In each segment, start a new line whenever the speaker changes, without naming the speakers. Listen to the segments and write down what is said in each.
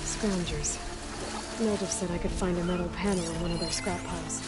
Scroungers. Native said I could find a metal panel in one of their scrap piles.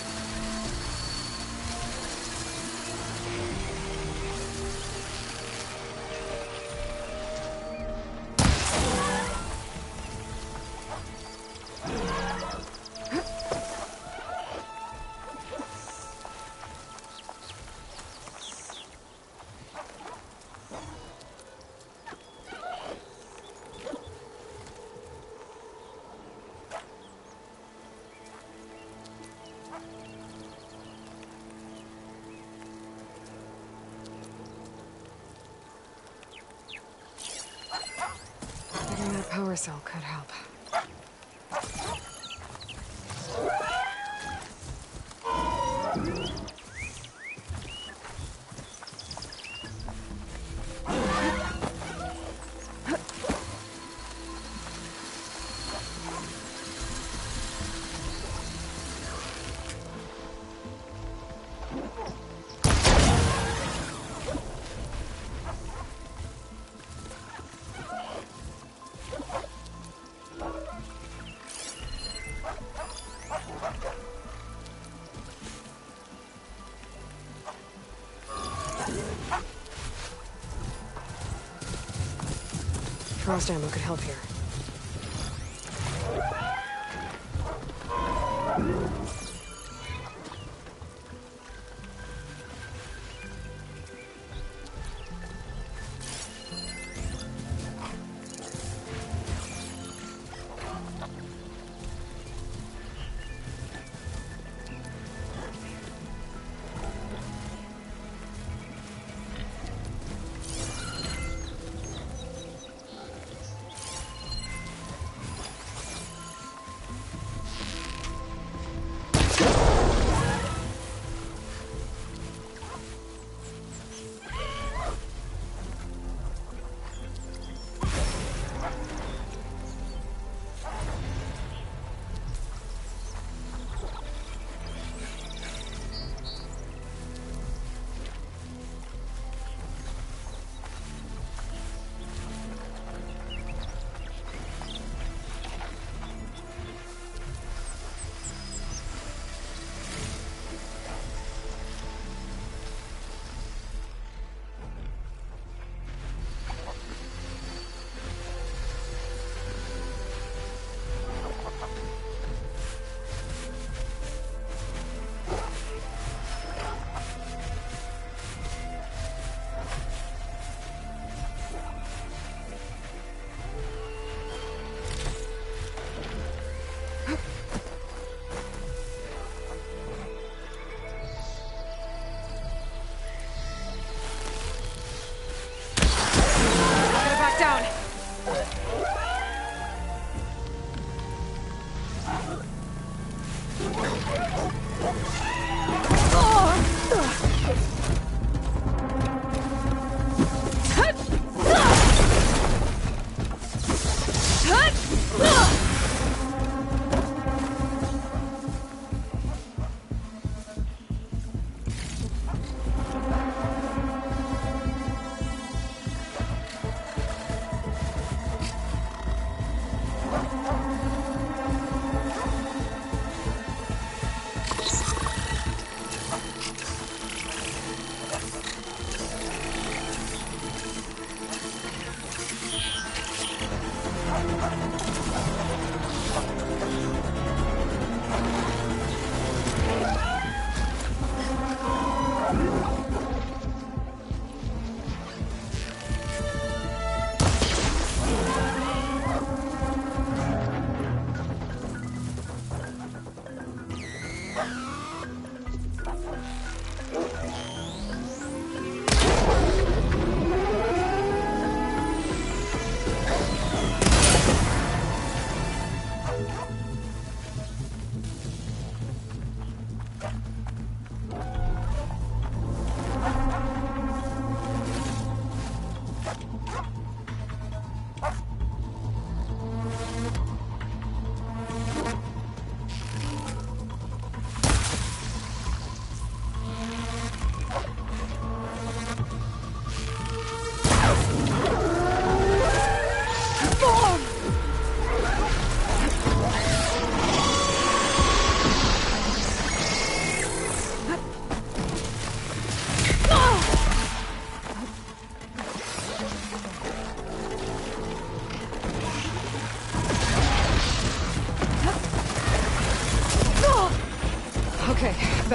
Getting that power cell could help. Frost ammo could help here.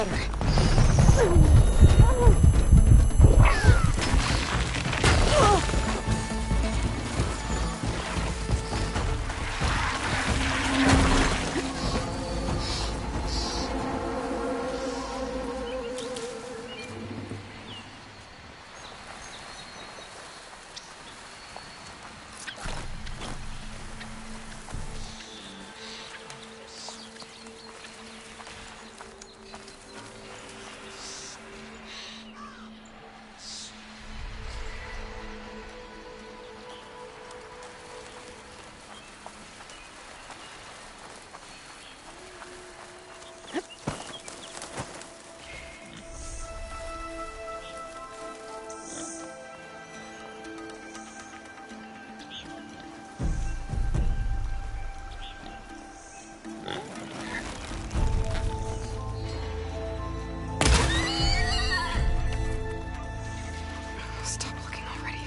better. Stop looking already.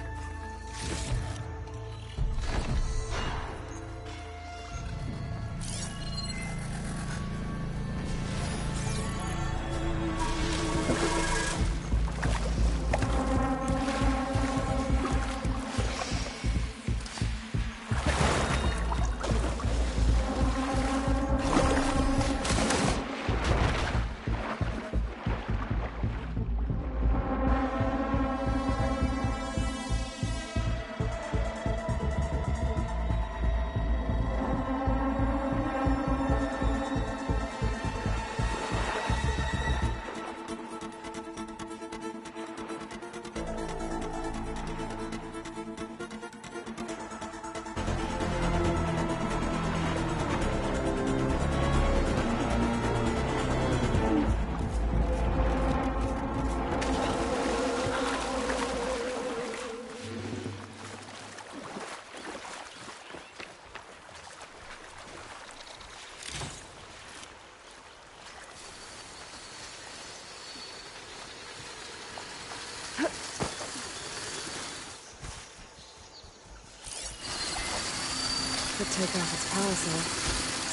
Could take off its power cell,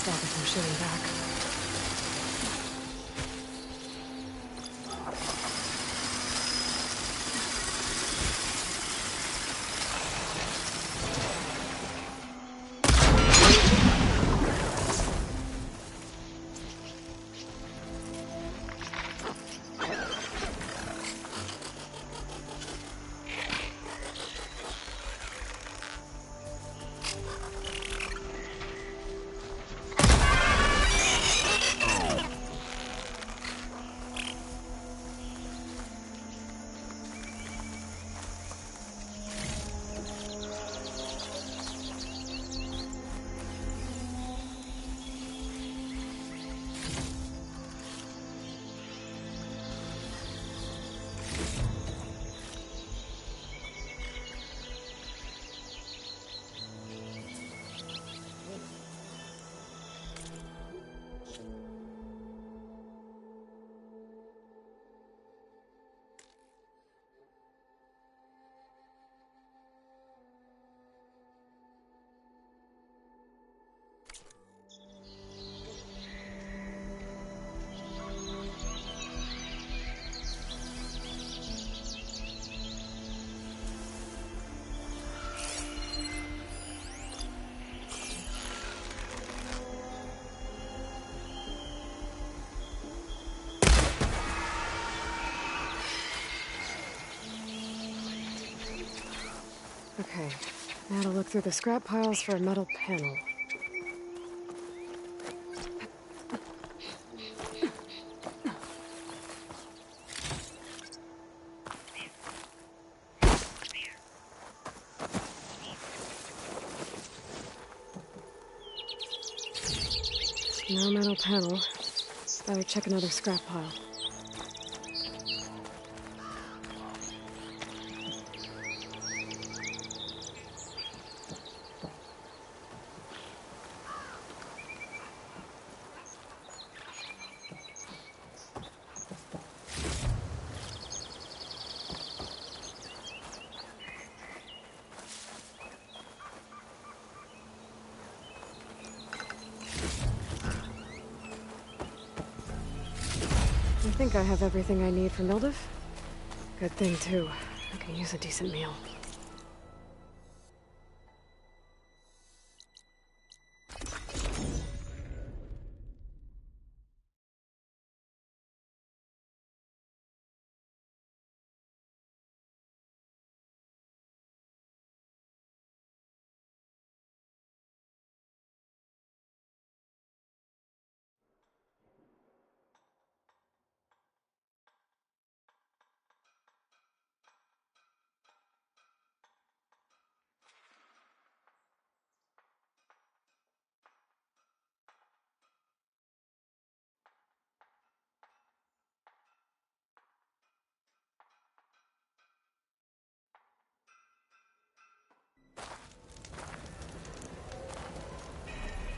stop it from shooting back. Okay, now to look through the scrap piles for a metal panel. No metal panel. Better check another scrap pile. think I have everything I need for Mildev. Good thing, too. I can use a decent meal.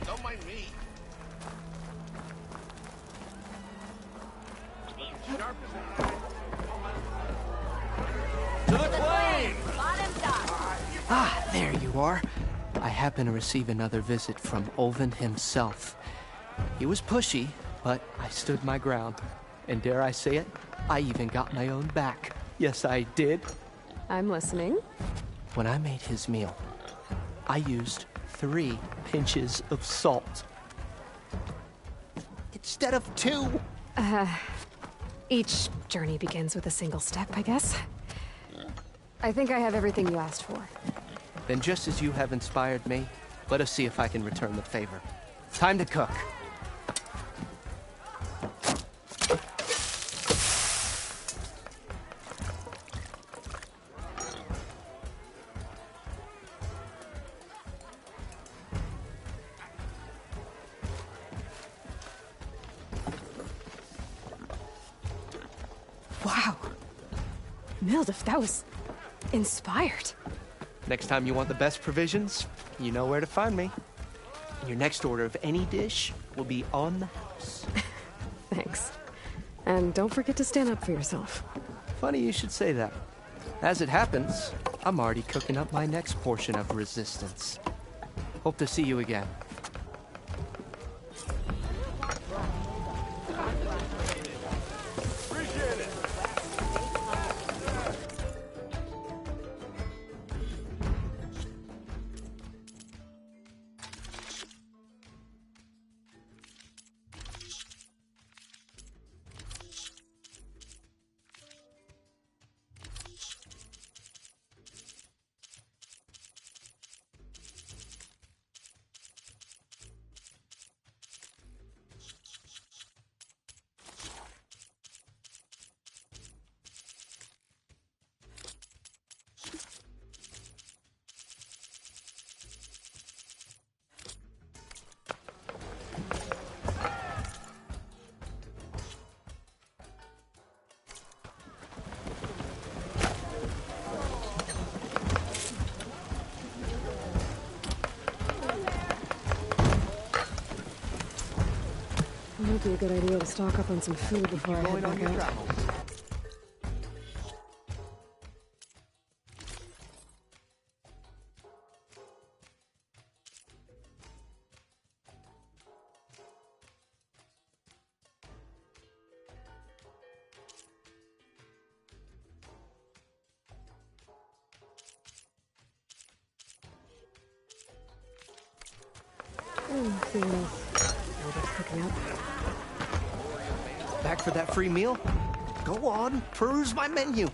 Don't mind me. Sharp as to the plane!
Ah, there you are. I happen to receive another visit from Olvin himself. He was pushy, but I stood my ground. And dare I say it, I even got my own back. Yes, I did.
I'm listening.
When I made his meal, I used 3 pinches of salt. Instead of 2.
Each journey begins with a single step, I guess. I think I have everything you asked for.
Then just as you have inspired me, let us see if I can return the favor. Time to cook.
Wow. Mildev, that was inspired.
Next time you want the best provisions, you know where to find me. And your next order of any dish will be on the house.
Thanks. And don't forget to stand up for yourself.
Funny you should say that. As it happens, I'm already cooking up my next portion of resistance. Hope to see you again.
appreciate it.
It might be a good idea to stock up on some food before I head back out.
travels.
See what else Milde's cooking up.
Back for that free meal? Go on, peruse my menu.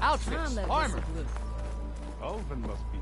Outfits, armor.
Alvin must be.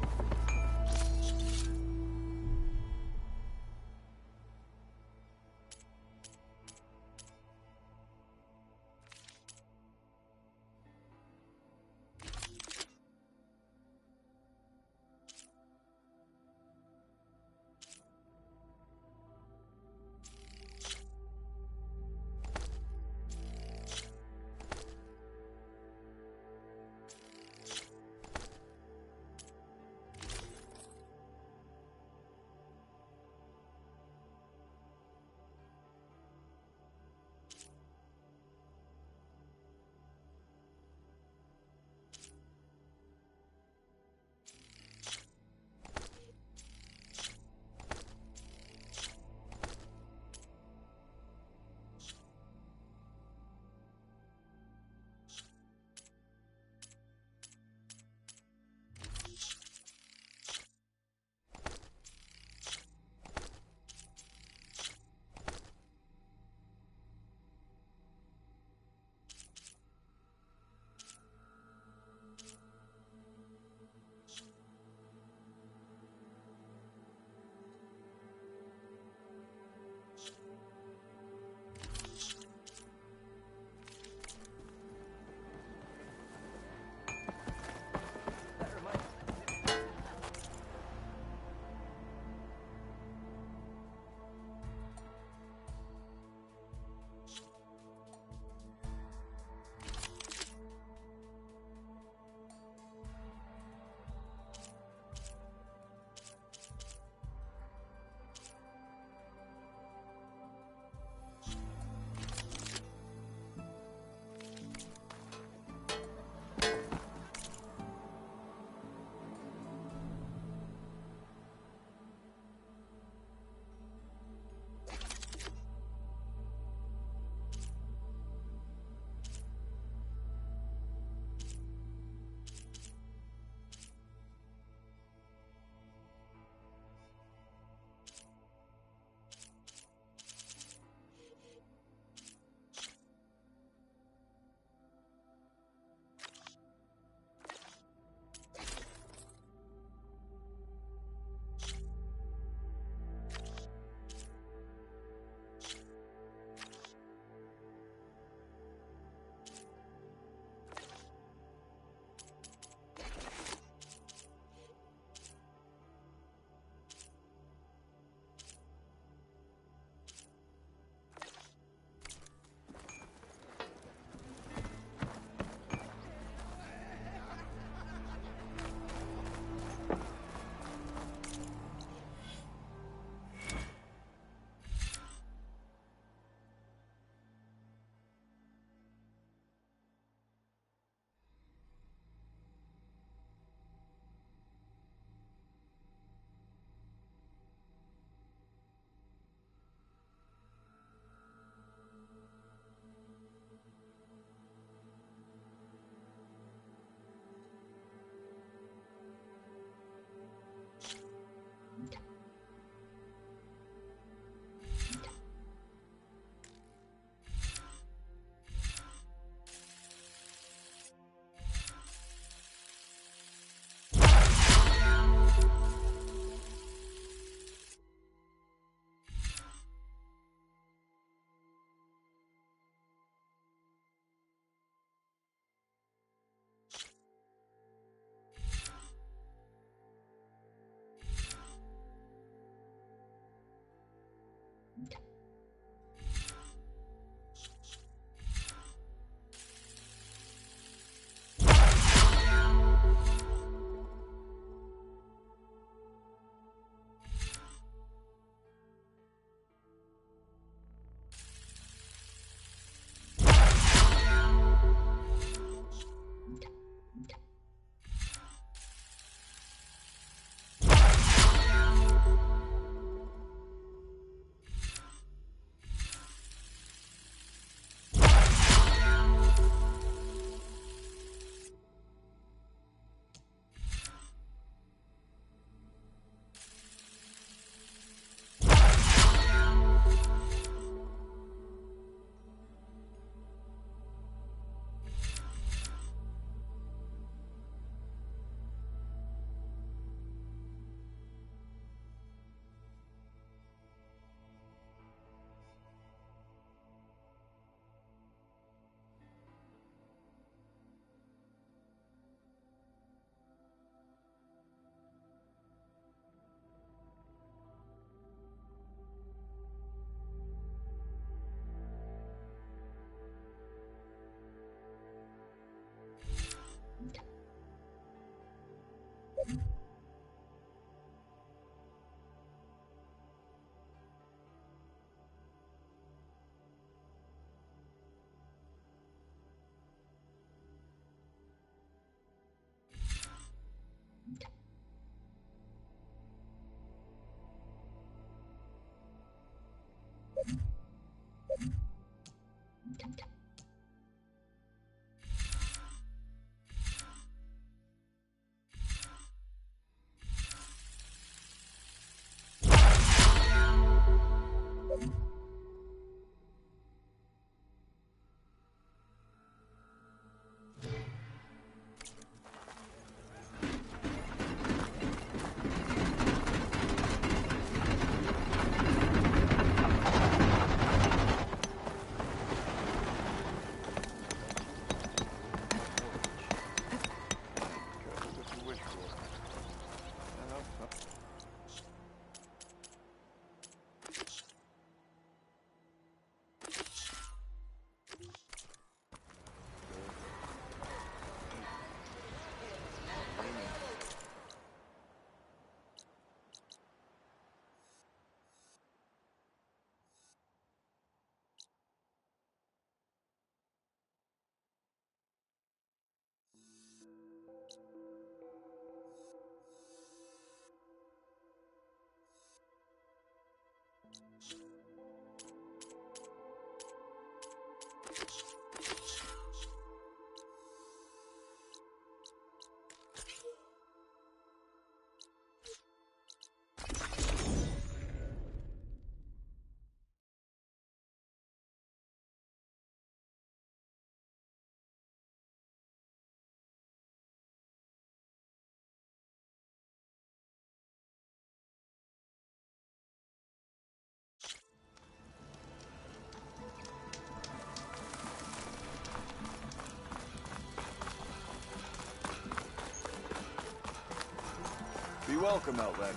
Be welcome, Outlander.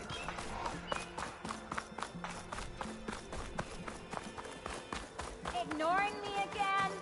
Ignoring me again?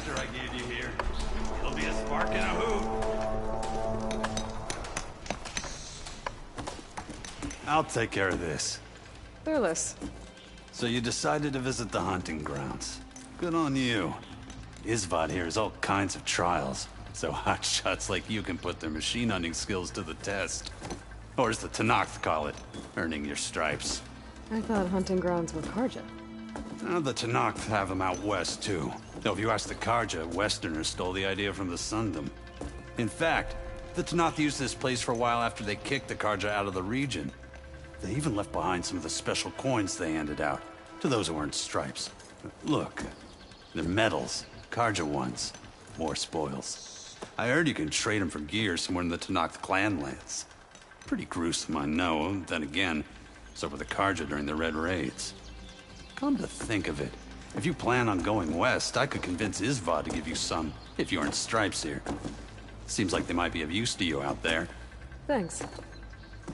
canister I gave you here. It'll be a spark and a hoot. I'll take care of this.
Fearless.
So you decided to visit the hunting grounds. Good on you. Isvad here has all kinds of trials, so hotshots like you can put their machine hunting skills to the test. Or as the Tenakth call it, earning your stripes.
I thought hunting grounds were Karja.
The Tenakth have them out west, too. Though if you ask the Karja, Westerners stole the idea from the Sundom. In fact, the Tenakth used this place for a while after they kicked the Karja out of the region. They even left behind some of the special coins they handed out, to those who earned stripes. Look, they're medals, Karja ones. More spoils. I heard you can trade them for gear somewhere in the Tenakth clan lands. Pretty gruesome, I know. Then again, so were the Karja during the Red Raids. Come to think of it, if you plan on going west, I could convince Isvad to give you some, if you earn stripes here. Seems like they might be of use to you out there.
Thanks.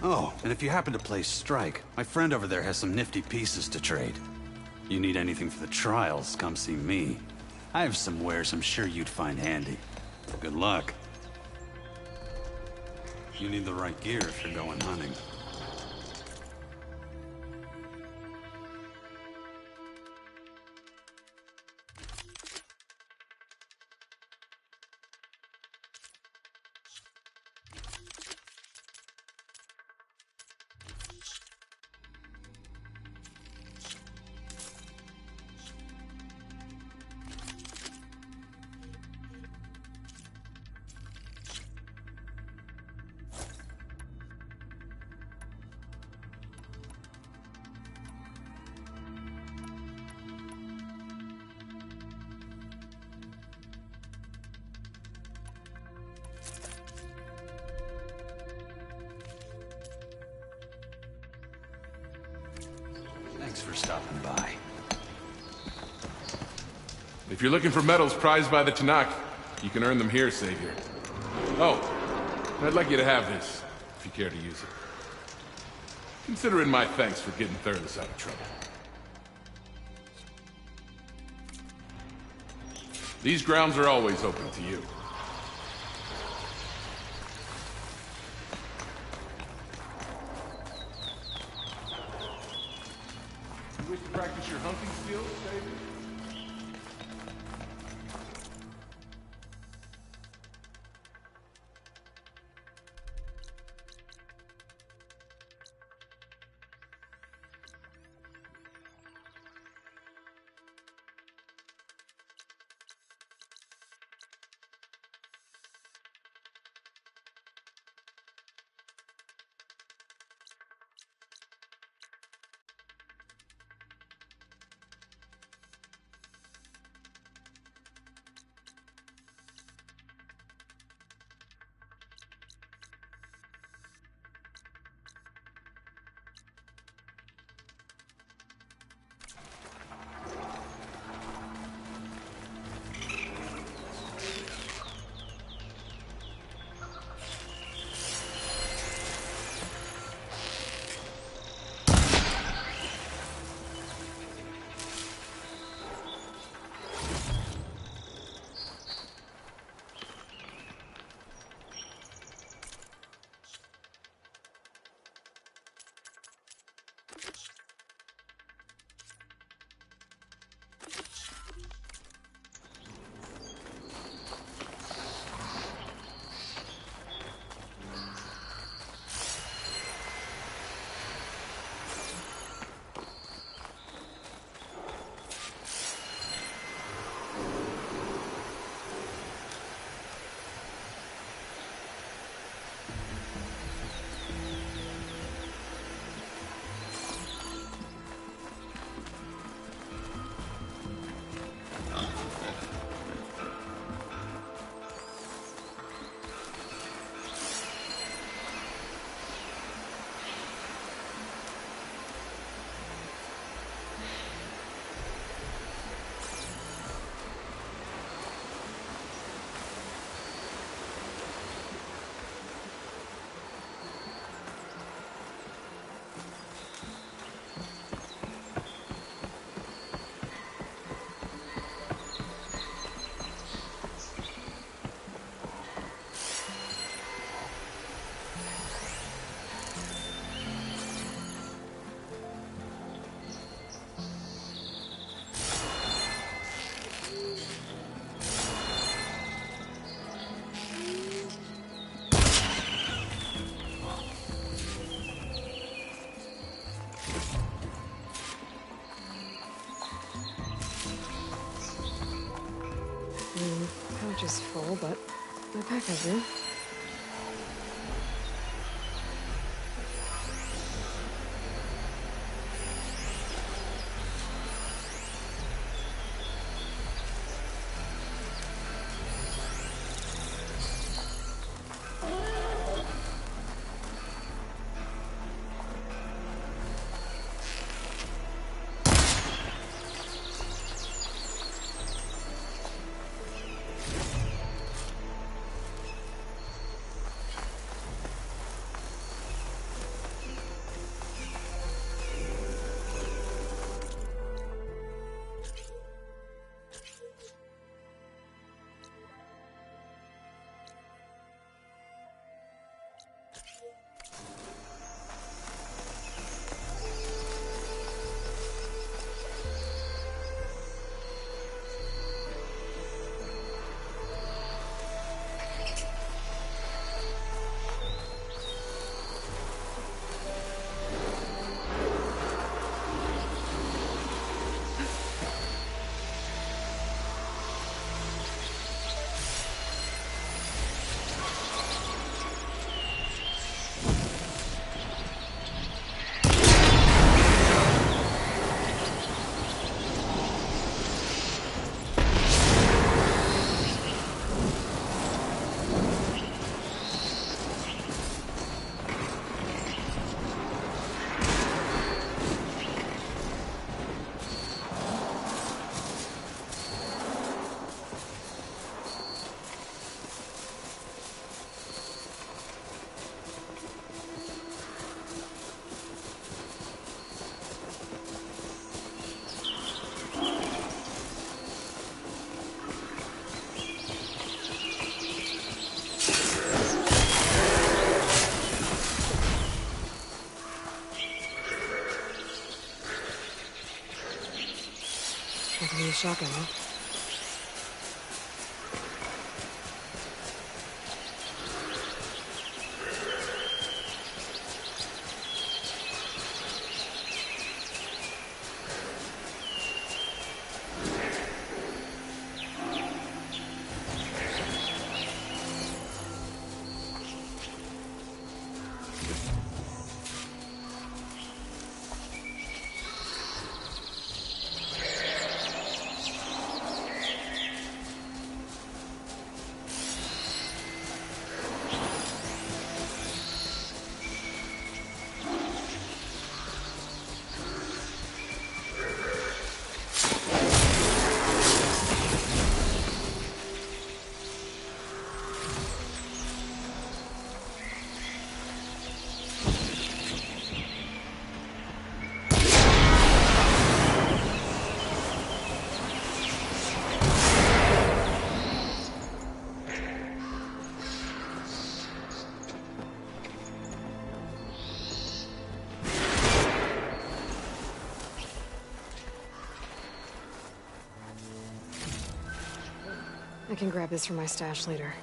Oh, and if you happen to play Strike, my friend over there has some nifty pieces to trade. You need anything for the trials, come see me. I have some wares I'm sure you'd find handy. Good luck. You need the right gear if you're going hunting. Thanks for stopping by.
If you're looking for medals prized by the Tenakth, you can earn them here, Savior. Oh, and I'd like you to have this, if you care to use it. Consider it my thanks for getting Thurles out of trouble. These grounds are always open to you. You wish to practice your hunting skills, Savior?
pouch is full, but my pack has room. Give me a shotgun, huh? I can grab this from my stash later.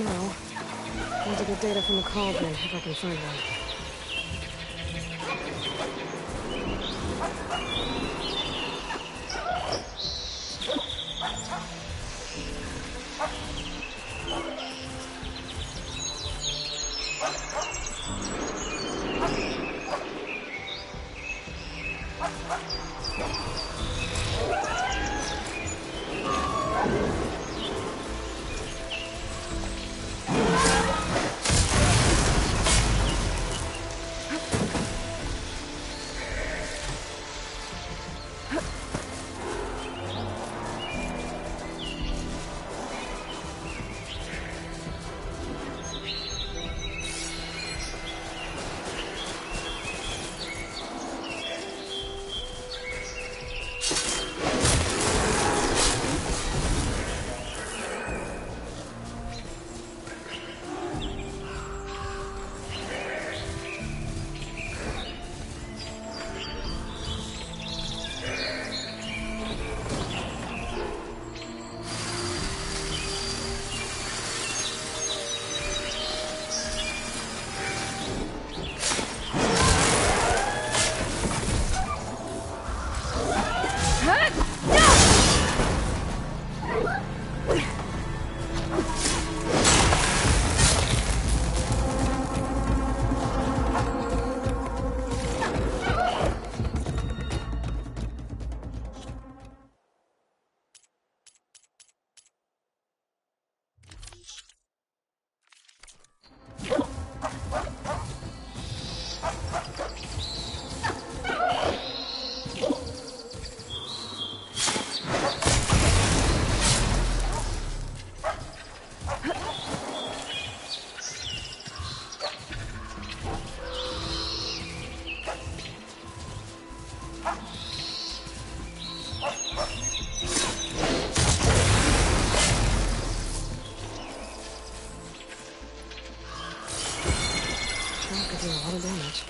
now. Want to get data from the cauldron, if I can find one. That could do a lot of damage.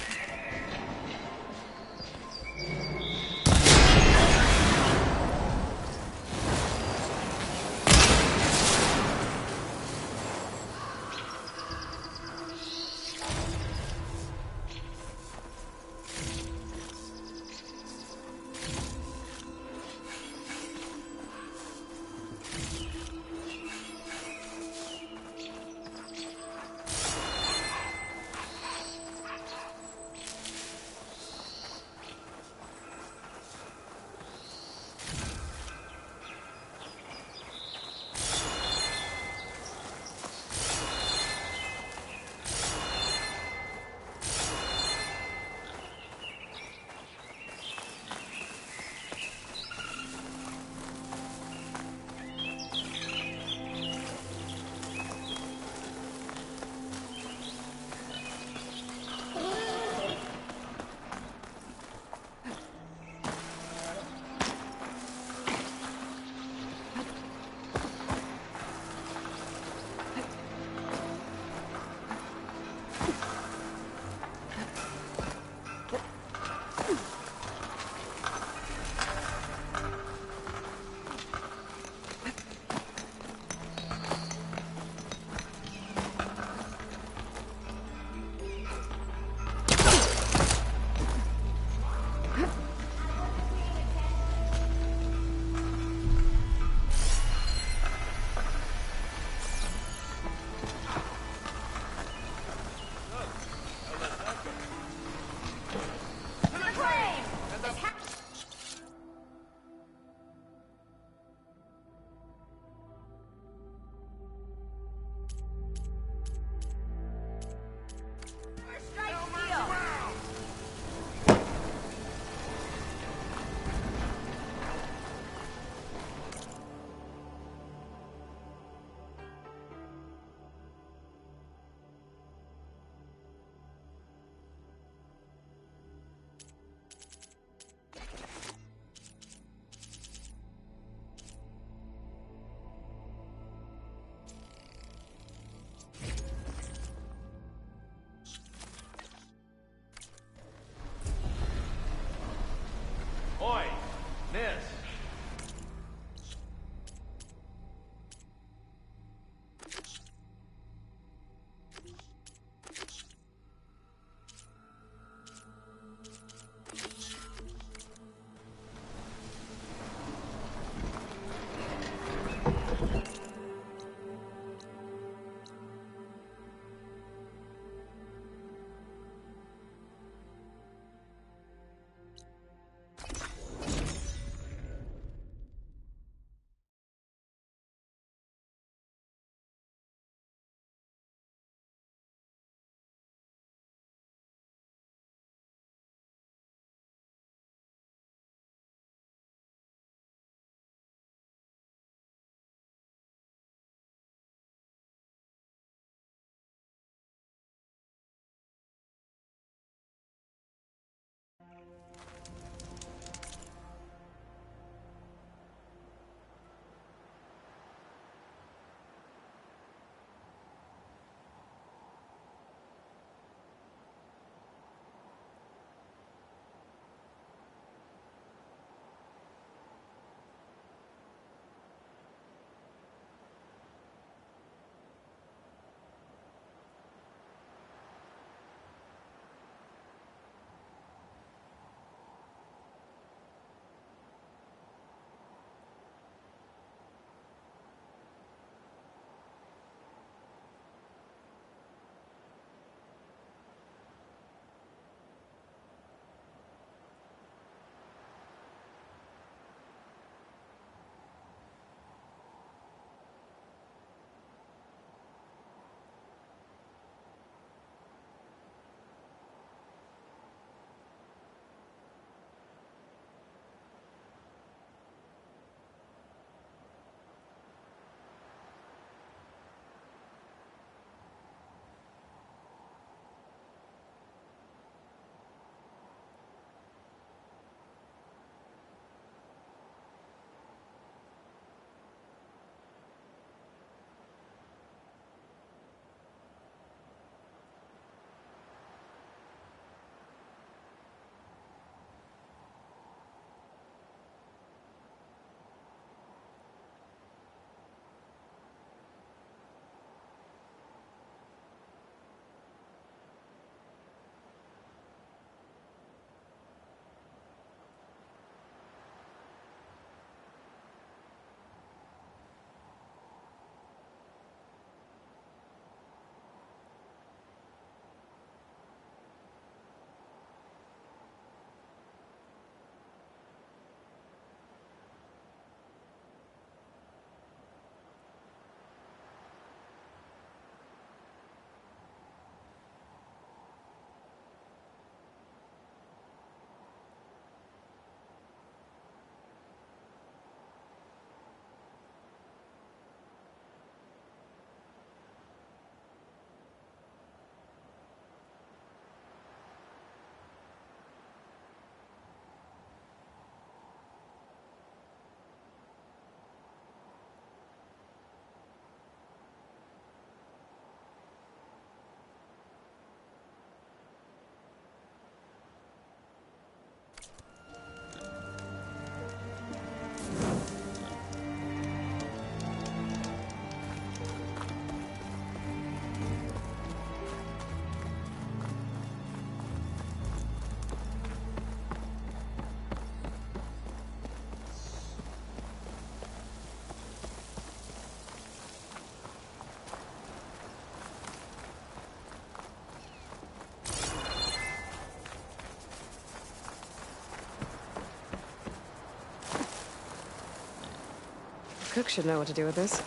cook should know what to do with this.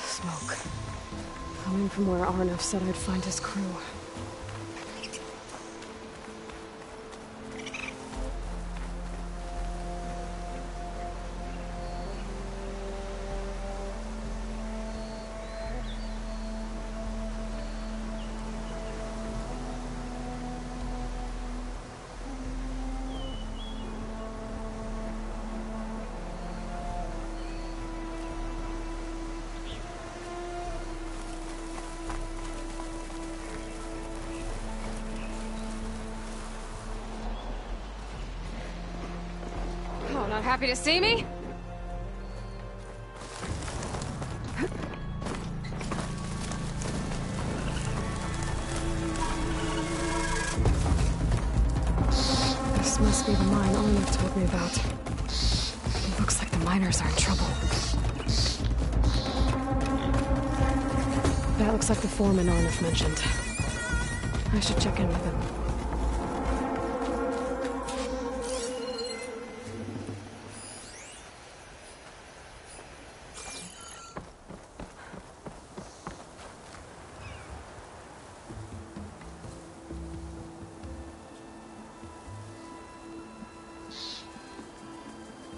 Smoke. Coming from where Arnav said I'd find his crew. Oh, not happy to see me? This must be the mine Arnav told me about. It looks like the miners are in trouble. That looks like the foreman Arnav mentioned. I should check in with him.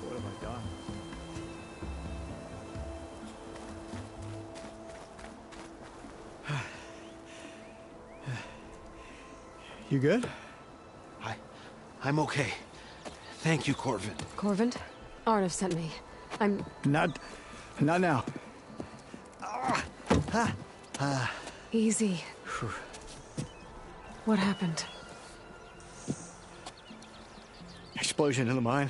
What have I done? You good?
I'm okay. Thank you, Corvin.
Corvin? Arnav sent me. I'm...
Not now.
Easy. What happened?
Explosion in the mine.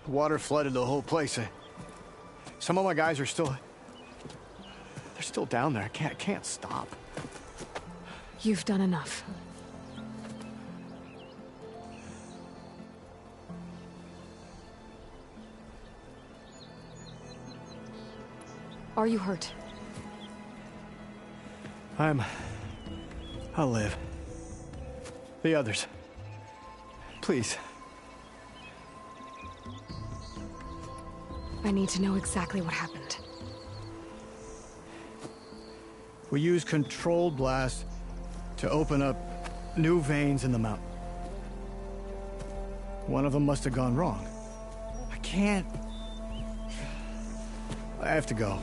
Water flooded the whole place. Some of my guys are still... They're still down there. Can't stop.
You've done enough. Are you hurt?
I'll live. The others. Please.
I need to know exactly what happened.
We used controlled blast to open up new veins in the mountain. One of them must have gone wrong. I can't... I have to go.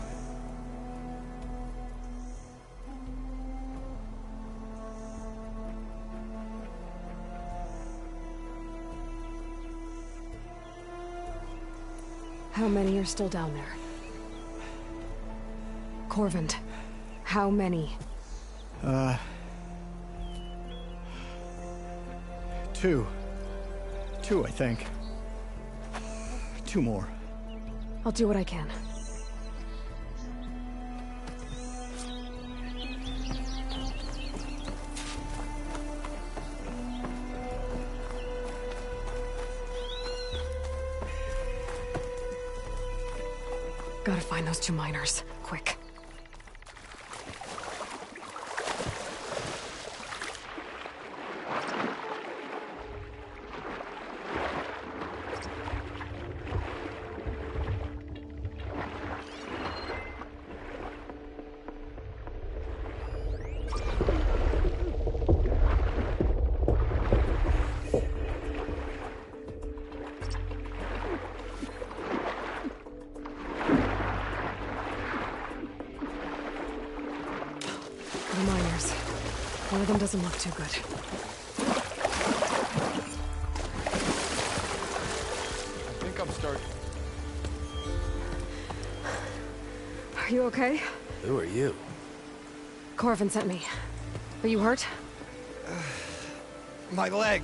How many are still down there? Corvin, how many?
Two. Two, I think. Two more.
I'll do what I can. Gotta find those two miners. Quick. The miners. One of them doesn't look too good.
I think I'm starting.
Are you okay?
Who are you?
Corvin sent me. Are you hurt?
My leg.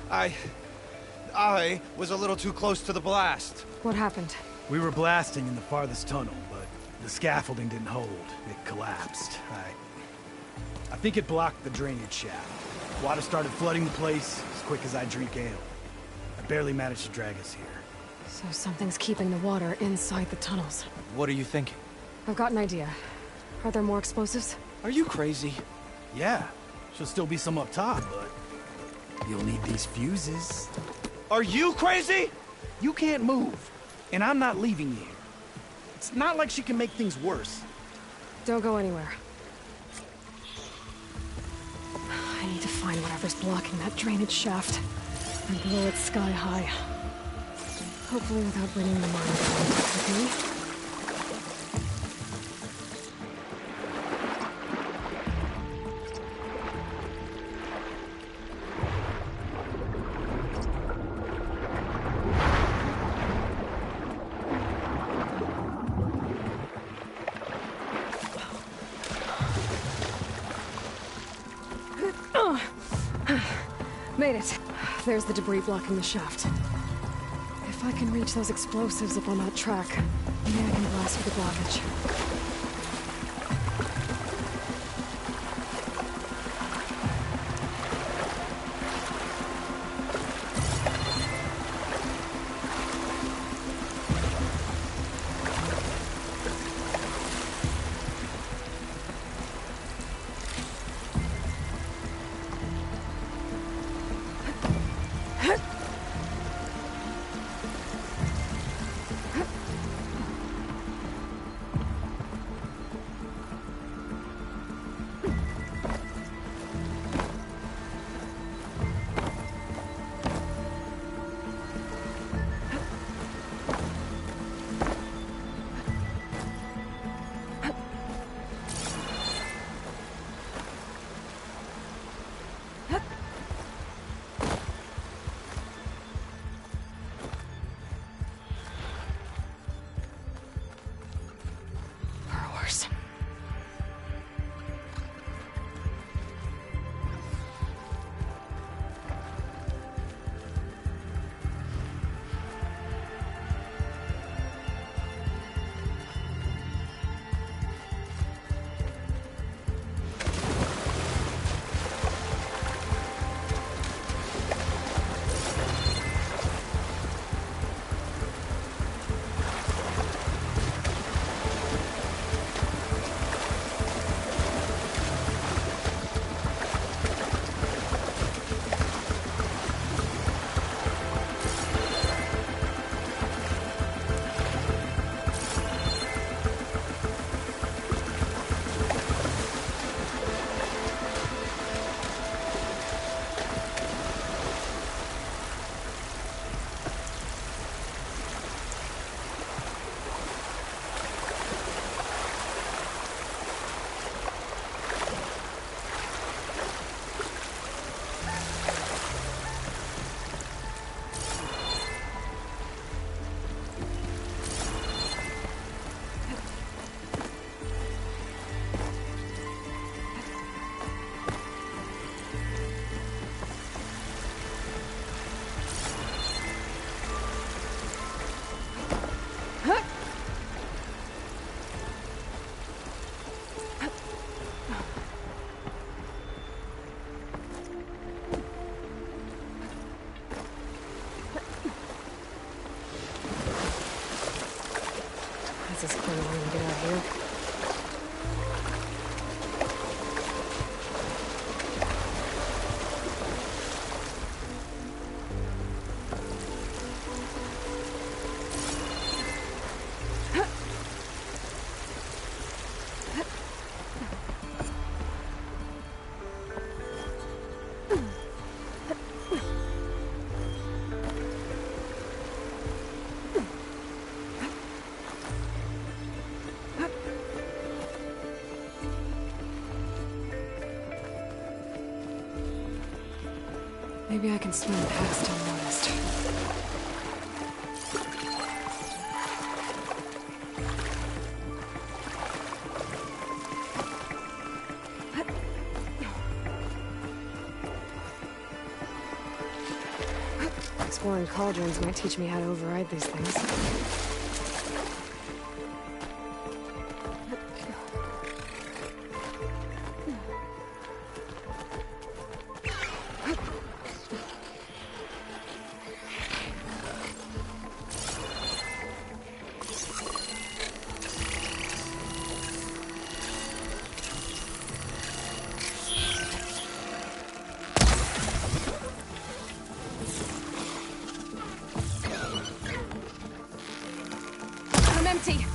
I was a little too close to the blast.
What happened?
We were blasting in the farthest tunnel, but the scaffolding didn't hold. It collapsed. I think it blocked the drainage shaft. Water started flooding the place as quick as I drink ale. I barely managed to drag us here.
So something's keeping the water inside the tunnels.
What are you thinking?
I've got an idea. Are there more explosives?
Are you crazy?
Yeah, should still be some up top, but you'll need these fuses.
Are you crazy?
You can't move, and I'm not leaving you here. It's not like she can make things worse.
Don't go anywhere. I need to find whatever's blocking that drainage shaft and blow it sky high. Hopefully without bringing the mine down with me. Made it. There's the debris blocking the shaft. If I can reach those explosives up on that track, maybe I can blast through the blockage. defenses clean when we get out of here. Maybe I can swim past unnoticed. Exploring cauldrons might teach me how to override these things. I'm empty.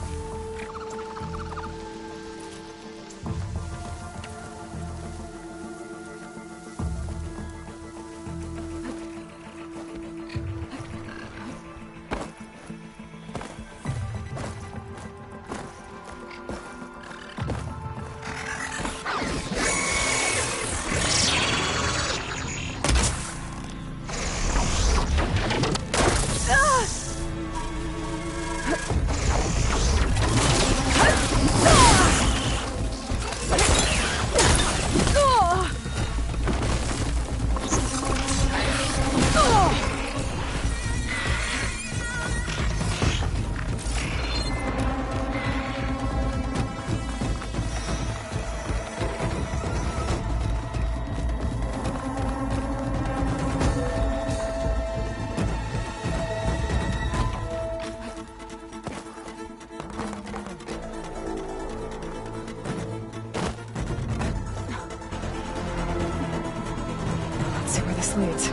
Let's see where this leads.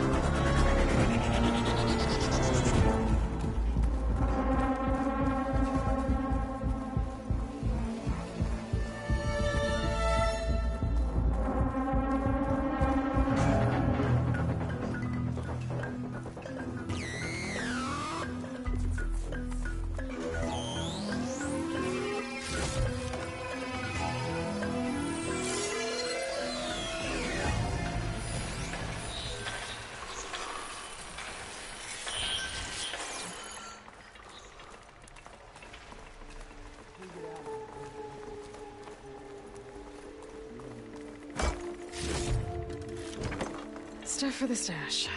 Stuff for the stash.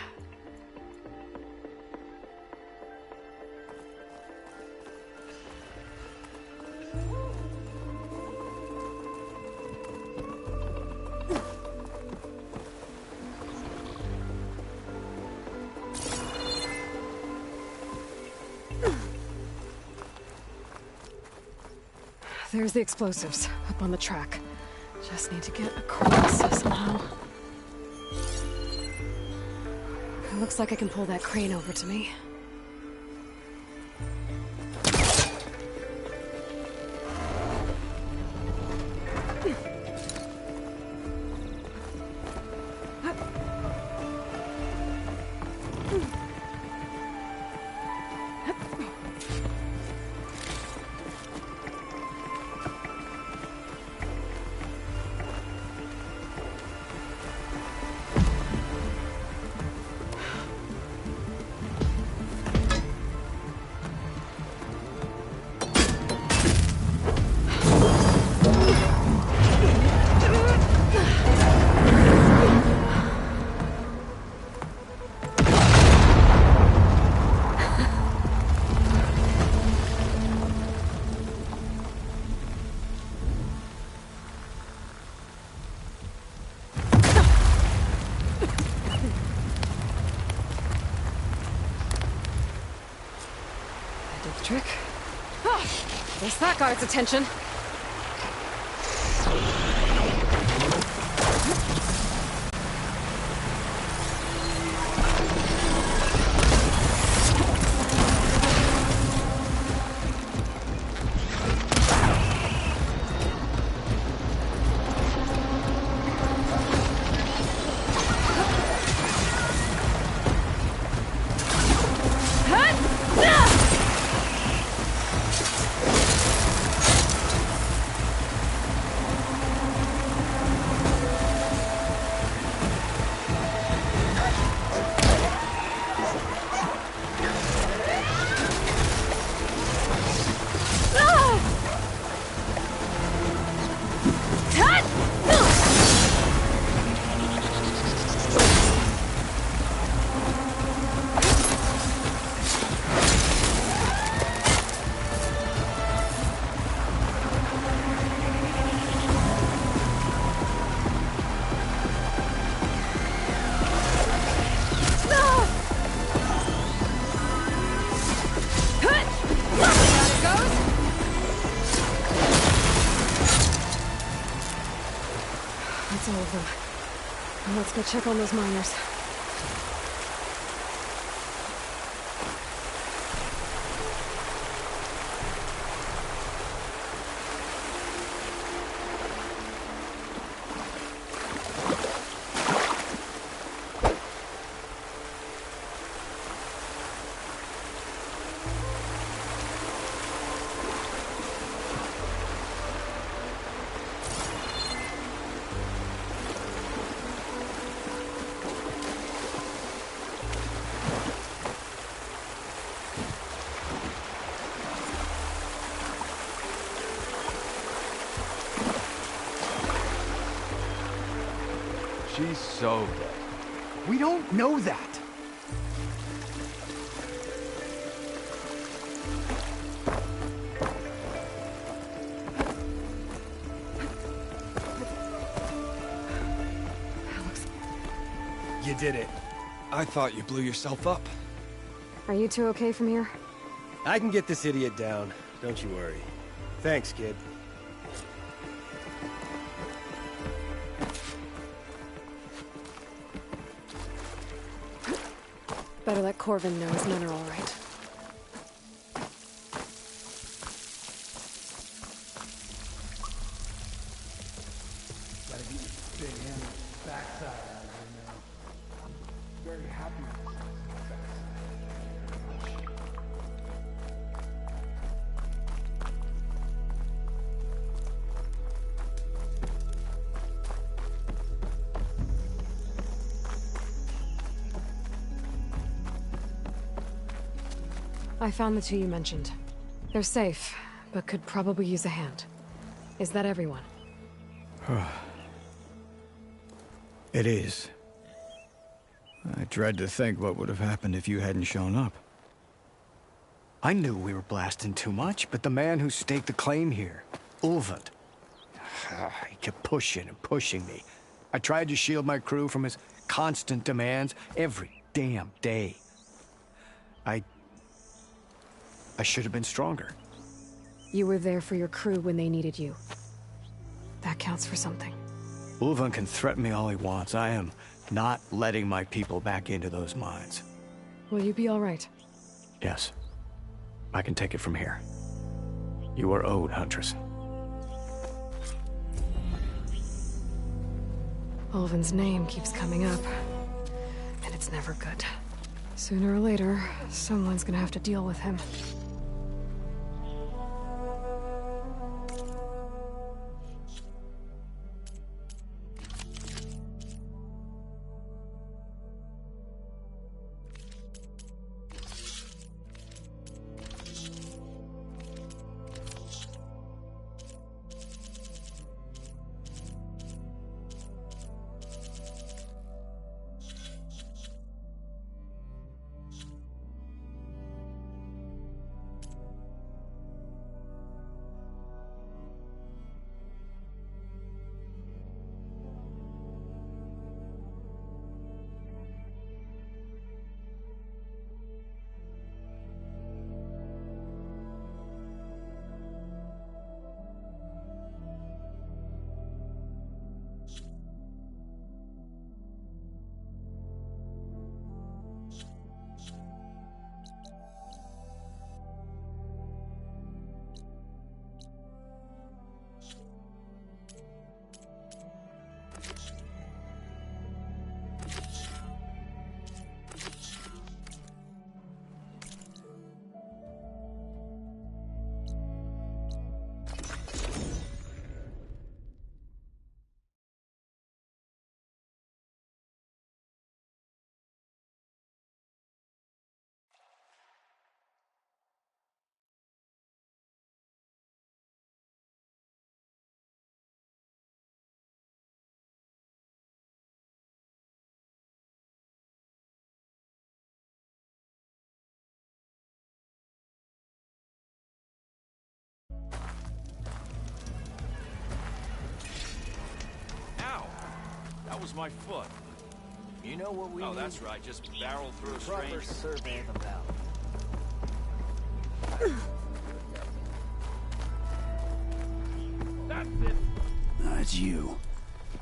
There's the explosives, up on the track. Just need to get across somehow. It looks like I can pull that crane over to me. Trick. Guess that got its attention. That's all of them. Now let's go check on those miners.
She's so dead.
We don't know that. You did it.
I thought you blew yourself up.
Are you two okay from here?
I can get this idiot down. Don't you worry. Thanks, kid.
Better let Corvin know his men are all right.
Gotta get your big hand backside out of here now. Very happy with this backside.
I found the two you mentioned. They're safe, but could probably use a hand. Is that everyone?
It is. I dread to think what would have happened if you hadn't shown up. I knew we were blasting too much, but the man who staked the claim here, Ulvund, he kept pushing and pushing me. I tried to shield my crew from his constant demands every damn day. I should have been stronger.
You were there for your crew when they needed you. That counts for something.
Ulvund can threaten me all he wants. I am not letting my people back into those mines.
Will you be all right?
Yes. I can take it from here. You are owed, Huntress.
Ulvund's name keeps coming up, and it's never good. Sooner or later, someone's gonna have to deal with him.
That was my foot.
You know what we
Oh,
need?
that's right. Just barrel through a
Proper
strange...
survey of the valley.
That's it!
It's you.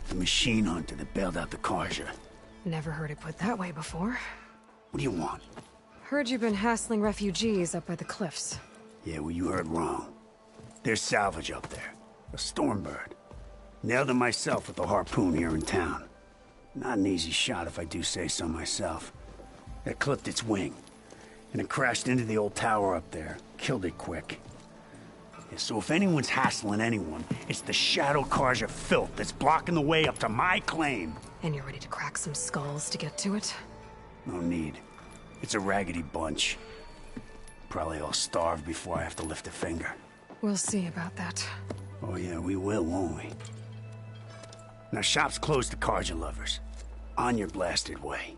The machine hunter that bailed out the Karja.
Never heard it put that way before.
What do you want?
Heard you've been hassling refugees up by the cliffs.
Yeah, well, you heard wrong. There's salvage up there. A Stormbird. Nailed him myself with a harpoon here in town. Not an easy shot if I do say so myself. It clipped its wing, and it crashed into the old tower up there. Killed it quick. Yeah, so if anyone's hassling anyone, it's the Shadow Karja filth that's blocking the way up to my claim.
And you're ready to crack some skulls to get to it?
No need. It's a raggedy bunch. Probably all starved before I have to lift a finger.
We'll see about that.
Oh yeah, we will, won't we? Now, shop's closed to Karja lovers. On your blasted way.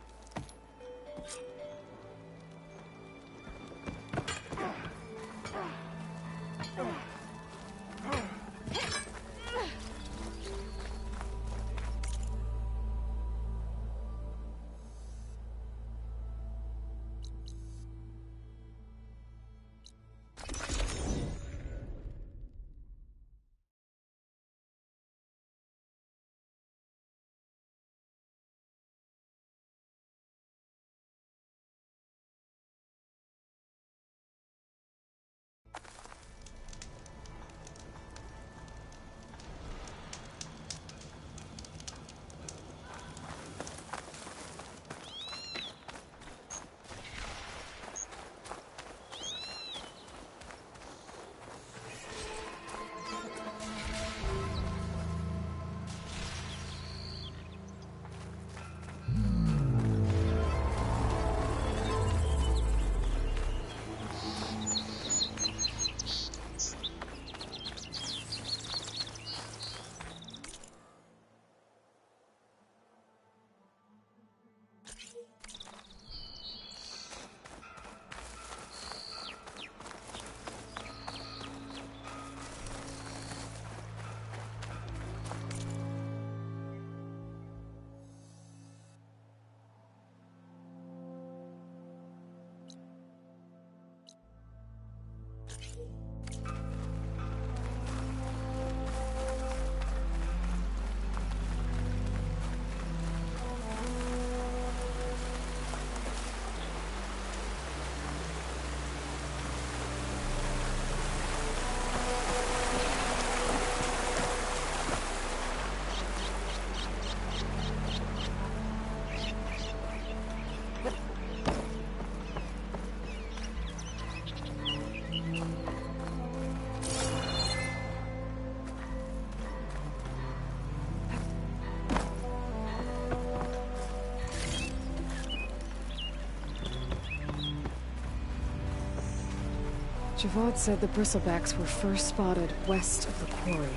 Javad said the bristlebacks were first spotted west of the quarry.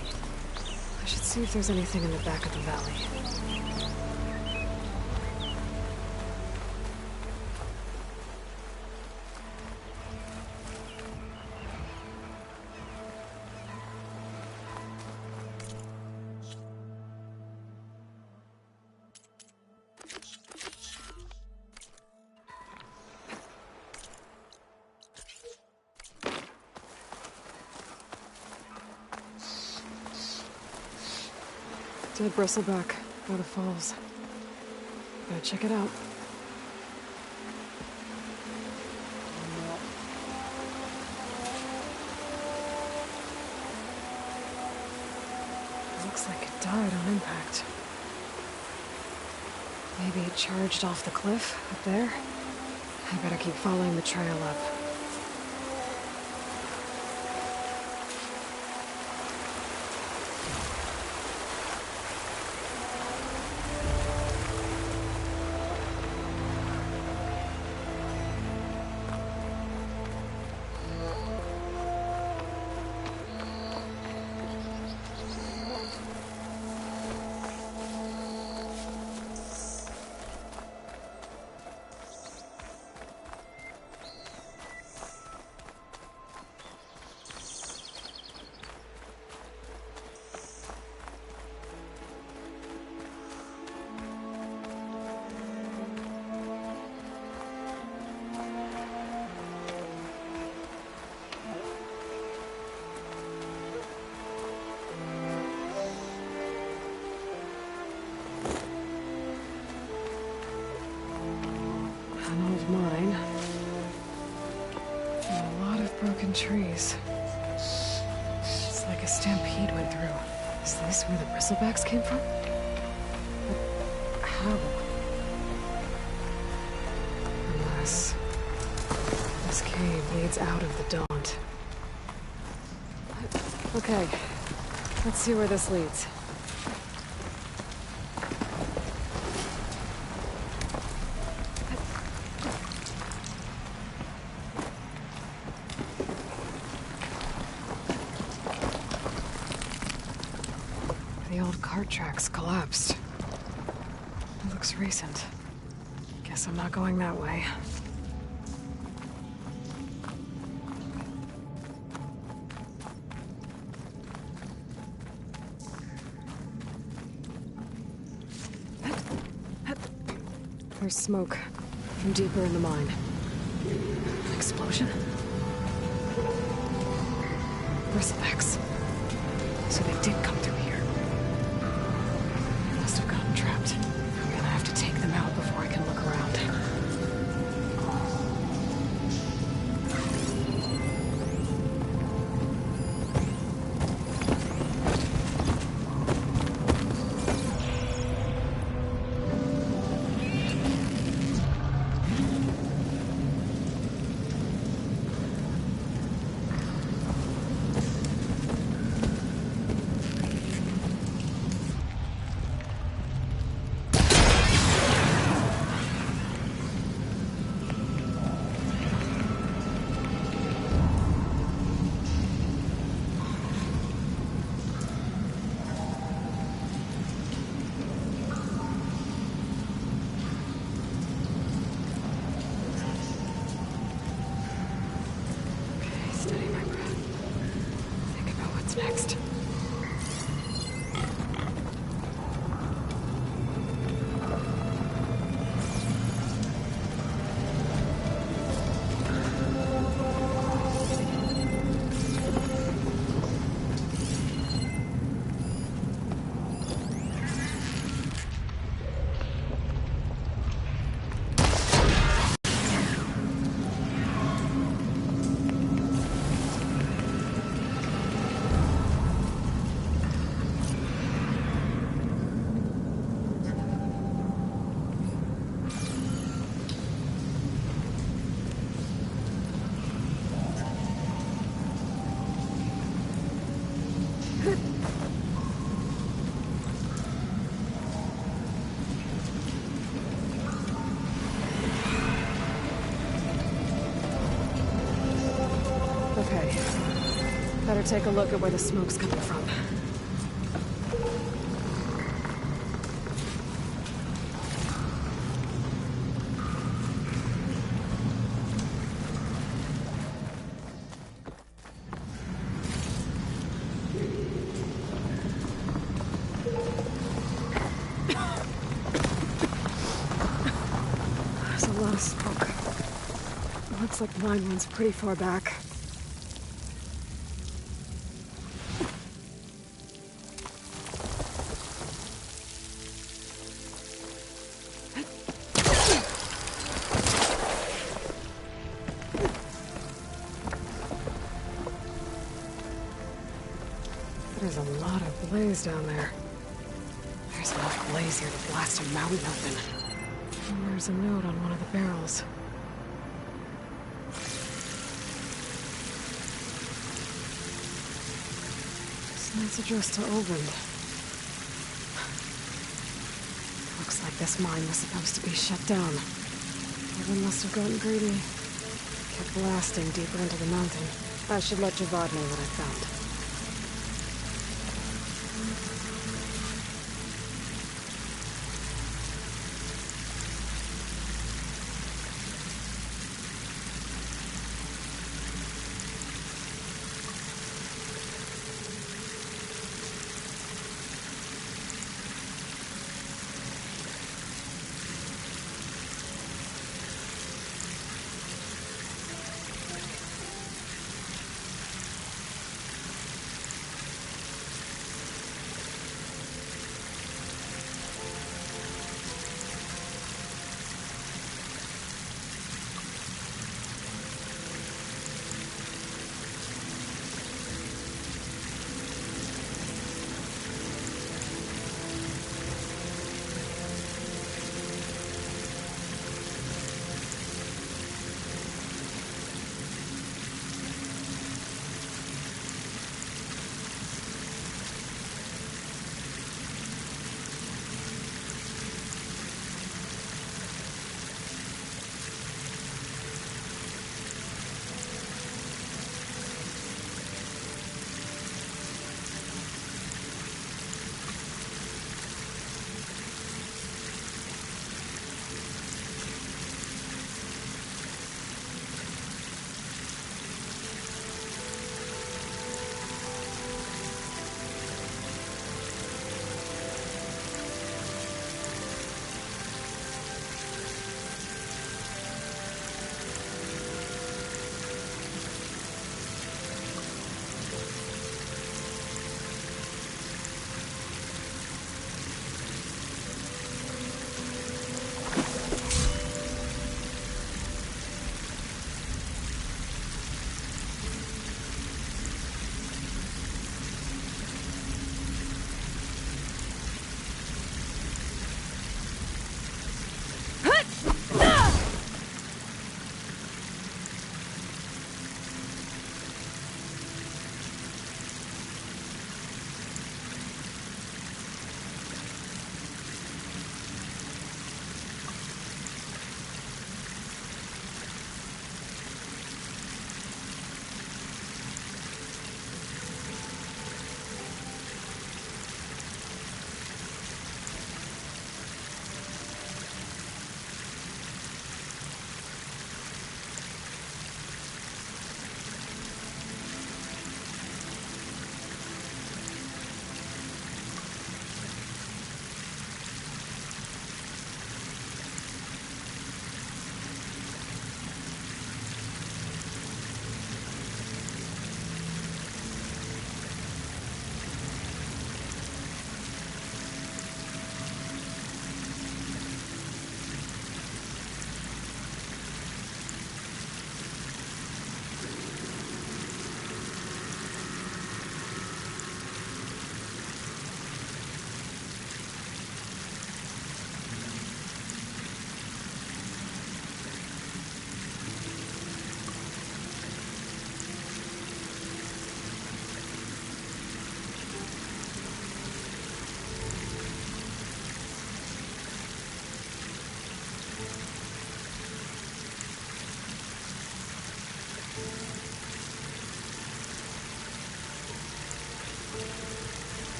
I should see if there's anything in the back of the valley. Dead bristleback, out of falls. Gotta check it out. Looks like it died on impact. Maybe it charged off the cliff up there. I better keep following the trail up. broken trees. It's like a stampede went through. Is this where the bristlebacks came from? But how? Unless this cave leads out of the Daunt. Okay, let's see where this leads. The old cart tracks collapsed. It looks recent. Guess I'm not going that way. There's smoke from deeper in the mine. An explosion? Bristlebacks. So they did come through here. Must have gotten trapped. I'm gonna have to take them out before I can look around. Next. Okay. Better take a look at where the smoke's coming from. There's a lot of smoke. Looks like the mine runs pretty far back. There's a lot of blaze down there. There's enough blaze here to blast a mountain open. And there's a note on one of the barrels. This note's addressed to Ovind. Looks like this mine was supposed to be shut down. Ovind must have gotten greedy. Kept blasting deeper into the mountain. I should let Javad know what I found.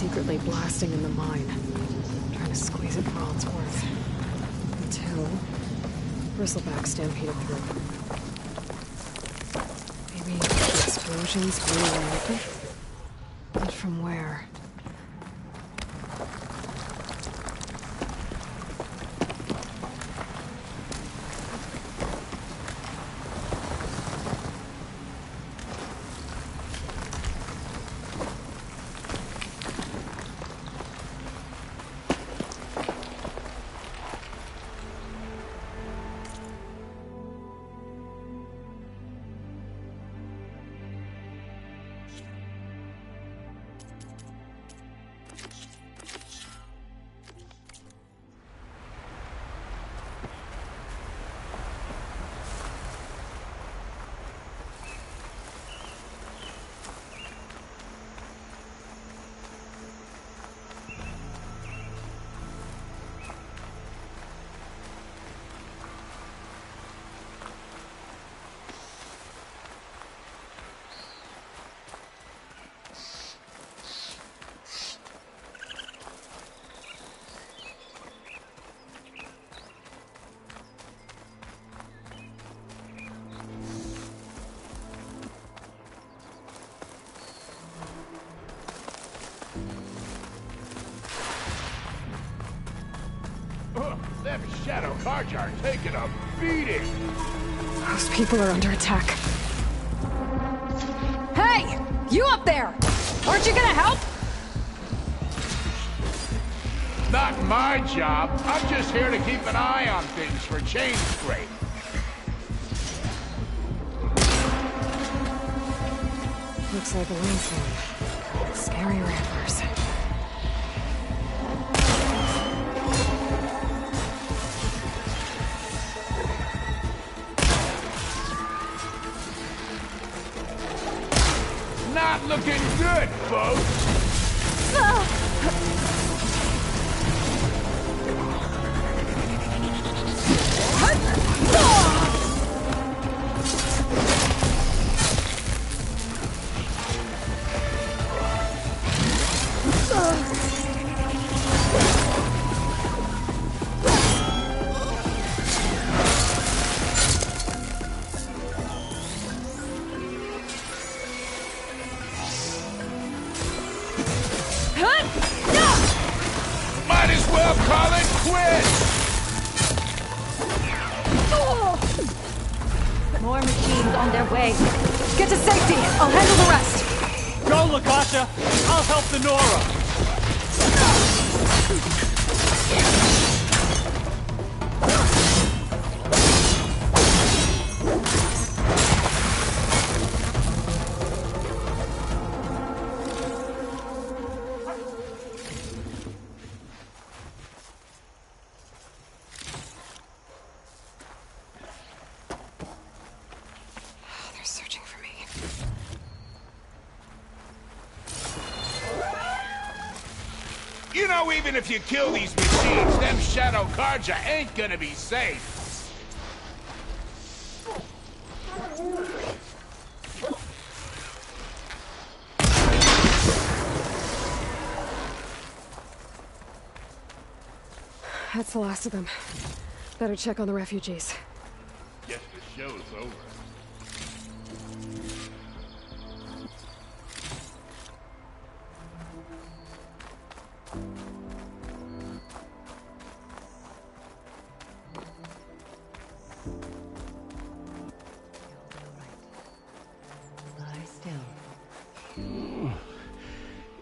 secretly blasting in the mine. Trying to squeeze it for all it's worth. Until Bristleback stampeded through. Maybe the explosions blew her open? But from where?
Them Shadow Carja are taking a beating.
Those people are under attack. Hey! You up there! Aren't you gonna help?
Not my job. I'm just here to keep an eye on things for Jinxedly.
Looks like a landslide. Scary rappers.
Not looking good, folks. Might as well call it quits!
More machines on their way. Get to safety. I'll handle the rest.
Go, Lakasha. I'll help the Nora.
They're searching for me.
You know, even if you kill these machines, them Shadow Carja ain't gonna be safe.
That's the last of them. Better check on the refugees.
Guess the show's over.
Lie still.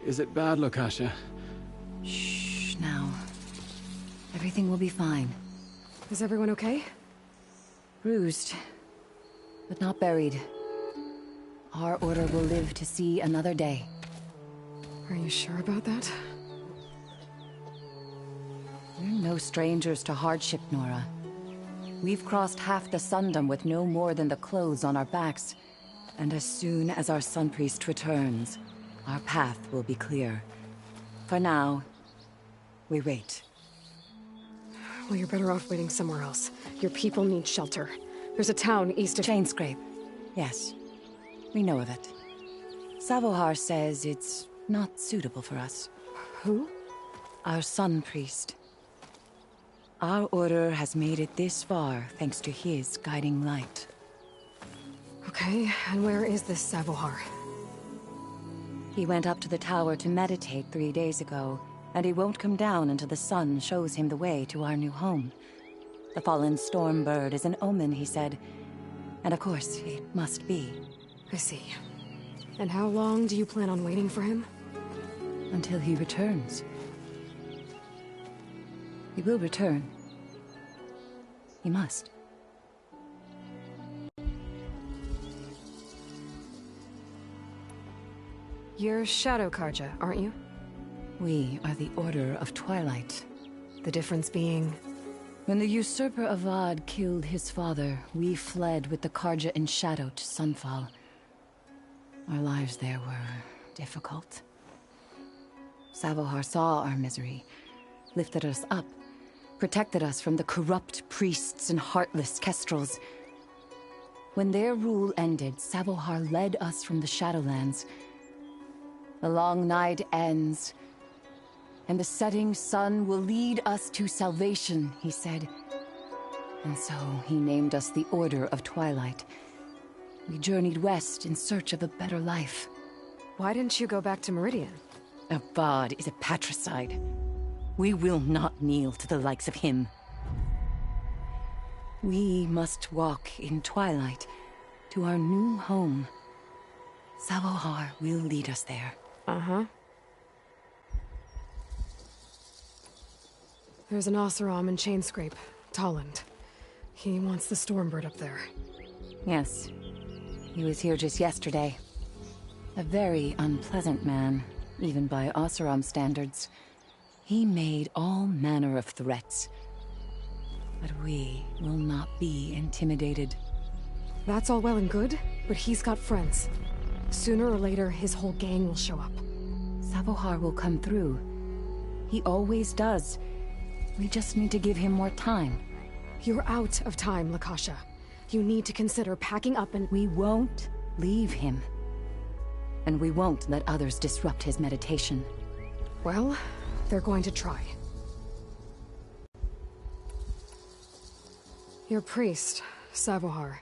Is it bad, Lakasha?
Shh, now. Everything will be fine.
Is everyone okay?
Bruised, but not buried. Our order will live to see another day.
Are you sure about that?
We're no strangers to hardship, Nora. We've crossed half the Sundom with no more than the clothes on our backs. And as soon as our Sun Priest returns, our path will be clear. For now, we wait.
Well, you're better off waiting somewhere else. Your people need shelter. There's a town east of...
Chainscrape. Yes. We know of it. Savohar says it's not suitable for us.
Who?
Our sun priest. Our order has made it this far thanks to his guiding light.
Okay, and where is this Savohar?
He went up to the tower to meditate 3 days ago, and he won't come down until the sun shows him the way to our new home. The fallen storm bird is an omen, he said. And of course, it must be.
I see. And how long do you plan on waiting for him?
Until he returns. He will return. He must.
You're Shadow Karja, aren't you?
We are the Order of Twilight.
The difference being...
When the usurper Avad killed his father, we fled with the Karja in shadow to Sunfall. Our lives there were difficult. Savohar saw our misery, lifted us up, protected us from the corrupt priests and heartless kestrels. When their rule ended, Savohar led us from the Shadowlands. The long night ends, and the setting sun will lead us to salvation, he said. And so he named us the Order of Twilight. We journeyed west in search of a better life.
Why didn't you go back to Meridian?
Avad is a patricide. We will not kneel to the likes of him. We must walk in twilight to our new home. Savohar will lead us there.
Uh-huh. There's an Oseram in Chainscrape, Tolland. He wants the Stormbird up there.
Yes. He was here just yesterday. A very unpleasant man, even by Oseram standards. He made all manner of threats. But we will not be intimidated.
That's all well and good, but he's got friends. Sooner or later, his whole gang will show up.
Savohar will come through. He always does. We just need to give him more time.
You're out of time, Lakasha. You need to consider packing up and...
We won't leave him. And we won't let others disrupt his meditation.
Well, they're going to try. Your priest, Savohar.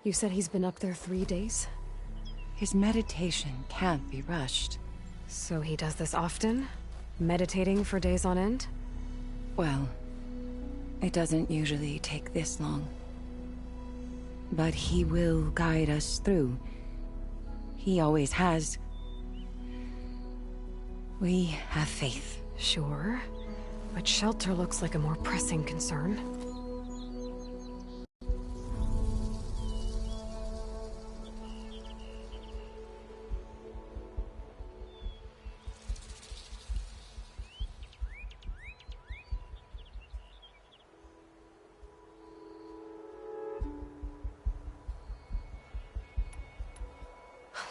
You said he's been up there 3 days?
His meditation can't be rushed.
So he does this often? Meditating for days on end?
Well, it doesn't usually take this long. But he will guide us through. He always has. We have faith.
Sure, but shelter looks like a more pressing concern.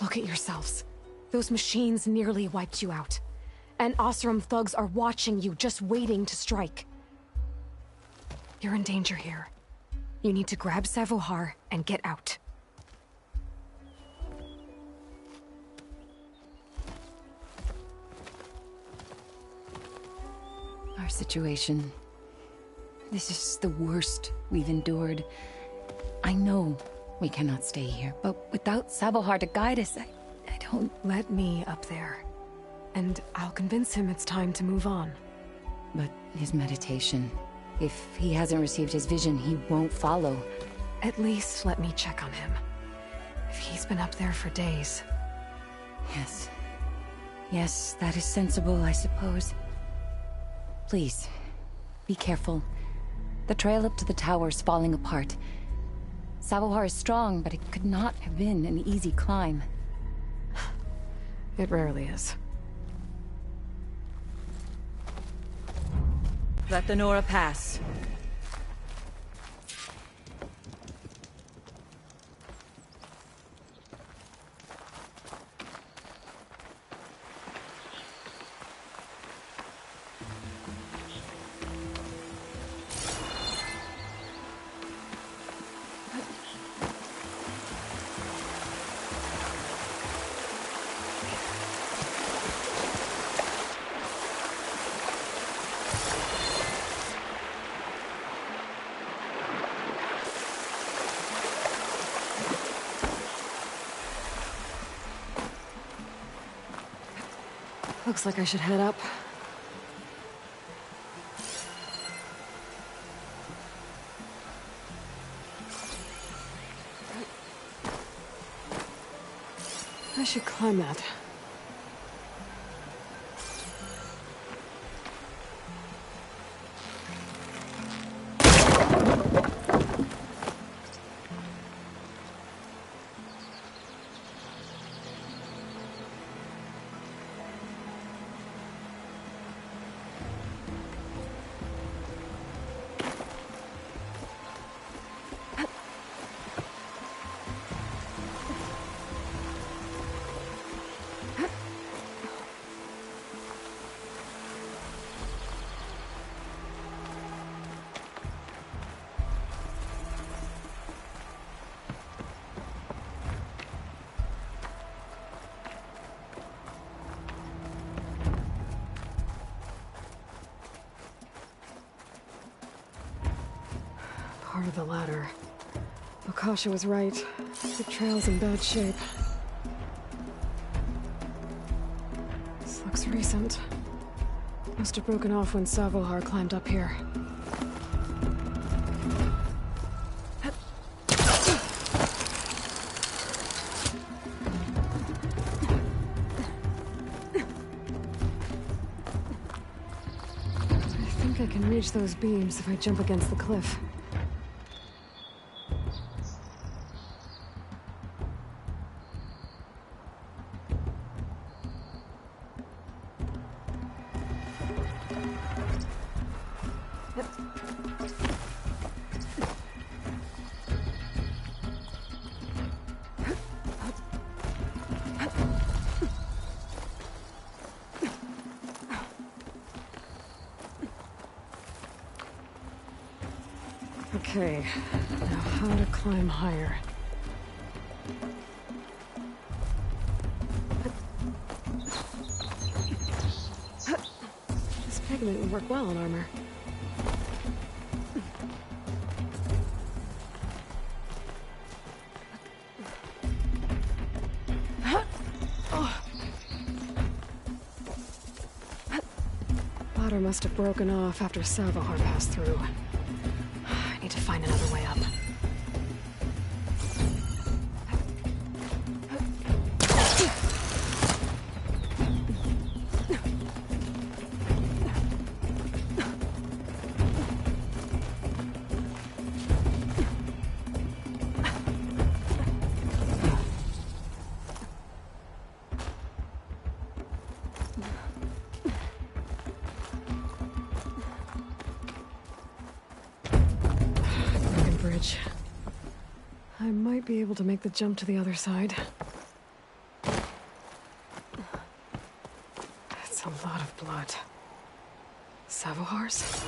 Look at yourselves. Those machines nearly wiped you out. And Oseram thugs are watching you, just waiting to strike. You're in danger here. You need to grab Savohar and get out.
Our situation... This is the worst we've endured. I know we cannot stay here, but without Savohar to guide us, I don't...
Let me up there. And I'll convince him it's time to move on.
But his meditation... If he hasn't received his vision, he won't follow.
At least let me check on him. If he's been up there for days.
Yes. Yes, that is sensible, I suppose. Please, be careful. The trail up to the tower's falling apart. Savohar is strong, but it could not have been an easy climb.
It rarely is.
Let the Nora pass.
Looks like I should head up. I should climb that. Part of the ladder. Lukasha was right. The trail's in bad shape. This looks recent. Must have broken off when Savohar climbed up here. I think I can reach those beams if I jump against the cliff. Okay, now how to climb higher. This pigment would work well on armor. Ladder must have broken off after Savohar passed through. I need to find another way up. I might be able to make the jump to the other side. That's a lot of blood. Savohar's?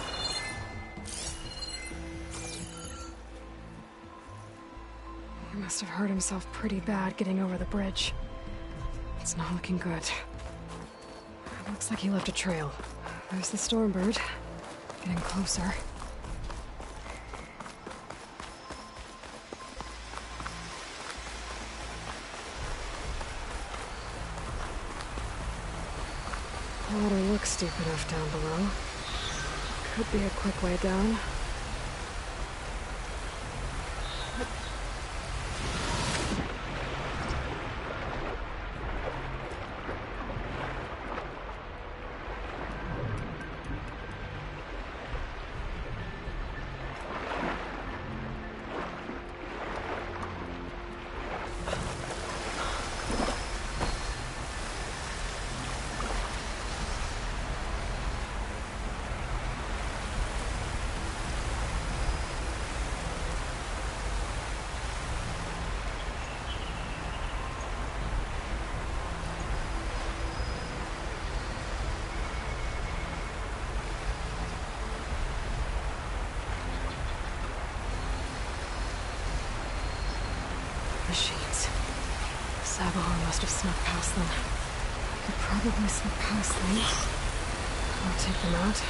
He must have hurt himself pretty bad getting over the bridge. It's not looking good. Looks like he left a trail. There's the Stormbird. Getting closer. The water looks steep enough down below. Could be a quick way down. Machines. Savohar must have snuck past them. Could probably slip past them. I'll take them out.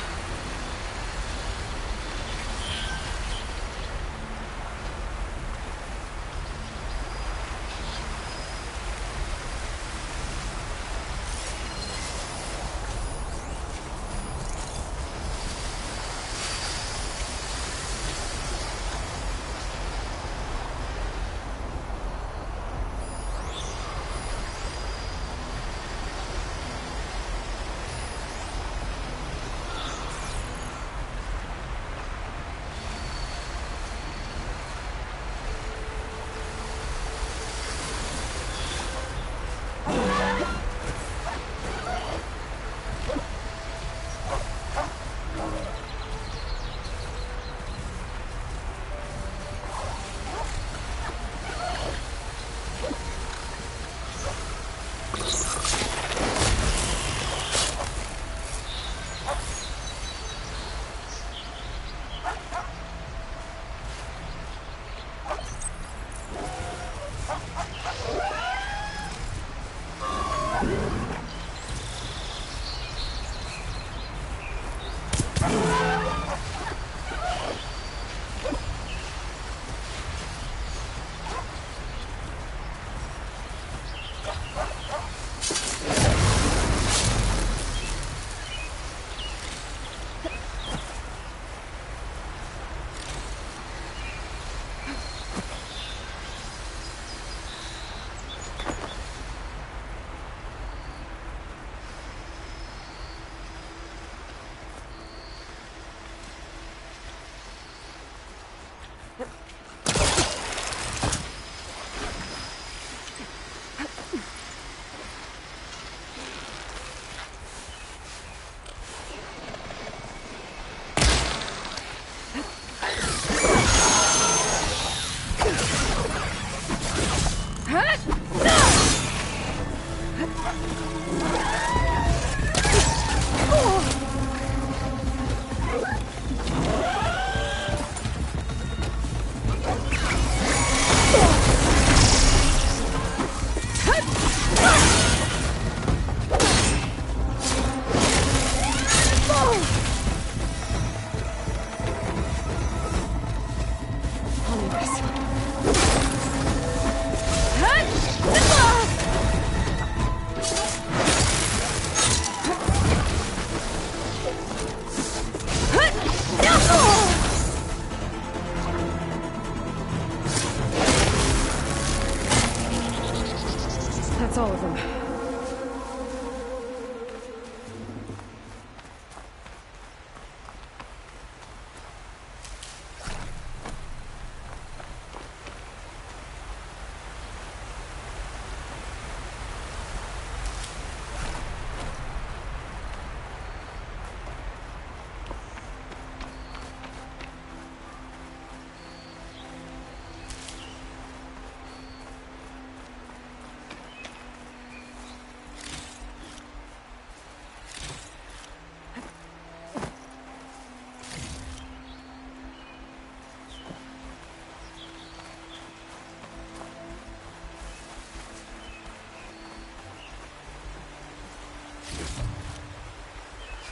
That's all of them.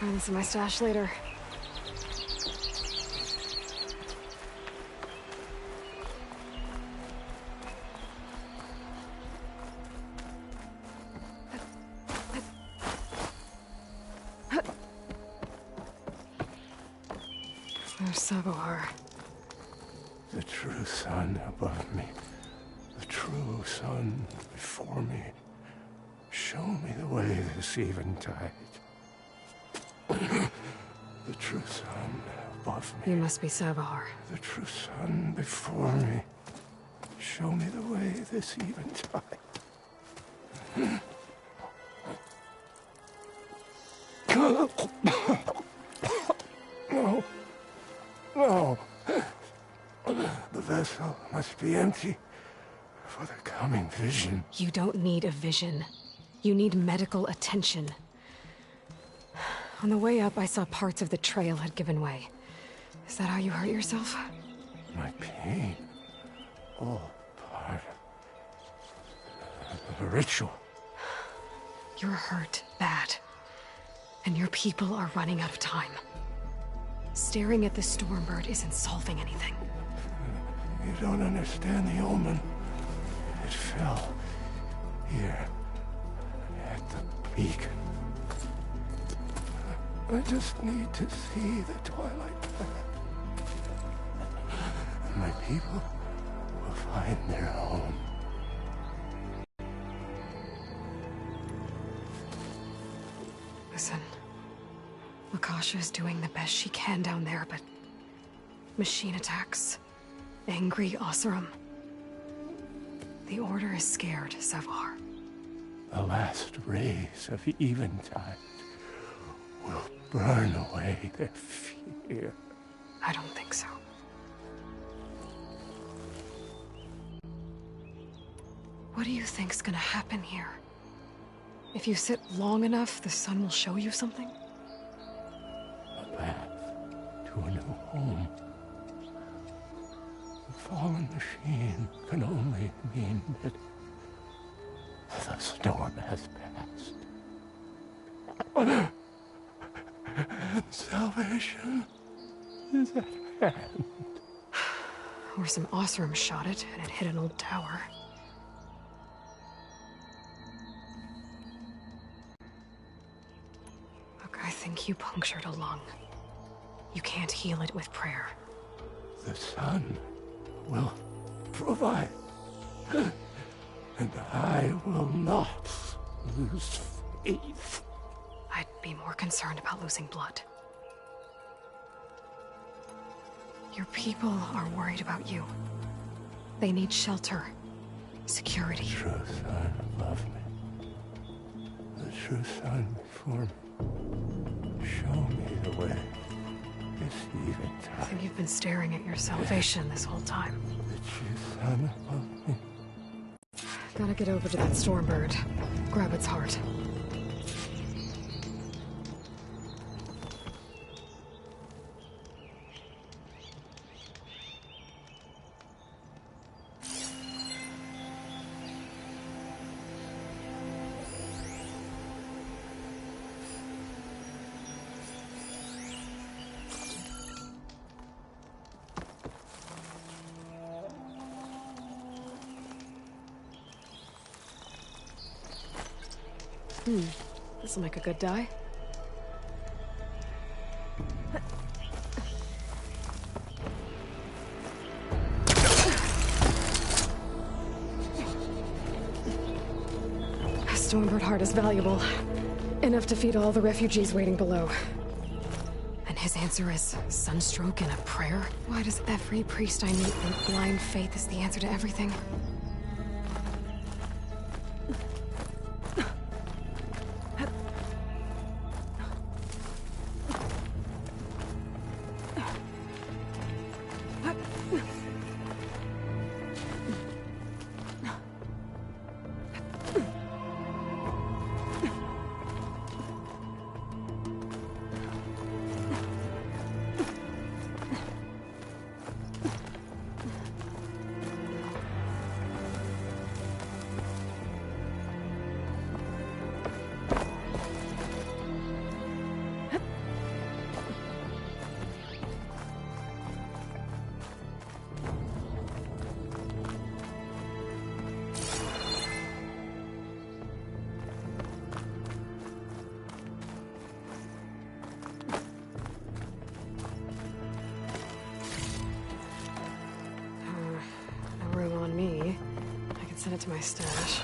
Find this in my stash later. There's Sabohar.
The true sun above me. The true sun before me. Show me the way this eventide. The true sun above me.
You must be Sabohar.
The true sun before me. Show me the way this eventide. No. No. The vessel must be empty for the coming vision.
You don't need a vision. You need medical attention. On the way up, I saw parts of the trail had given way. Is that how you hurt yourself?
My pain. All part of the ritual.
You're hurt bad. And your people are running out of time. Staring at the Stormbird isn't solving anything.
You don't understand the omen. It fell here at the beacon. I just need to see the twilight path. My people will find their home.
Listen, Lakasha is doing the best she can down there, but machine attacks, angry Oseram. The Order is scared, Savar.
The last rays of eventide will burn away their fear.
I don't think so. What do you think's gonna happen here? If you sit long enough, the sun will show you something?
A path to a new home. The fallen machine can only mean that the storm has passed. Salvation is at hand.
Or some Osram shot it, and it hit an old tower. Look, I think you punctured a lung. You can't heal it with prayer.
The sun will provide. And I will not lose faith.
I'd be more concerned about losing blood. Your people are worried about you. They need shelter, security.
The true son above me. The true son before me. Show me the way. This even time.
I think you've been staring at your salvation this whole time.
The true son above me.
Gotta get over to that Stormbird. Grab its heart. This'll make a good die. A Stormbird heart is valuable. Enough to feed all the refugees waiting below. And his answer is sunstroke and a prayer? Why does every priest I meet think blind faith is the answer to everything? Send it to my stash.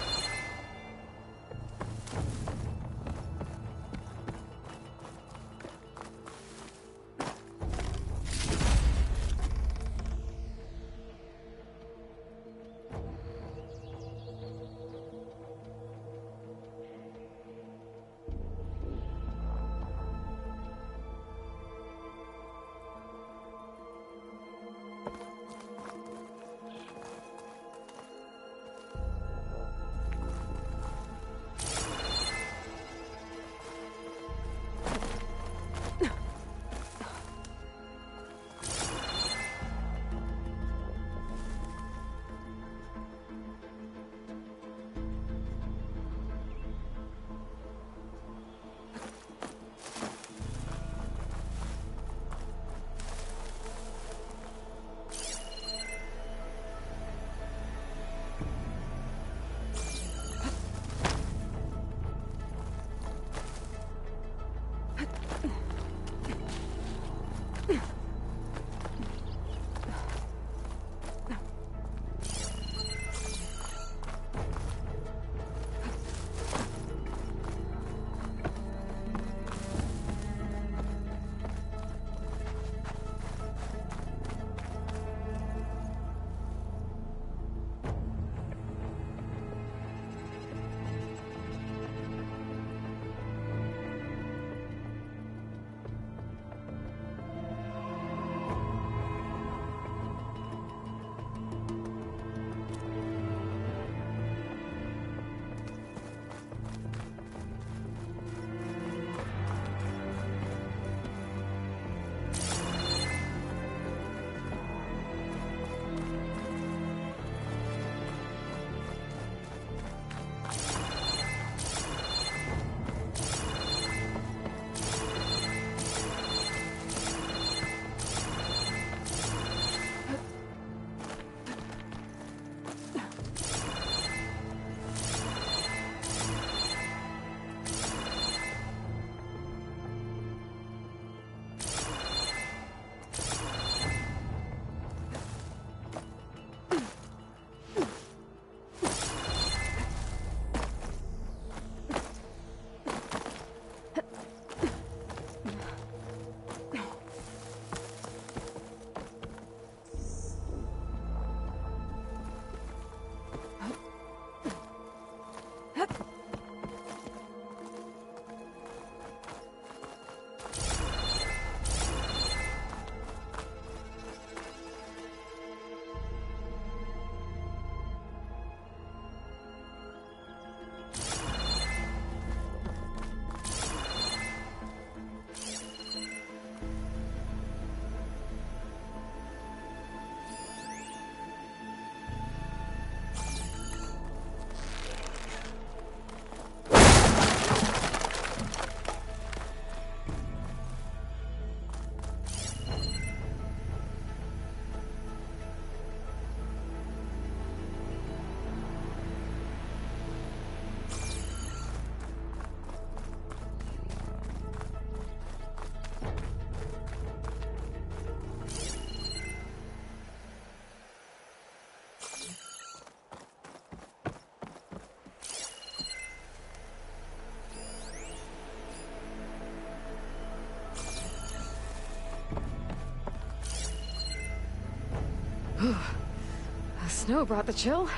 snow brought the chill.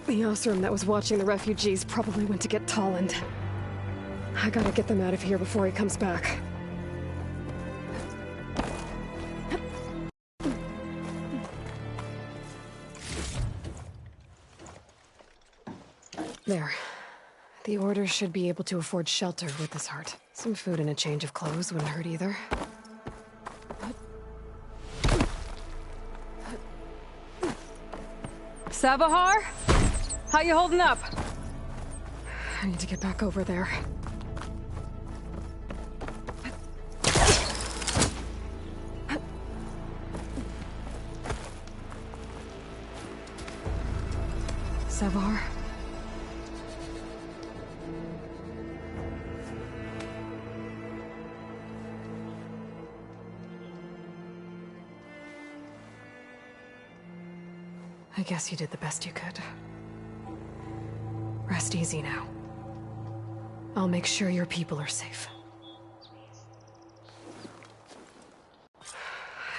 The Osram that was watching the refugees probably went to get Tolland. I gotta get them out of here before he comes back. There. The Order should be able to afford shelter with this heart. Some food and a change of clothes wouldn't hurt either.
Savahar? How you holding up?
I need to get back over there. Savahar? I guess you did the best you could. Rest easy now. I'll make sure your people are safe.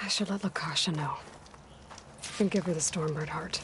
I should let Lakasha know. And give her the Stormbird heart.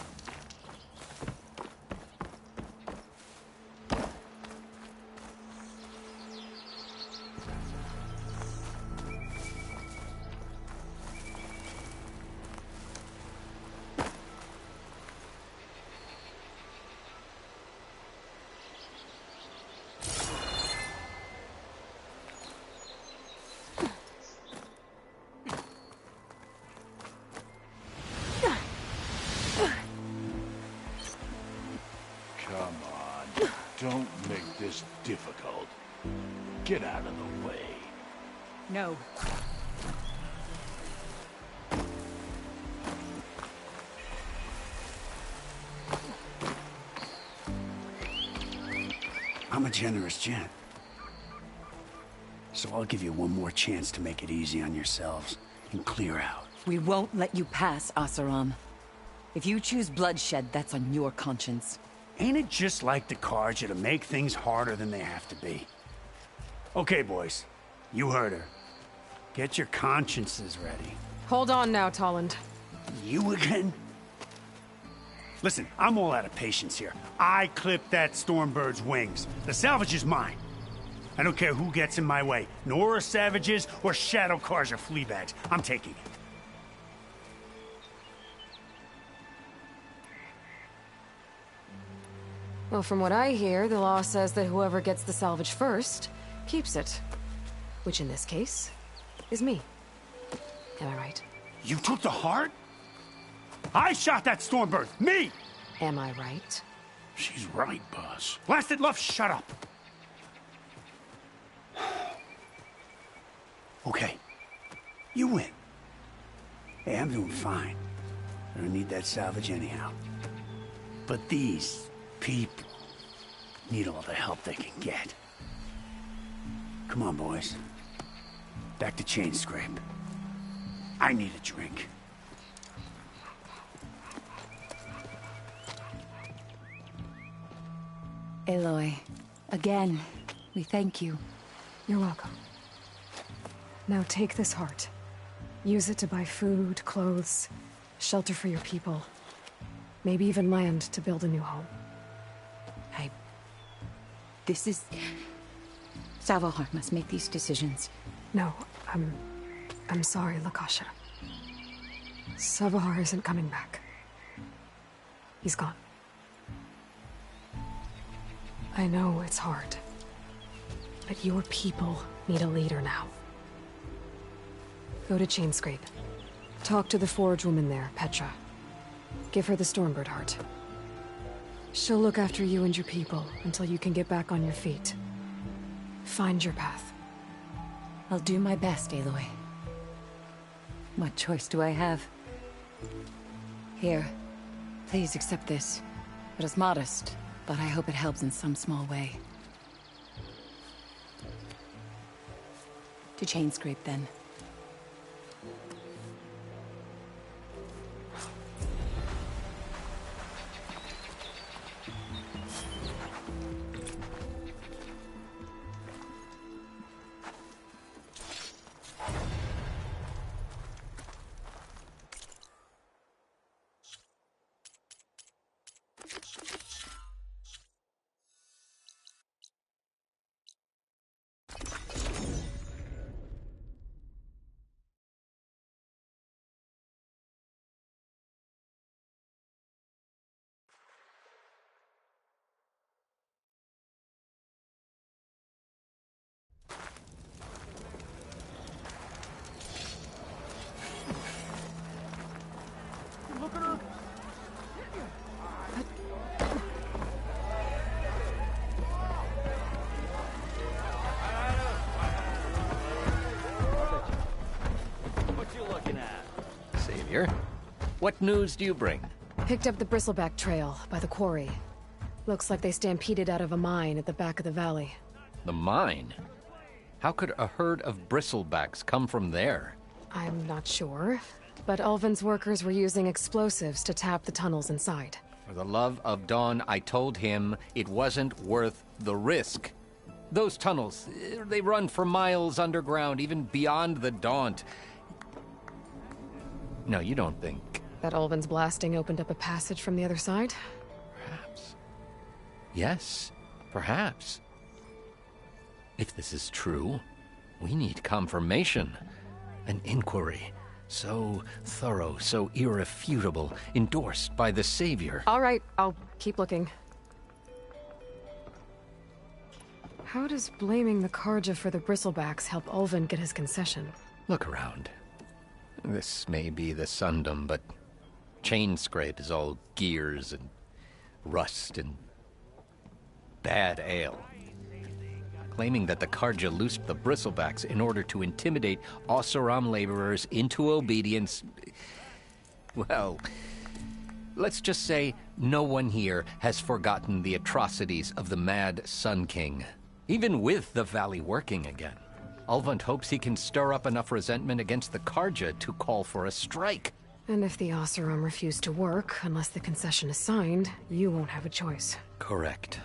Don't make this difficult. Get out of the way.
No.
I'm a generous gent. So I'll give you one more chance to make it easy on yourselves and clear out.
We won't let you pass, Oseram. If you choose bloodshed, that's on your conscience.
Ain't it just like the Carja to make things harder than they have to be? Okay, boys. You heard her. Get your consciences ready.
Hold on now, Tolland.
You again? Listen, I'm all out of patience here. I clipped that Stormbird's wings. The salvage is mine. I don't care who gets in my way. Nora savages or Shadow Carja fleabags. I'm taking it.
Well, from what I hear, the law says that whoever gets the salvage first keeps it. Which in this case is me. Am I right?
You took the heart? I shot that Stormbird! Me!
Am I right?
She's right, boss. Blasted love, shut up! Okay. You win. Hey, I'm doing fine. I don't need that salvage anyhow. But these people need all the help they can get. Come on, boys. Back to Chain Scrape. I need a drink.
Aloy, again, we thank you.
You're welcome. Now take this heart. Use it to buy food, clothes, shelter for your people. Maybe even land to build a new home.
This is... Savahar must make these decisions.
No, I'm sorry, Lakasha. Savahar isn't coming back. He's gone. I know it's hard, but your people need a leader now. Go to Chainscrape. Talk to the forge woman there, Petra. Give her the Stormbird heart. She'll look after you and your people until you can get back on your feet. Find your path.
I'll do my best, Aloy. What choice do I have? Here, please accept this. It is modest, but I hope it helps in some small way. To Chainscrape, then.
What news do you bring?
Picked up the Bristleback Trail by the quarry. Looks like they stampeded out of a mine at the back of the valley.
The mine? How could a herd of bristlebacks come from there?
I'm not sure, but Ulvin's workers were using explosives to tap the tunnels inside.
For the love of Dawn, I told him it wasn't worth the risk. Those tunnels, they run for miles underground, even beyond the Daunt. No, you don't think...
That Ulvin's blasting opened up a passage from the other side?
Perhaps. Yes, perhaps. If this is true, we need confirmation. An inquiry. So thorough, so irrefutable, endorsed by the Savior.
All right, I'll keep looking. How does blaming the Carja for the Bristlebacks help Ulvin get his concession?
Look around. This may be the Sundom, but Chainscrape is all gears and rust and bad ale. Claiming that the Carja loosed the Bristlebacks in order to intimidate Oseram laborers into obedience. Well, Let's just say no one here has forgotten the atrocities of the Mad Sun King. Even with the Valley working again, Ulvund hopes he can stir up enough resentment against the Karja to call for a strike.
And if the Oseram refuse to work, unless the concession is signed, you won't have a choice.
Correct.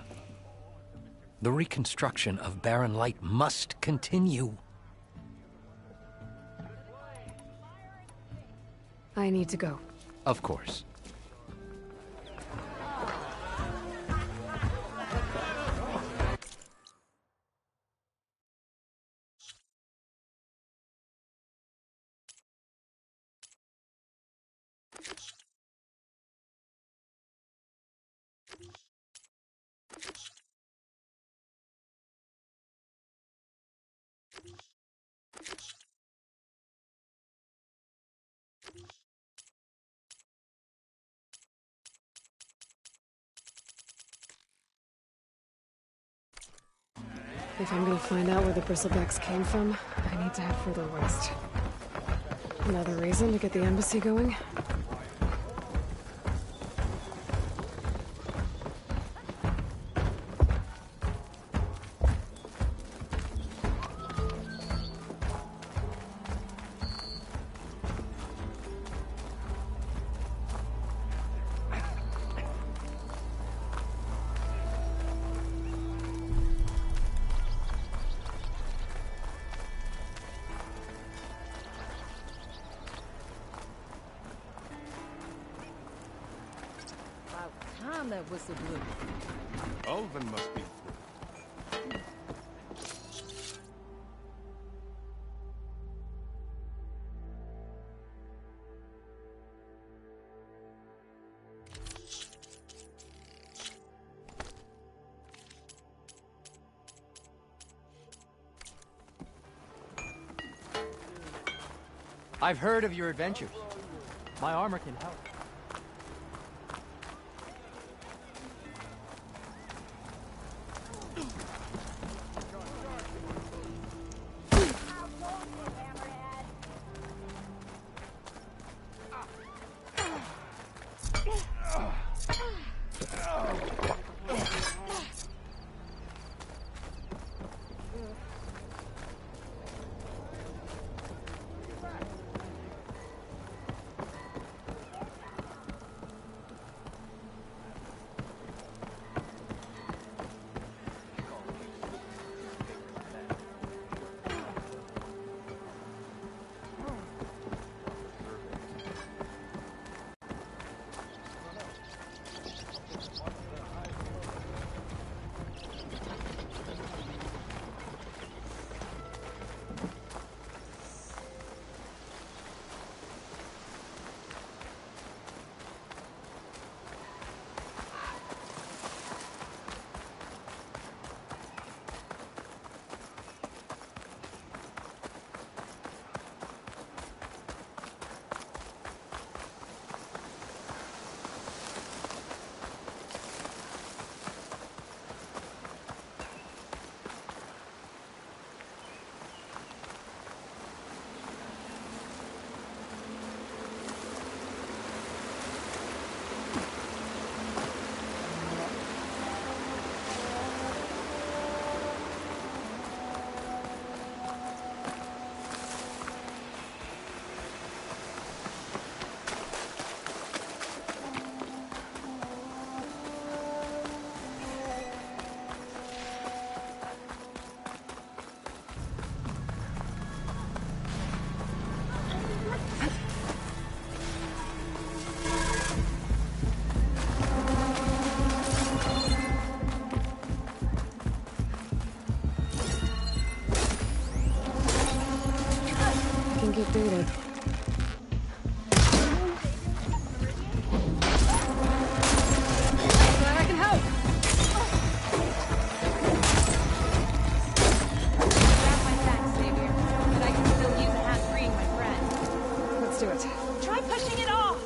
The reconstruction of Barren Light must continue.
I need to go.
Of course.
If I'm gonna find out where the bristlebacks came from, I need to head further west. Another reason to get the embassy going?
That whistle blew.
Ulvund must be through.
I've heard of your adventures. My armor can help.
Get data.
Glad I can help. Grab my back, Savior. But I can still use a hand freeing my friend.
Let's do it.
Try pushing it off!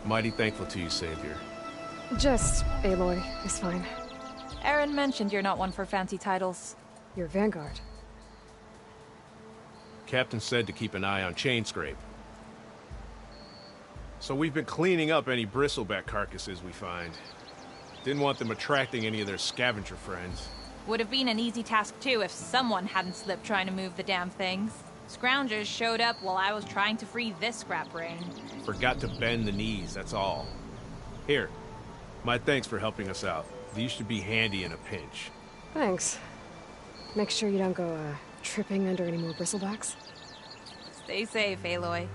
Mighty thankful to you, Savior.
Just Aloy is fine.
Aaron mentioned you're not one for fancy titles.
You're Vanguard.
Captain said to keep an eye on Chainscrape. So we've been cleaning up any bristleback carcasses we find. Didn't want them attracting any of their scavenger friends.
Would have been an easy task too if someone hadn't slipped trying to move the damn things. Scroungers showed up while I was trying to free this scrap brain.
Forgot to bend the knees, that's all. Here, my thanks for helping us out. These should be handy in a pinch.
Thanks. Make sure you don't go, tripping under any more bristlebacks.
Stay safe, Aloy.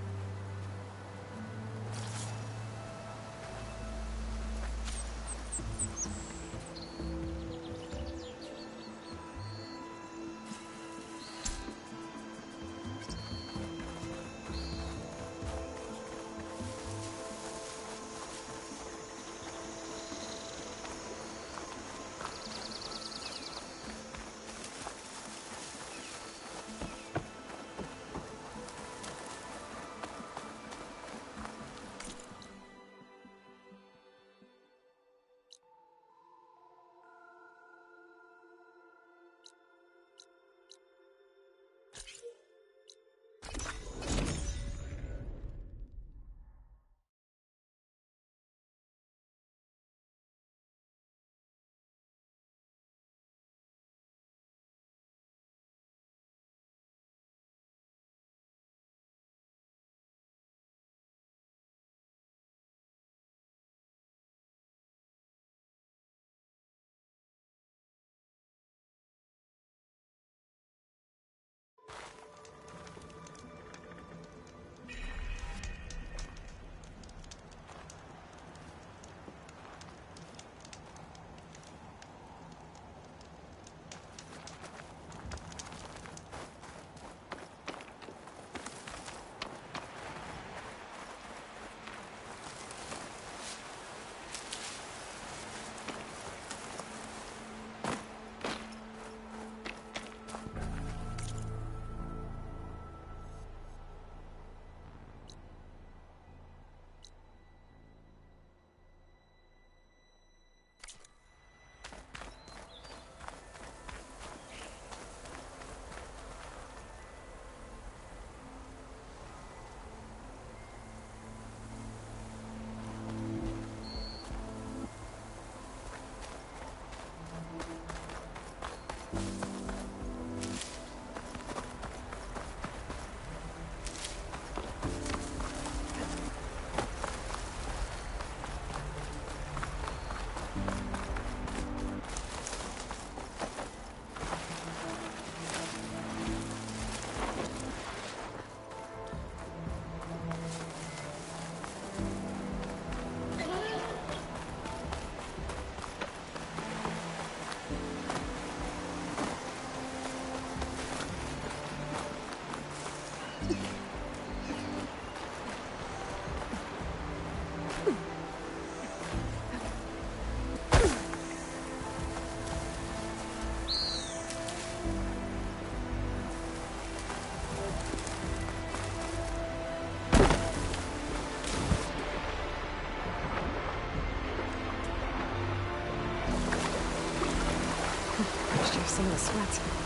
Some of the sweat.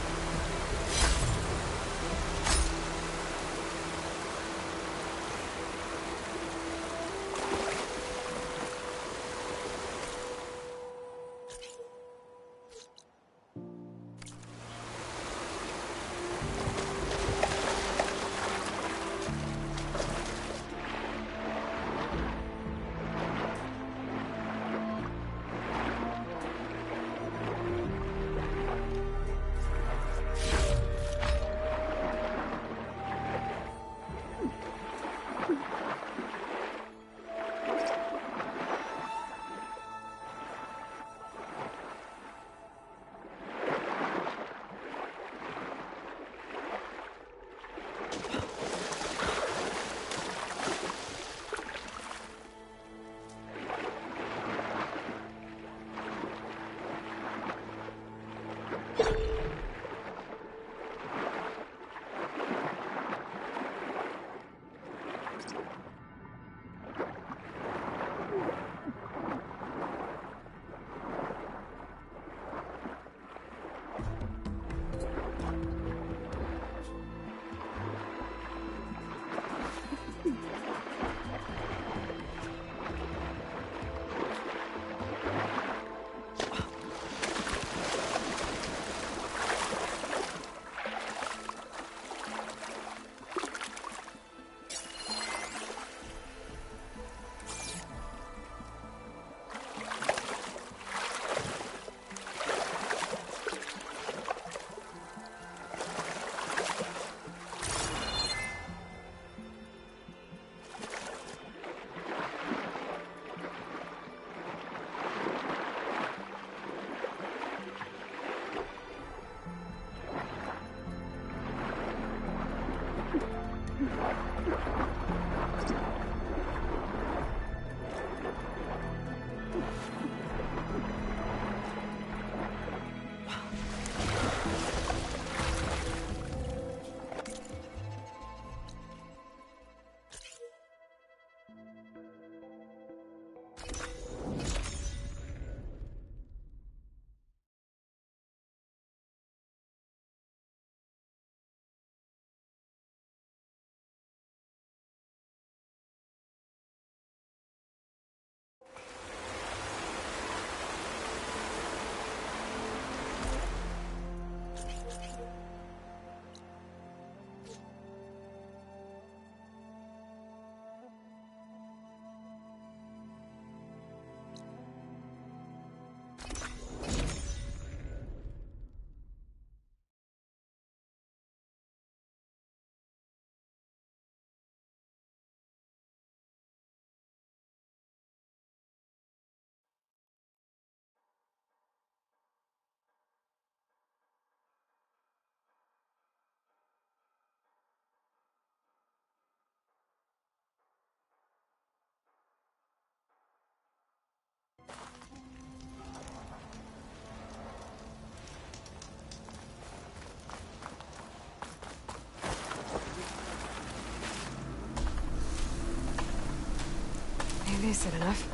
Maybe I said enough.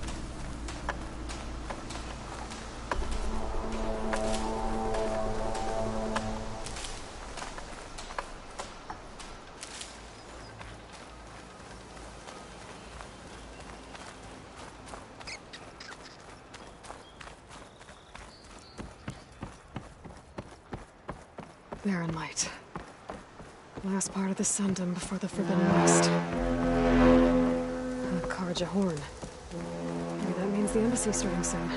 Barren Light. Last part of the Sundom before the Forbidden West. The Karja Horn. Maybe that means the embassy's starting soon.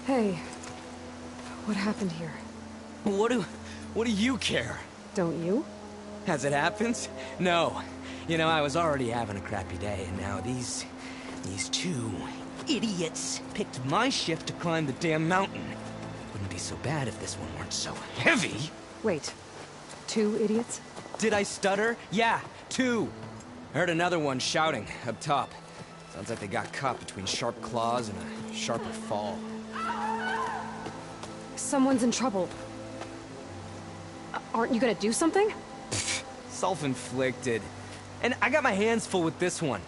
Hey, what happened here?
What do you care?
Don't you?
As it happens? No. You know, I was already having a crappy day, and now these two idiots picked my shift to climb the damn mountain. Wouldn't be so bad if this one weren't so heavy.
Wait, 2 idiots?
Did I stutter? Yeah, 2. Heard another one shouting up top. Sounds like they got caught between sharp claws and a sharper fall.
Someone's in trouble. Aren't you gonna do something?
Self-inflicted. And I got my hands full with this one.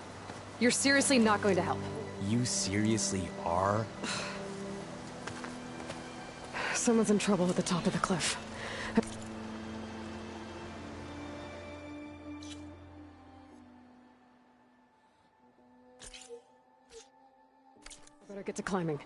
You're seriously not going to help?
You seriously are?
Someone's in trouble at the top of the cliff. I better get to climbing.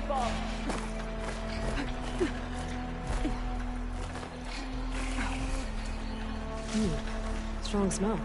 fault. Strong smell.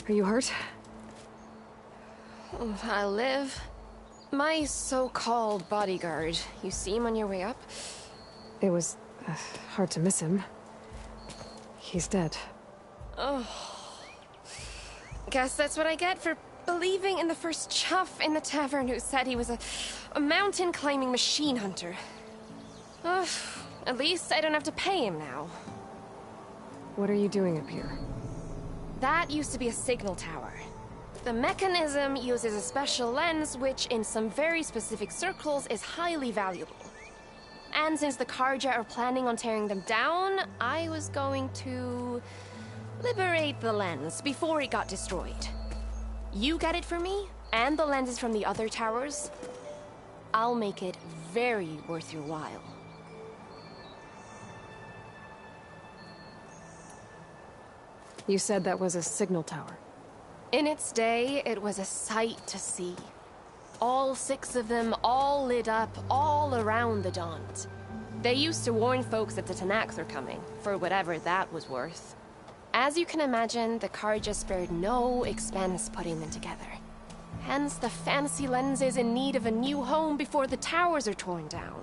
Are you hurt?
I live. My so-called bodyguard. You see him on your way up?
It was hard to miss him. He's dead.
Oh. Guess that's what I get for believing in the first chuff in the tavern who said he was a mountain-climbing machine hunter. At least I don't have to pay him now.
What are you doing up here?
That used to be a signal tower. The mechanism uses a special lens which, in some very specific circles, is highly valuable. And since the Karja are planning on tearing them down, I was going to liberate the lens before it got destroyed. You get it for me, and the lenses from the other towers. I'll make it very worth your while.
You said that was a signal tower.
In its day, it was a sight to see. All 6 of them, all lit up, all around the Daunt. They used to warn folks that the Tanakhs are coming, for whatever that was worth. As you can imagine, the Karja spared no expense putting them together. Hence the fancy lenses in need of a new home before the towers are torn down.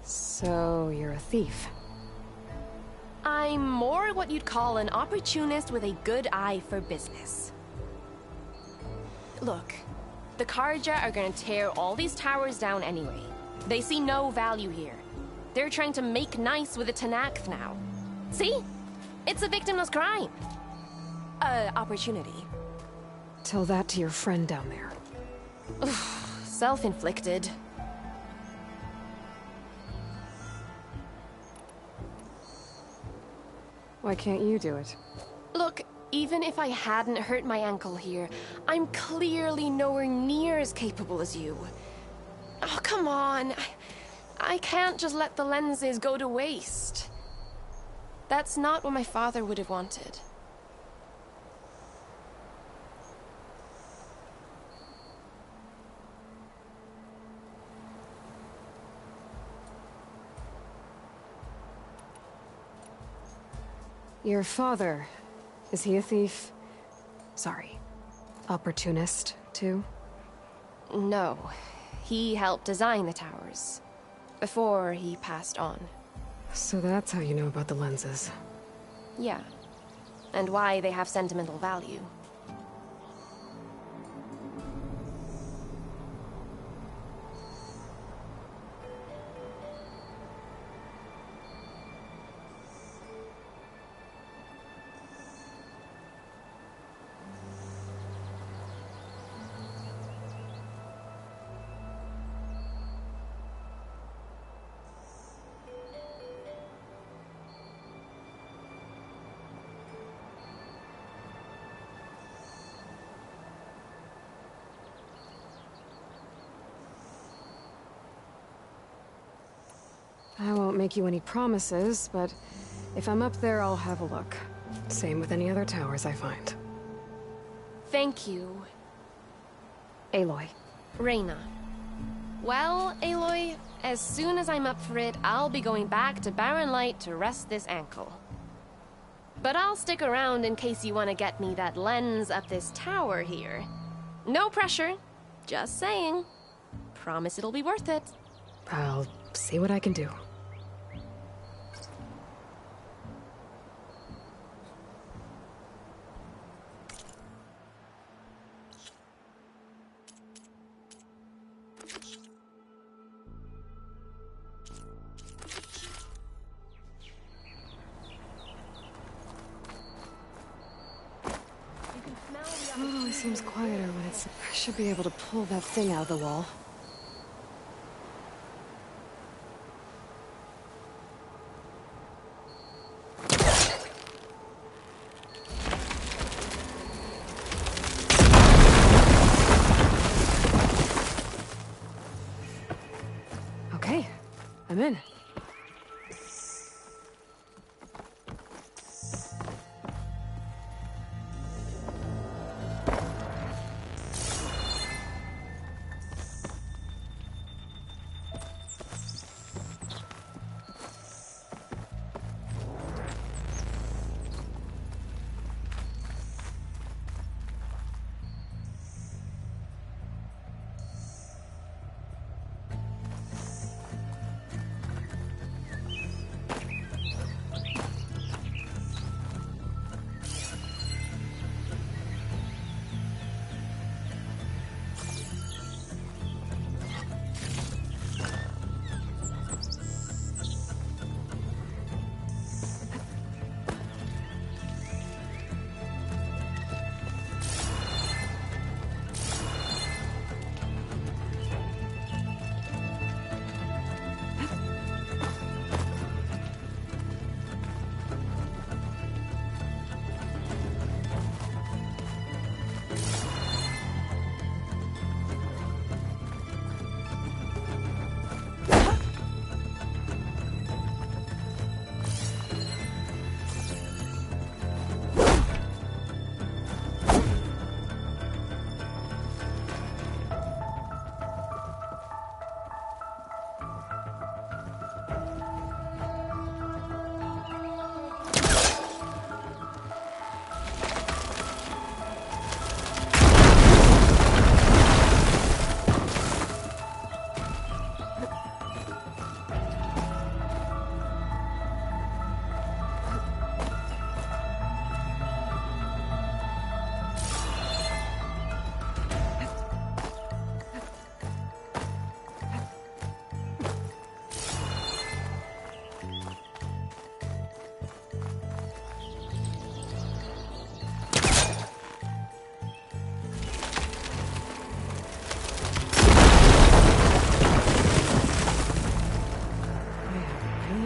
So, you're a thief.
I'm more what you'd call an opportunist with a good eye for business. Look, the Karja are gonna tear all these towers down anyway. They see no value here. They're trying to make nice with the Tanakh now. See? It's a victimless crime. Opportunity.
Tell that to your friend down there.
Self-inflicted.
Why can't you do it?
Look, even if I hadn't hurt my ankle here, I'm clearly nowhere near as capable as you. Oh, come on. I can't just let the lenses go to waste. That's not what my father would have wanted.
Your father, is he a thief? Sorry, opportunist, too?
No. He helped design the towers. Before he passed on.
So that's how you know about the lenses.
Yeah. And why they have sentimental value.
I won't make you any promises, but if I'm up there, I'll have a look. Same with any other towers I find.
Thank you.
Aloy.
Reyna. Well, Aloy, as soon as I'm up for it, I'll be going back to Barren Light to rest this ankle. But I'll stick around in case you want to get me that lens up this tower here. No pressure. Just saying. Promise it'll be worth it.
I'll see what I can do. It always seems quieter when it's... I should be able to pull that thing out of the wall. Okay, I'm in.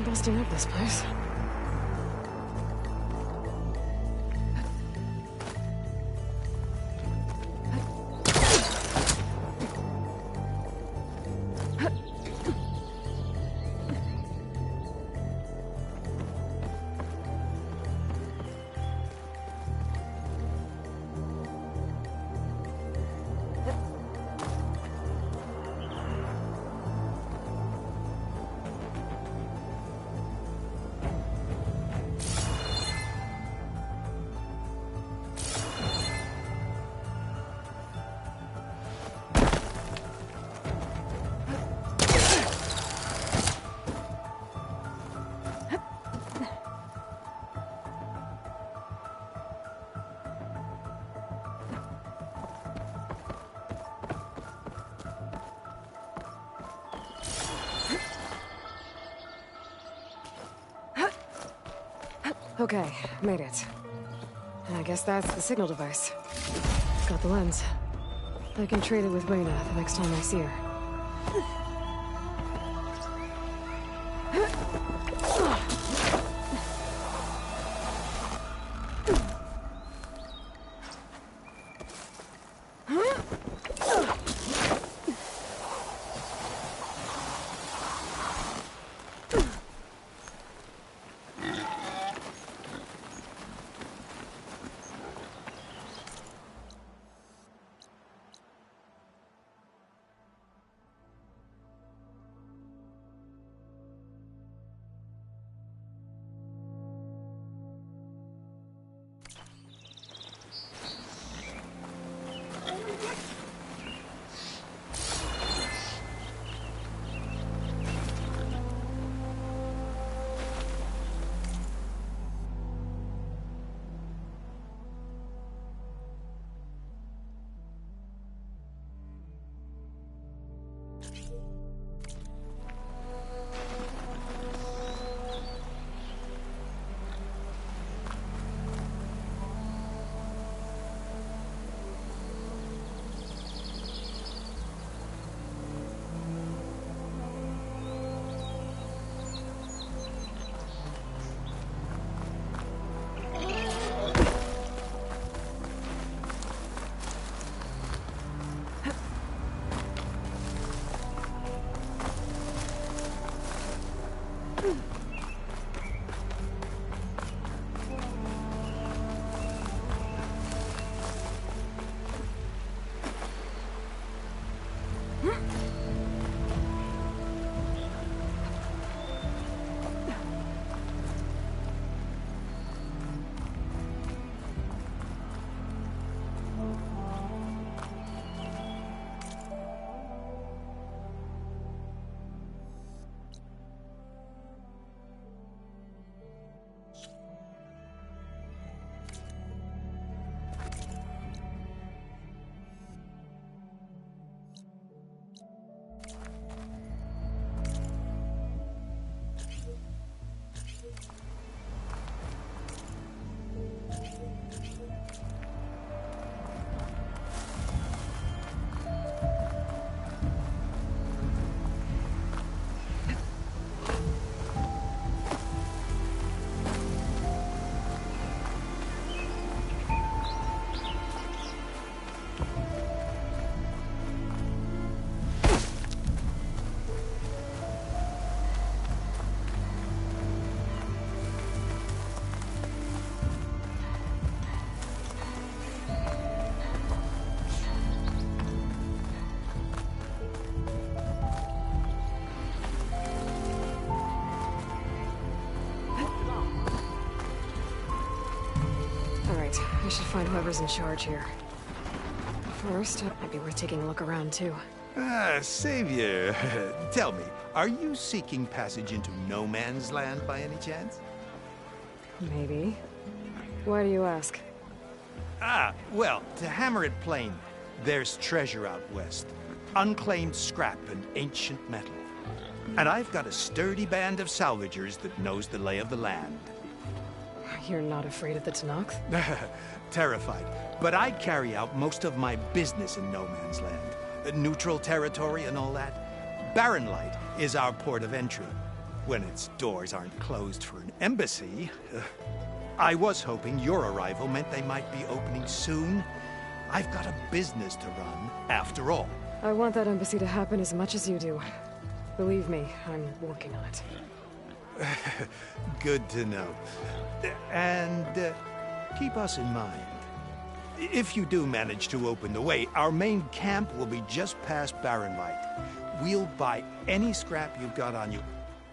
Busting up this place. Okay, made it. I guess that's the signal device. Got the lens. I can trade it with Reyna the next time I see her. I should find whoever's in charge here. First, it might be worth taking a look around, too.
Ah, Savior. Tell me, are you seeking passage into no man's land by any chance?
Maybe. Why do you ask?
Ah, well, to hammer it plain, there's treasure out west. Unclaimed scrap and ancient metal. And I've got a sturdy band of salvagers that knows the lay of the land.
You're not afraid of the Tanakh?
Terrified. But I'd carry out most of my business in no man's land. Neutral territory and all that. Barren Light is our port of entry. When its doors aren't closed for an embassy. I was hoping your arrival meant they might be opening soon. I've got a business to run, after all.
I want that embassy to happen as much as you do. Believe me, I'm working on it.
Good to know. And keep us in mind. If you do manage to open the way, our main camp will be just past Barren Light. We'll buy any scrap you've got on you.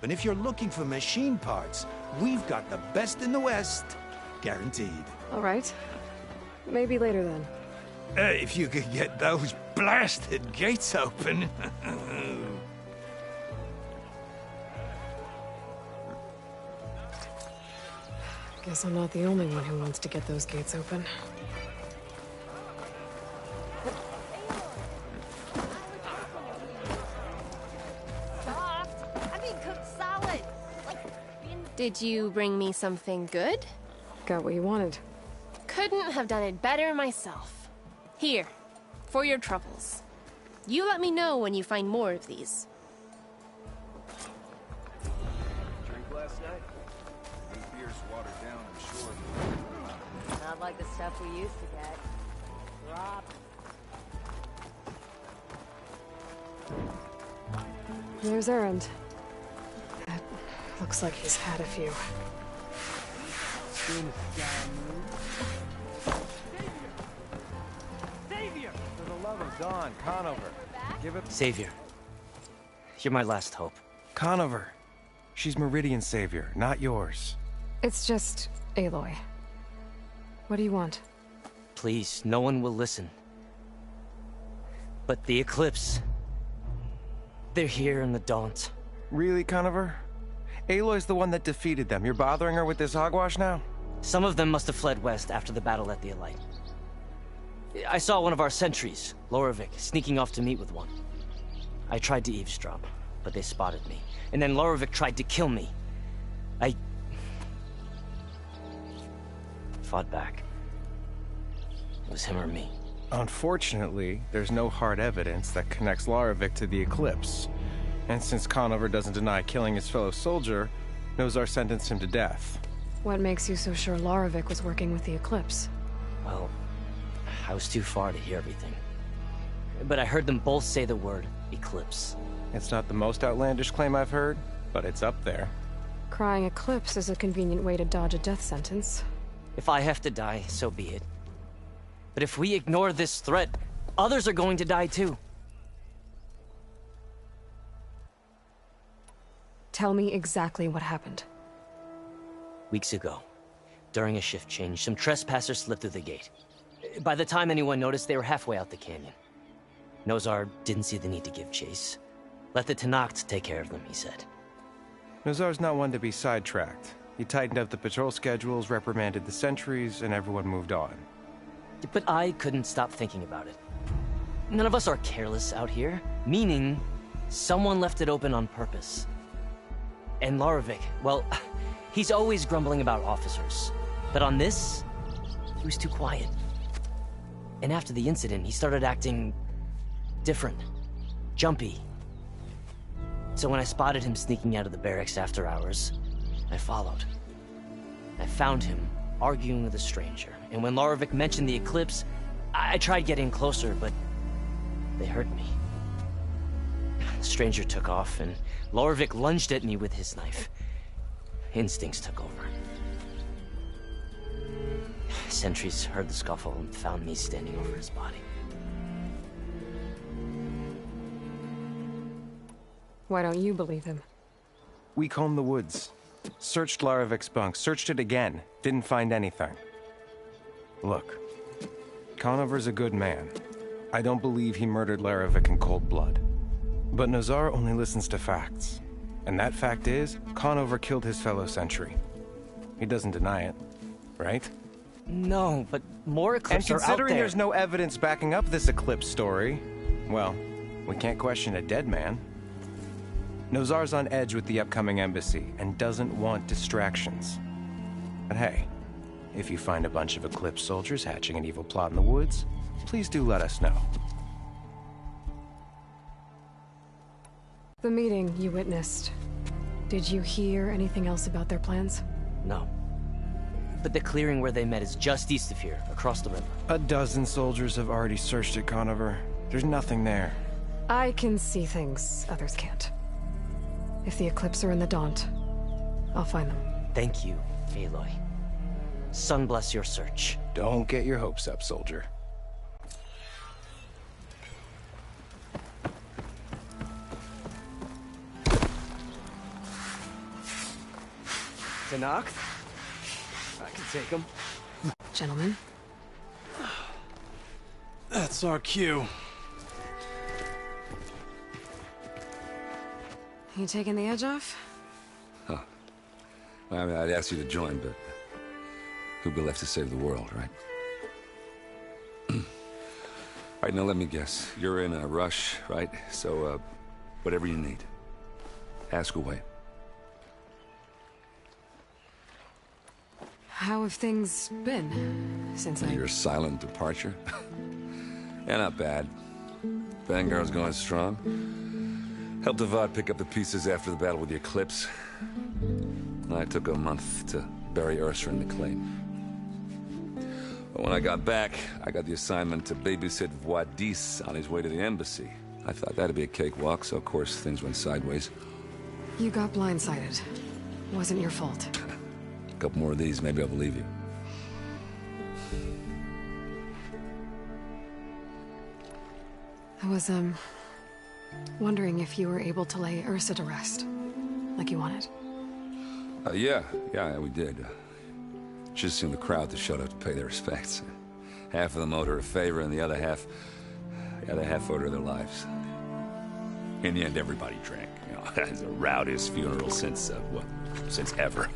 And if you're looking for machine parts, we've got the best in the West. Guaranteed.
All right. Maybe later then.
If you could get those blasted gates open.
Guess I'm not the only one who wants to get those gates open.
Did you bring me something good?
Got what you wanted.
Couldn't have done it better myself. Here, for your troubles. You let me know when you find more of these.
Drink last night? These beers watered down, I'm sure.
Not like the stuff we used to get. Rob.
There's Errand. Looks like he's had a few.
Savior! For the love of Dawn, Conover. Give it.
Savior. You're my last hope.
Conover. She's Meridian's savior, not yours.
It's just Aloy. What do you want?
Please, no one will listen. But the Eclipse... they're here in the Daunt.
Really, Conover? Aloy's the one that defeated them. You're bothering her with this hogwash now?
Some of them must have fled west after the battle at the Elite. I saw one of our sentries, Loravik, sneaking off to meet with one. I tried to eavesdrop, but they spotted me. And then Loravik tried to kill me. I... fought back. It was him or me.
Unfortunately, there's no hard evidence that connects Loravik to the Eclipse. And since Conover doesn't deny killing his fellow soldier, Nozar sentenced him to death.
What makes you so sure Loravik was working with the Eclipse?
Well, I was too far to hear everything. But I heard them both say the word Eclipse.
It's not the most outlandish claim I've heard, but it's up there.
Crying Eclipse is a convenient way to dodge a death sentence.
If I have to die, so be it. But if we ignore this threat, others are going to die too.
Tell me exactly what happened.
Weeks ago, during a shift change, some trespassers slipped through the gate. By the time anyone noticed, they were halfway out the canyon. Nozar didn't see the need to give chase. Let the Tenakth take care of them, he said.
Nozar's not one to be sidetracked. He tightened up the patrol schedules, reprimanded the sentries, and everyone moved on.
But I couldn't stop thinking about it. None of us are careless out here, meaning someone left it open on purpose. And Loravik, well, he's always grumbling about officers. But on this, he was too quiet. And after the incident, he started acting different, jumpy. So when I spotted him sneaking out of the barracks after hours, I followed. I found him arguing with a stranger. And when Loravik mentioned the Eclipse, I tried getting closer, but they heard me. The stranger took off, and Loravik lunged at me with his knife. Instincts took over. Sentries heard the scuffle and found me standing over his body.
Why don't you believe him?
We combed the woods. Searched Laravik's bunk, searched it again, didn't find anything. Look, Conover's a good man. I don't believe he murdered Laravik in cold blood. But Nozar only listens to facts. And that fact is, Conover killed his fellow sentry. He doesn't deny it, right?
No, but more Eclipse are out there.
And considering there's no evidence backing up this Eclipse story, well, we can't question a dead man. Nozar's on edge with the upcoming embassy and doesn't want distractions. But hey, if you find a bunch of Eclipse soldiers hatching an evil plot in the woods, please do let us know.
The meeting you witnessed. Did you hear anything else about their plans?
No. But the clearing where they met is just east of here, across the river.
A dozen soldiers have already searched it, Conover. There's nothing there.
I can see things others can't. If the Eclipse are in the Daunt, I'll find them.
Thank you, Aloy. Sun bless your search.
Don't get your hopes up, soldier.
Tenakth? I can take him.
Gentlemen.
That's our cue.
You taking the edge off?
Huh. Well, I mean, I'd ask you to join, but who'd be left to save the world, right? All right, now let me guess. You're in a rush, right? So, whatever you need, ask away.
How have things been since
Your silent departure? Yeah, not bad. Vanguard's going strong. Helped Avad pick up the pieces after the battle with the Eclipse. I took a month to bury Ursa in the claim. But when I got back, I got the assignment to babysit Wadis on his way to the embassy. I thought that'd be a cakewalk, so of course things went sideways.
You got blindsided. Wasn't your fault.
A couple more of these, maybe I'll believe you.
I was, wondering if you were able to lay Ursa to rest, like you wanted.
Yeah, we did. Just seen the crowd that showed up to pay their respects. Half of them owed her a favor, and the other half owed her their lives. In the end, everybody drank. You know, it's the rowdiest funeral since ever.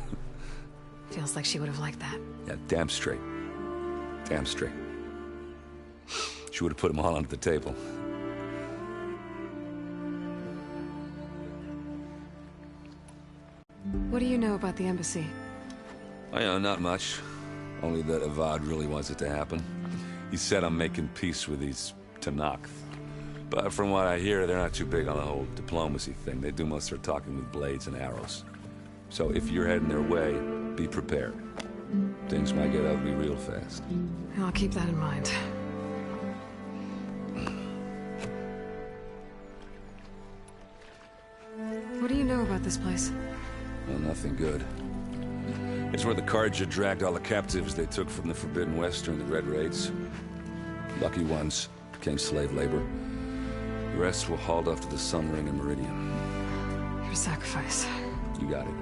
Feels like she would have liked that.
Yeah, damn straight. Damn straight. She would have put them all onto the table.
What do you know about the embassy?
I know, not much. Only that Avad really wants it to happen. He said I'm making peace with these Tenakth. But from what I hear, they're not too big on the whole diplomacy thing. They do most of their talking with blades and arrows. So if you're heading their way, be prepared. Things might get ugly real fast.
I'll keep that in mind. What do you know about this place?
Well, nothing good. It's where the Carja dragged all the captives they took from the Forbidden West during the Red Raids. Lucky ones became slave labor. The rest were hauled off to the Sun Ring and Meridian.
Your sacrifice.
You got it.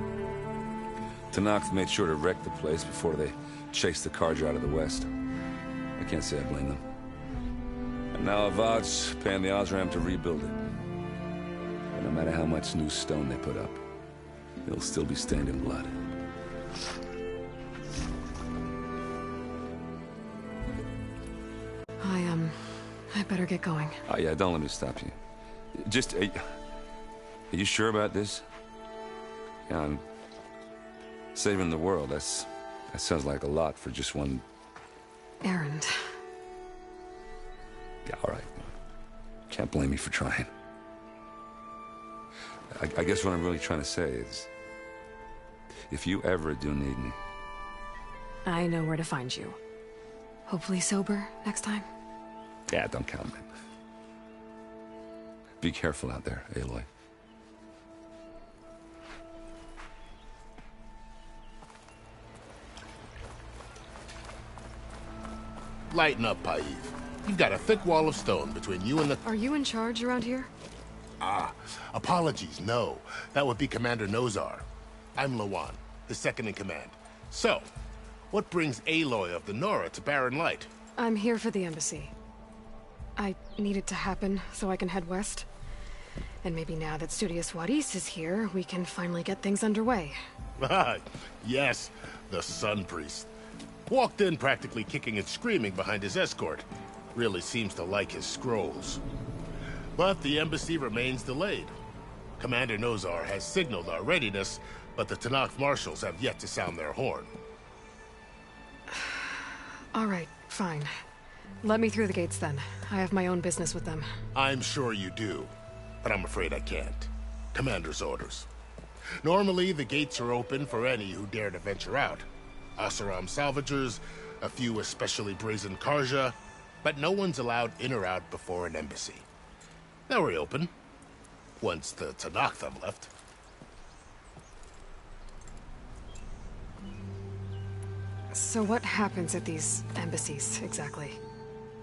Tenakth made sure to wreck the place before they chased the Carja out of the West. I can't say I blame them. And now Avad's paying the Osram to rebuild it. And no matter how much new stone they put up, it'll still be stained in blood.
I better get going.
Oh yeah, don't let me stop you. Just, are you sure about this? Yeah, I'm saving the world. That sounds like a lot for just one
errand.
Yeah, all right. Can't blame me for trying. I guess what I'm really trying to say is, if you ever do need me...
I know where to find you. Hopefully sober next time.
Yeah, don't count me. Be careful out there, Aloy.
Lighten up, Paiv. You've got a thick wall of stone between you and the...
Are you in charge around here?
Ah, apologies, no. That would be Commander Nozar. I'm Lawan, his second in command. So, what brings Aloy of the Nora to Barren Light?
I'm here for the embassy. I need it to happen so I can head west. And maybe now that Studious Wadis is here, we can finally get things underway.
Yes, the Sun Priest. Walked in practically kicking and screaming behind his escort. Really seems to like his scrolls. But the embassy remains delayed. Commander Nozar has signaled our readiness, but the Tenakth marshals have yet to sound their horn.
All right, fine. Let me through the gates then. I have my own business with them.
I'm sure you do, but I'm afraid I can't. Commander's orders. Normally, the gates are open for any who dare to venture out. Oseram salvagers, a few especially brazen Carja, but no one's allowed in or out before an embassy. They'll reopen, once the Tenakth have left.
So what happens at these embassies, exactly?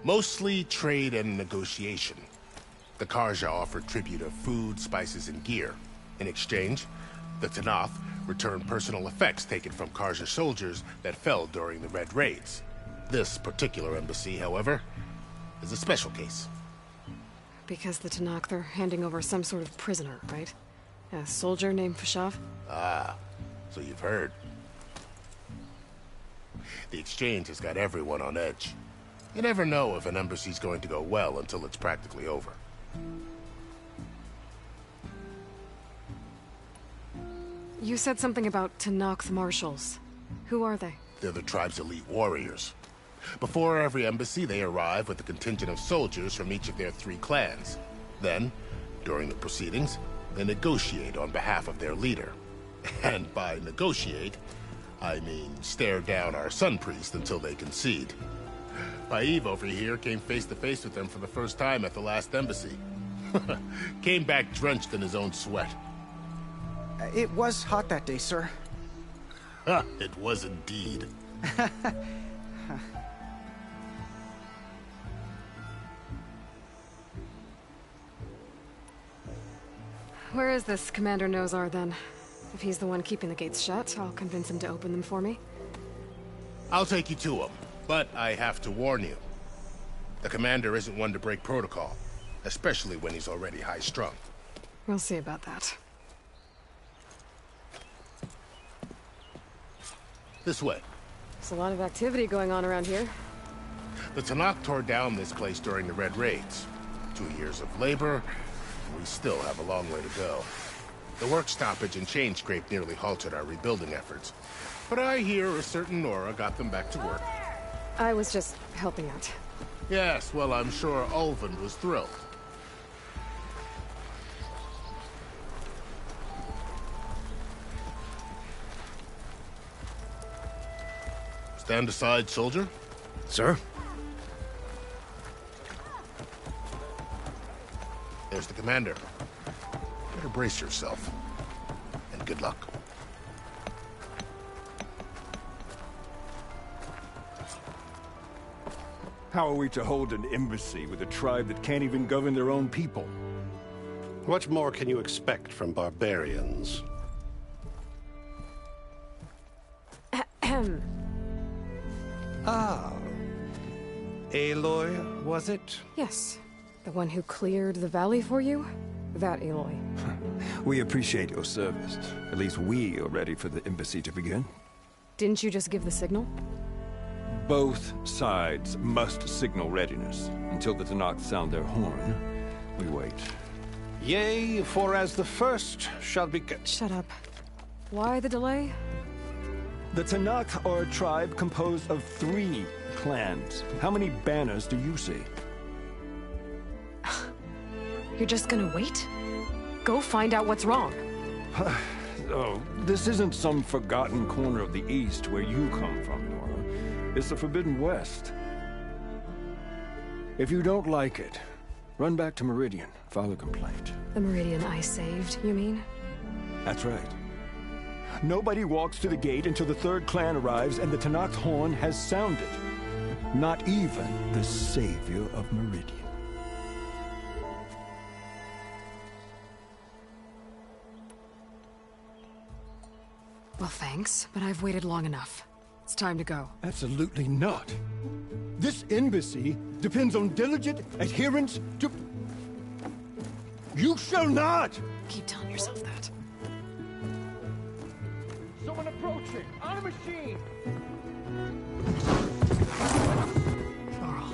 Mostly trade and negotiation. The Carja offer tribute of food, spices, and gear. In exchange, the Tenakth return personal effects taken from Carja soldiers that fell during the Red Raids. This particular embassy, however, is a special case.
Because the Tenakth are handing over some sort of prisoner, right? A soldier named Fashav?
Ah, so you've heard. The exchange has got everyone on edge. You never know if an embassy's going to go well until it's practically over.
You said something about Tenakth marshals. Who are they?
They're the tribe's elite warriors. Before every embassy, they arrive with a contingent of soldiers from each of their 3 clans. Then, during the proceedings, they negotiate on behalf of their leader. And by negotiate, I mean stare down our Sun Priest until they concede. Paeve over here came face to face with them for the first time at the last embassy. Came back drenched in his own sweat.
It was hot that day, sir.
It was indeed.
Where is this Commander Nozar, then? If he's the one keeping the gates shut, I'll convince him to open them for me.
I'll take you to him, but I have to warn you. The commander isn't one to break protocol, especially when he's already high-strung.
We'll see about that.
This way.
There's a lot of activity going on around here.
The Tanakh tore down this place during the Red Raids. 2 years of labor, we still have a long way to go. The work stoppage and chain scrape nearly halted our rebuilding efforts. But I hear a certain Nora got them back to work.
I was just helping out.
Yes, well, I'm sure Ulvin was thrilled. Stand aside, soldier.
Sir?
There's the commander. Better brace yourself. And good luck.
How are we to hold an embassy with a tribe that can't even govern their own people?
What more can you expect from barbarians?
Ah. Aloy, was it?
Yes. The one who cleared the valley for you? That Aloy.
We appreciate your service. At least we are ready for the embassy to begin.
Didn't you just give the signal?
Both sides must signal readiness. Until the Tanakh sound their horn, we wait.
Yea, for as the first shall be...
Shut up. Why the delay?
The Tanakh are a tribe composed of 3 clans. How many banners do you see?
You're just gonna wait? Go find out what's wrong.
Oh, this isn't some forgotten corner of the East where you come from, Nora. It's the Forbidden West. If you don't like it, run back to Meridian, file a complaint.
The Meridian I saved, you mean?
That's right. Nobody walks to the gate until the 3rd clan arrives and the Tanakh's horn has sounded. Not even the savior of Meridian.
Well, thanks, but I've waited long enough. It's time to go.
Absolutely not. This embassy depends on diligent adherence to... You shall not!
Keep telling yourself that.
Someone approaching! On a machine!
Laurel.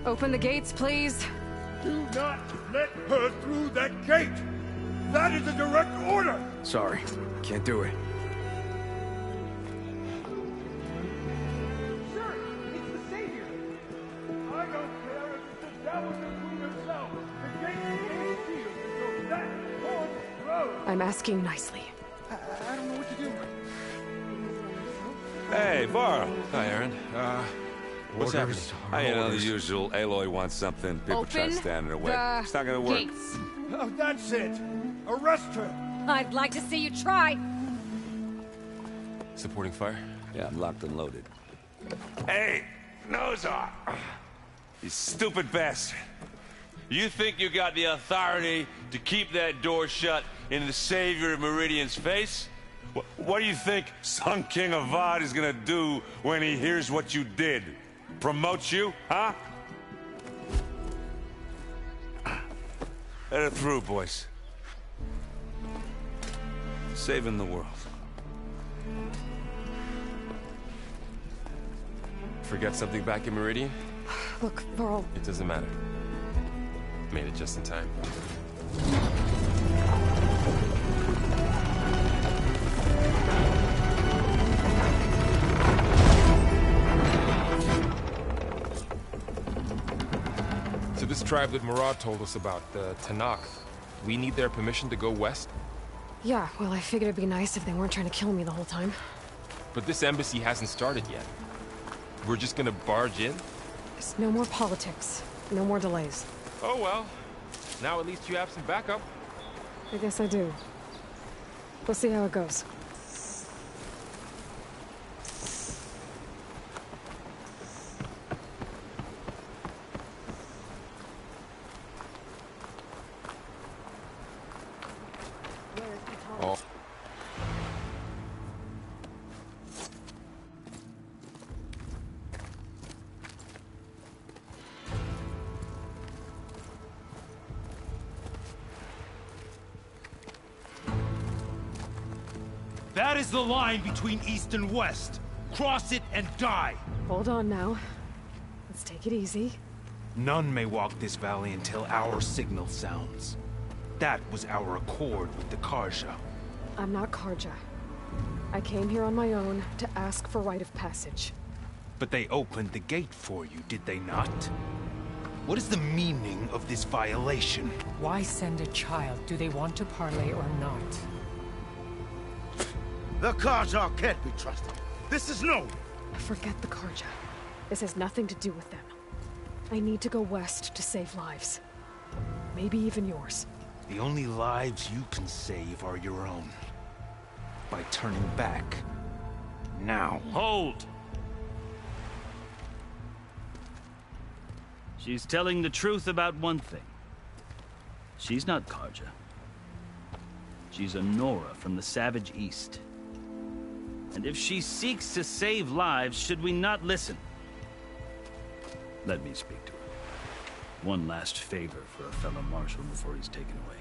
Open the gates, please.
Do not let her through that gate! That is a direct order!
Sorry, can't do it.
Sir, it's the Savior!
I don't care if it's the devil between himself. The gate is sealed until that horn blows.
I'm asking nicely.
I don't know what to do.
Hey, Varl.
Hi, Aaron. What's happening?
You know, the usual. Aloy wants something. People try to stand in her way. It's not gonna work.
Gates.
Oh, that's it! Arrest her!
I'd like to see you try.
Supporting fire?
Yeah, I'm locked and loaded. Hey, Nozar! You stupid bastard. You think you got the authority to keep that door shut in the savior of Meridian's face? What do you think Sun King Avad is gonna do when he hears what you did? Promote you, huh? Let her through, boys. Saving the world.
forget something back in Meridian?
Look, Varl.
It doesn't matter. Made it just in time. So this tribe that Murad told us about, the Tanakh, we need their permission to go west?
Yeah, well, I figured it'd be nice if they weren't trying to kill me the whole time.
But this embassy hasn't started yet. We're just gonna barge in?
There's no more politics. No more delays.
Oh well. Now at least you have some backup.
I guess I do. We'll see how it goes.
Oh.
That is the line between East and West. Cross it and die.
Hold on now. Let's take it easy.
None may walk this valley until our signal sounds. That was our accord with the Karja.
I'm not Karja. I came here on my own to ask for rite of passage.
But they opened the gate for you, did they not? What is the meaning of this violation?
Why send a child? Do they want to parley or not?
The Karja can't be trusted. This is known.
Forget the Karja. This has nothing to do with them. I need to go west to save lives. Maybe even yours.
The only lives you can save are your own. By turning back. Now.
Hold! She's telling the truth about one thing. She's not Karja. She's a Nora from the Savage East. And if she seeks to save lives, should we not listen? Let me speak to her. One last favor for a fellow marshal before he's taken away.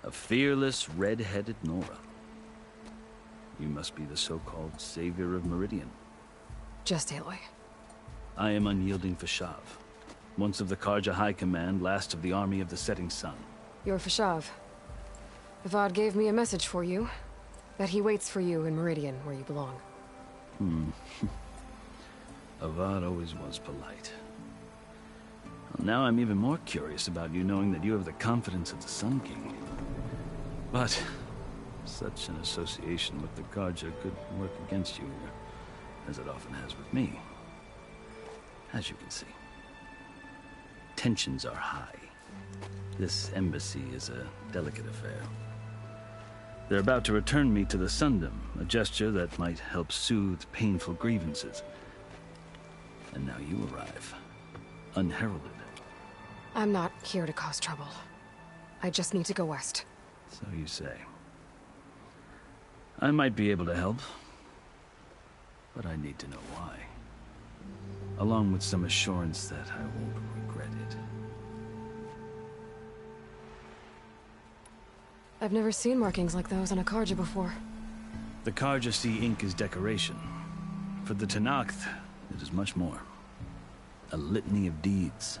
A fearless, red-headed Nora. You must be the so-called savior of Meridian.
Just Aloy.
I am unyielding Fashav. Once of the Karja High Command, last of the army of the setting sun.
You're Fashav. Avad gave me a message for you. That he waits for you in Meridian, where you belong.
Avad always was polite. Well, now I'm even more curious about you knowing that you have the confidence of the Sun King. But such an association with the Karja could work against you, as it often has with me. As you can see. Tensions are high. This embassy is a delicate affair. They're about to return me to the Sundom, a gesture that might help soothe painful grievances. And now you arrive, unheralded.
I'm not here to cause trouble. I just need to go west.
So you say. I might be able to help, but I need to know why. Along with some assurance that I won't regret it.
I've never seen markings like those on a Karja before.
The Karja see ink as decoration. For the Tanakh, it is much more. A litany of deeds.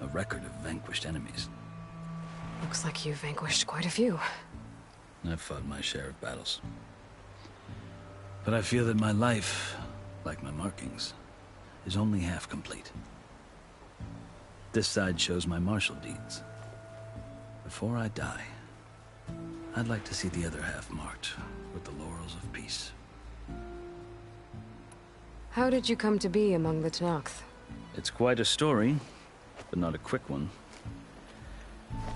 A record of vanquished enemies.
Looks like you've vanquished quite a few.
I've fought my share of battles. But I feel that my life, like my markings, is only half complete. This side shows my martial deeds. Before I die, I'd like to see the other half marked with the laurels of peace.
How did you come to be among the Tanakh?
It's quite a story, but not a quick one.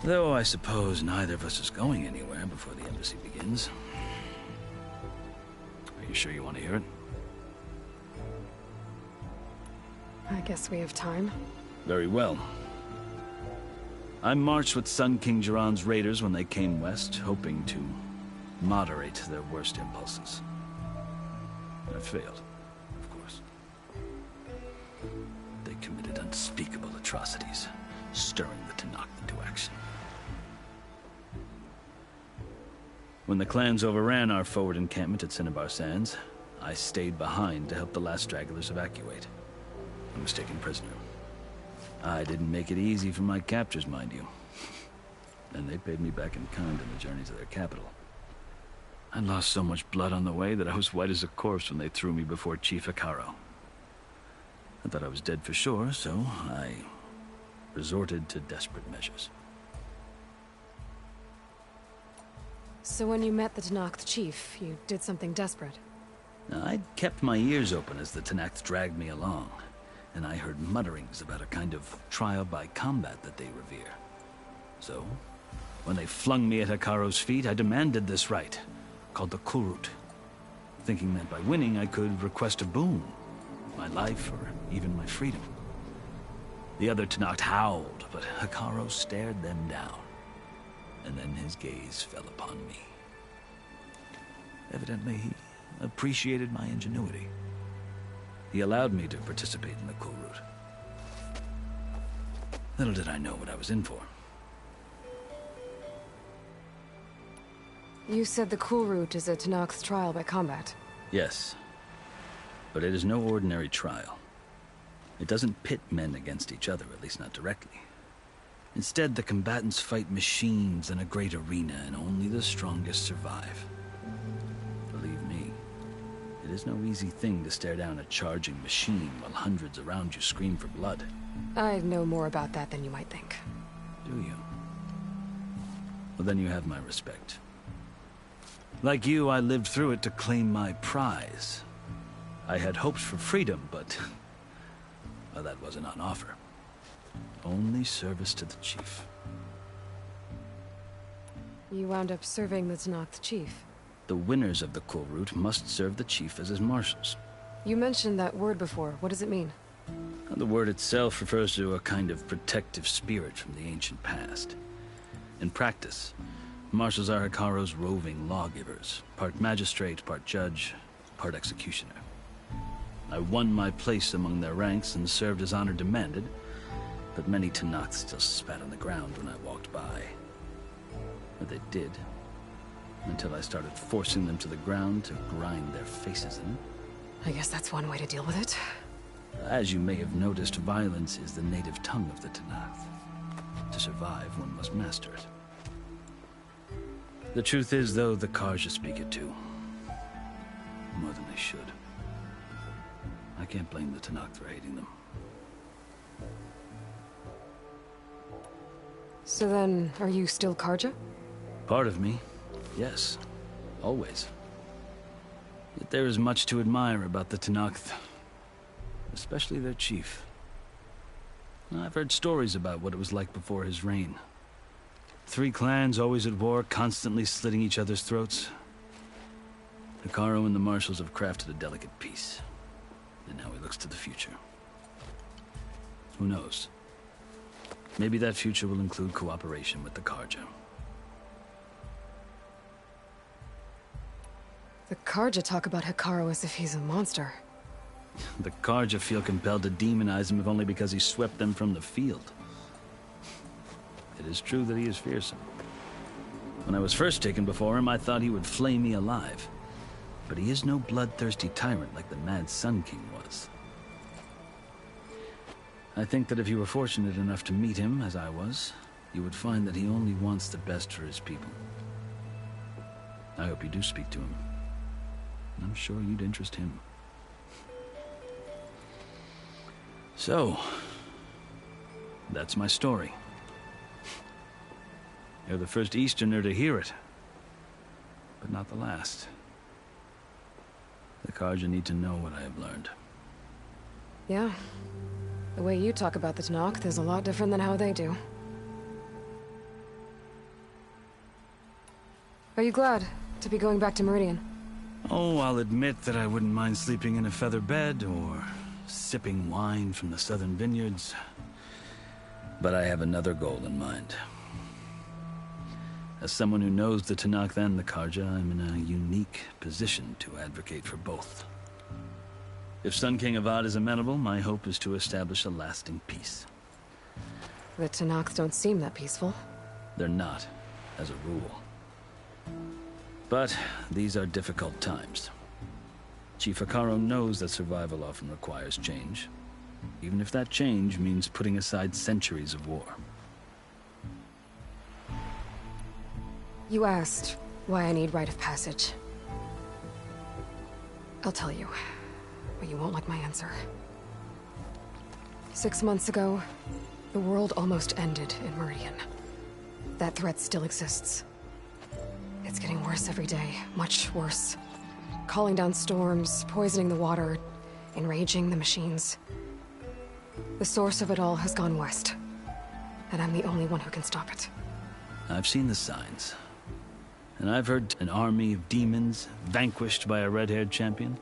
Though I suppose neither of us is going anywhere before the embassy begins. Are you sure you want to hear it?
I guess we have time.
Very well. I marched with Sun King Jiran's raiders when they came west, hoping to moderate their worst impulses. I failed, of course. they committed unspeakable atrocities, stirring the Tenakth into action. When the clans overran our forward encampment at Cinnabar Sands, I stayed behind to help the last stragglers evacuate. I was taken prisoner. I didn't make it easy for my captors, mind you. And they paid me back in kind on the journey to their capital. I lost so much blood on the way that I was white as a corpse when they threw me before Chief Hekaro. I thought I was dead for sure, so I resorted to desperate measures.
So when you met the Tenakth chief, you did something desperate?
I'd kept my ears open as the Tenakth dragged me along, and I heard mutterings about a kind of trial by combat that they revere. So, when they flung me at Hekaro's feet, I demanded this rite, called the Kulrut, thinking that by winning I could request a boon, my life or even my freedom. The other Tenakth howled, but Hekaro stared them down, and then his gaze fell upon me. Evidently, he appreciated my ingenuity. He allowed me to participate in the Kulrut. Little did I know what I was in for.
You said the Kulrut is a Tenakth's trial by combat.
Yes, but it is no ordinary trial. It doesn't pit men against each other, at least not directly. Instead, the combatants fight machines in a great arena, and only the strongest survive. Believe me, it is no easy thing to stare down a charging machine while hundreds around you scream for blood.
I know more about that than you might think.
Do you? Well, then you have my respect. Like you, I lived through it to claim my prize. I had hopes for freedom, but well, that wasn't on offer. Only service to the chief.
You wound up serving the Tenakth chief.
The winners of the Kulrut must serve the chief as his marshals.
You mentioned that word before. What does it mean?
The word itself refers to a kind of protective spirit from the ancient past. In practice, marshals are Hekaro's roving lawgivers, part magistrate, part judge, part executioner. I won my place among their ranks and served as honor demanded, but many Tenakth still spat on the ground when I walked by. Or they did, until I started forcing them to the ground to grind their faces in it.
I guess that's one way to deal with it.
As you may have noticed, violence is the native tongue of the Tenakth. To survive, one must master it. The truth is, though, the Karja speak it too. More than they should. I can't blame the Tenakth for hating them.
So then, are you still Karja?
Part of me, yes. Always. Yet there is much to admire about the Tenakth. Especially their chief. I've heard stories about what it was like before his reign. 3 clans always at war, constantly slitting each other's throats. Hekaro and the marshals have crafted a delicate peace. And now he looks to the future. Who knows? Maybe that future will include cooperation with the Karja.
The Karja talk about Hekaro as if he's a monster.
The Karja feel compelled to demonize him if only because he swept them from the field. It is true that he is fearsome. When I was first taken before him, I thought he would flay me alive. But he is no bloodthirsty tyrant like the Mad Sun King was. I think that if you were fortunate enough to meet him, as I was, you would find that he only wants the best for his people. I hope you do speak to him. I'm sure you'd interest him. So, that's my story. You're the first Easterner to hear it, but not the last. The Karja need to know what I have learned.
Yeah. The way you talk about the Tenakth is a lot different than how they do. Are you glad to be going back to Meridian?
Oh, I'll admit that I wouldn't mind sleeping in a feather bed or sipping wine from the southern vineyards. But I have another goal in mind. As someone who knows the Tenakth and the Karja, I'm in a unique position to advocate for both. If Sun King Avad is amenable, my hope is to establish a lasting peace.
The Tenakth don't seem that peaceful.
They're not, as a rule. But these are difficult times. Chief Hekarro knows that survival often requires change, even if that change means putting aside centuries of war.
You asked why I need rite of passage. I'll tell you, but you won't like my answer. 6 months ago, the world almost ended in Meridian. That threat still exists. It's getting worse every day, much worse. Calling down storms, poisoning the water, enraging the machines. The source of it all has gone west, and I'm the only one who can stop it.
I've seen the signs. And I've heard an army of demons vanquished by a red-haired champion.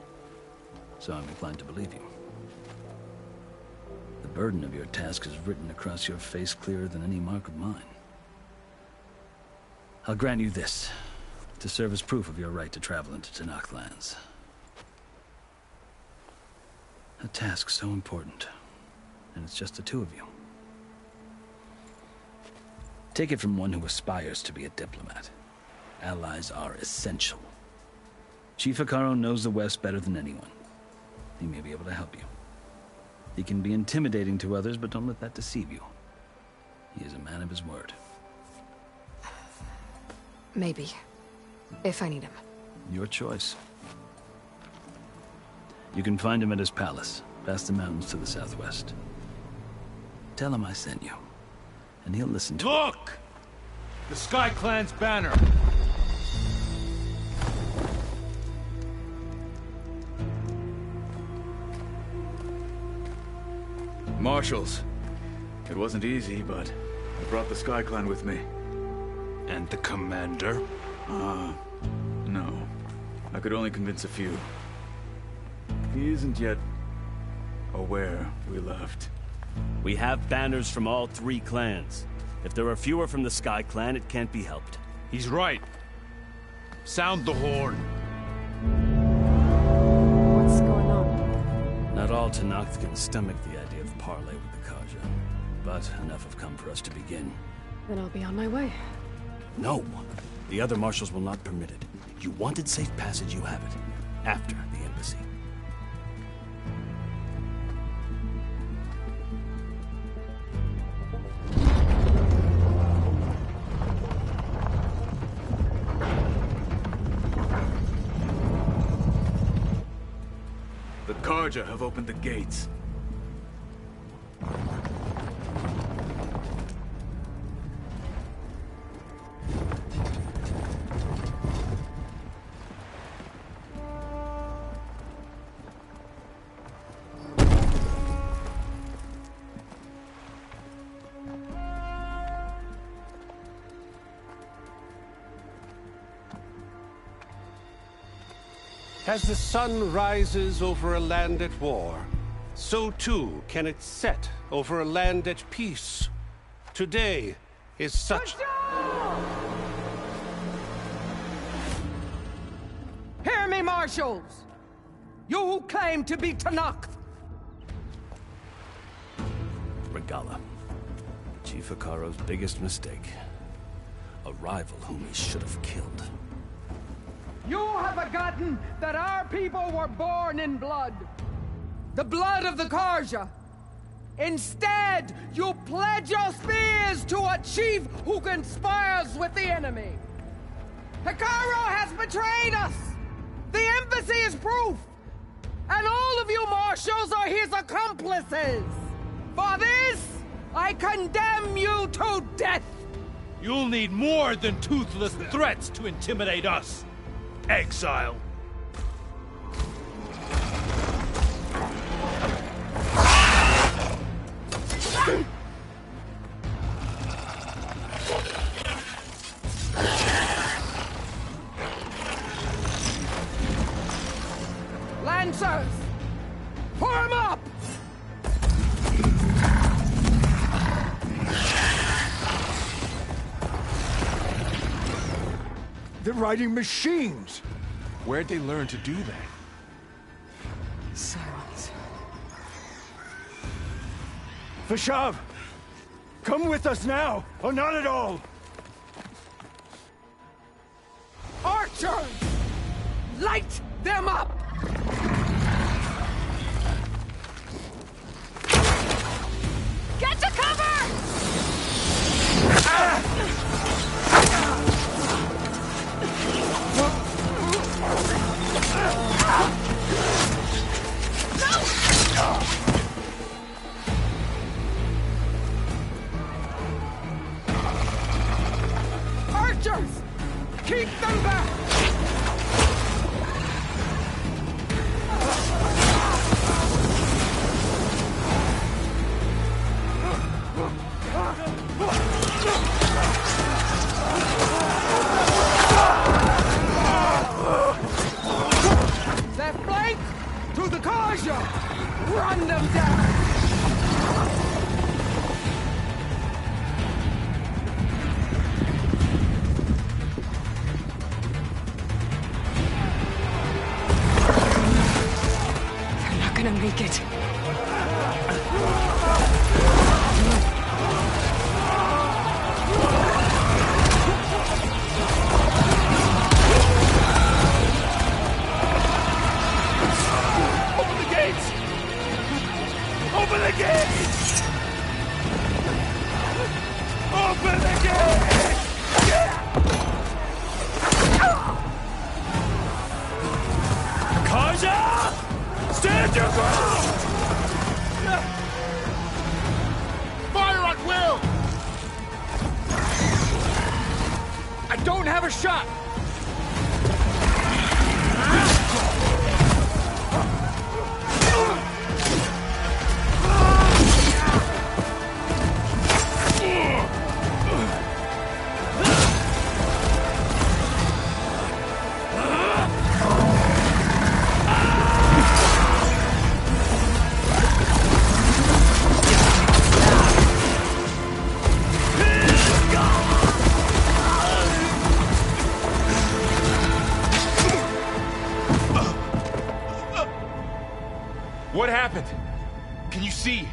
So I'm inclined to believe you. The burden of your task is written across your face clearer than any mark of mine. I'll grant you this, to serve as proof of your right to travel into Tenakth lands. A task so important, and it's just the two of you. Take it from one who aspires to be a diplomat. Allies are essential. Chief Hekarro knows the West better than anyone. He may be able to help you. He can be intimidating to others, but don't let that deceive you. He is a man of his word.
Maybe. If I need him.
Your choice. You can find him at his palace, past the mountains to the southwest. Tell him I sent you, and he'll listen to
Look! The Sky Clan's banner!
Marshals. It wasn't easy, but I brought the Sky Clan with me.
And the commander?
No. I could only convince a few. He isn't yet aware we left.
We have banners from all 3 clans. If there are fewer from the Sky Clan, it can't be helped.
He's right. Sound the horn.
What's going on?
Not all Tenakth can stomach the idea of parley with the Karja, but enough have come for us to begin.
Then I'll be on my way.
No! The other marshals will not permit it. You wanted safe passage, you have it. After the embassy.
The Karja have opened the gates.
As the sun rises over a land at war, so too can it set over a land at peace. Today is such...
Hear me, marshals! You who claim to be Tenakth!
Regala. Chief Hekarro's biggest mistake. A rival whom he should have killed.
You have forgotten that our people were born in blood. The blood of the Karja. Instead, you pledge your spears to a chief who conspires with the enemy. Hekarro has betrayed us! The embassy is proof! And all of you marshals are his accomplices! For this, I condemn you to death!
You'll need more than toothless threats to intimidate us. Exile.
Lancers! Form up!
They're riding machines!
Where'd they learn to do that?
Sirens.
Vashav! Come with us now, or not at all!
Archers! Light them up!
Get to cover!
Archers! Keep them back! Their flank to the Kaja! Run them down!
They're not gonna make it.
Open the gates! Open the gates! Open the gates! Kaja! Stand your ground!
Fire at will! I don't have a shot! What happened? Can you see?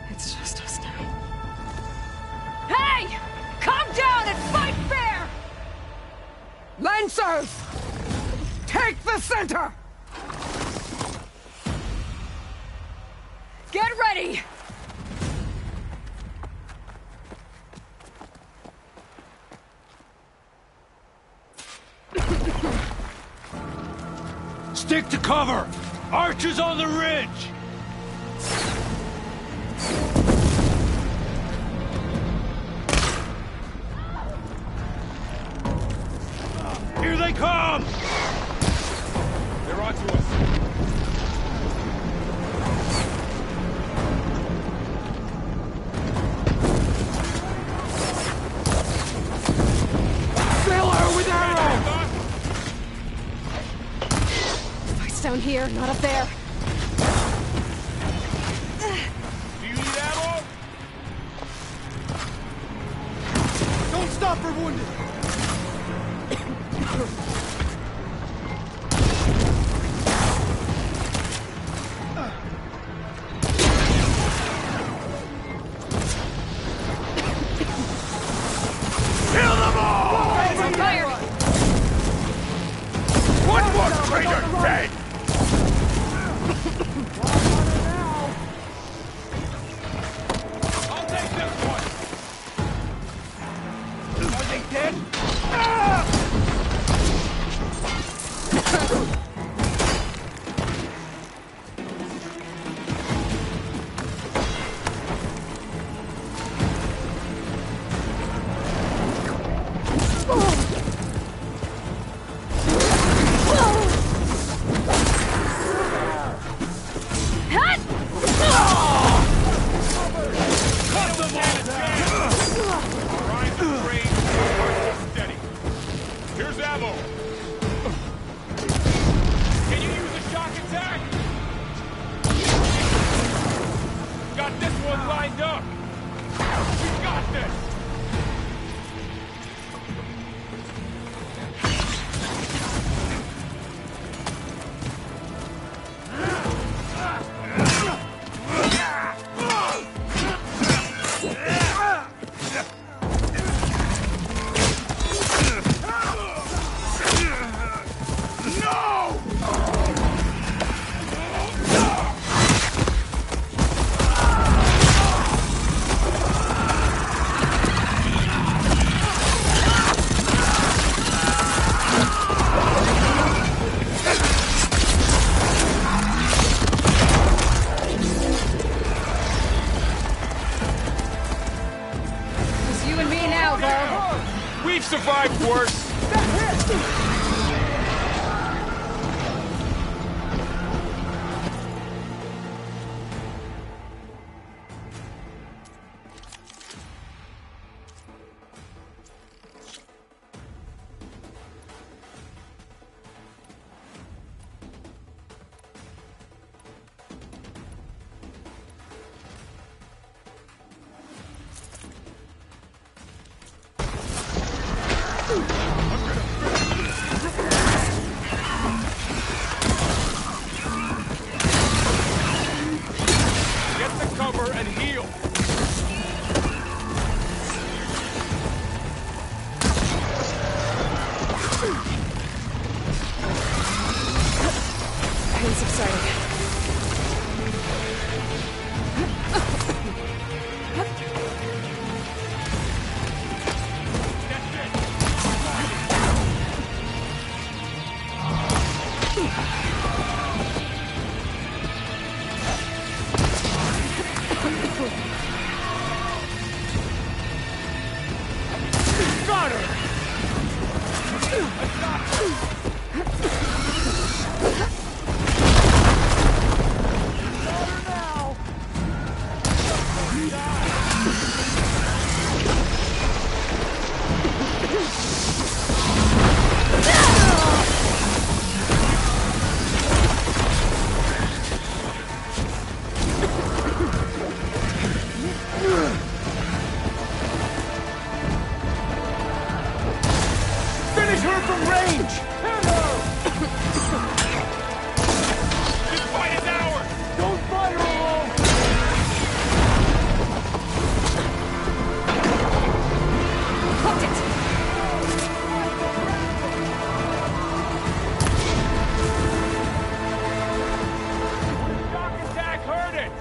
It's just us now.
Hey! Calm down and fight fair! Lancers! Take the center! Get ready!
Stick to cover! Archers on the ridge! Here they come!
They're onto us.
Fill her with arrows!
Fight's down here, not up there.
Do you need ammo?
Don't stop for wounded!
Kill them all!
Fire!
One more traitor dead!
I'll take this one!
Are they dead?
Here's ammo! Can you use a shock attack? Got this one lined up! We got this!
pain subsiding.
Got her!
Finish her from range!
This fight is ours!
Don't fight her alone!
Hooked it!
Shock attack hurt it!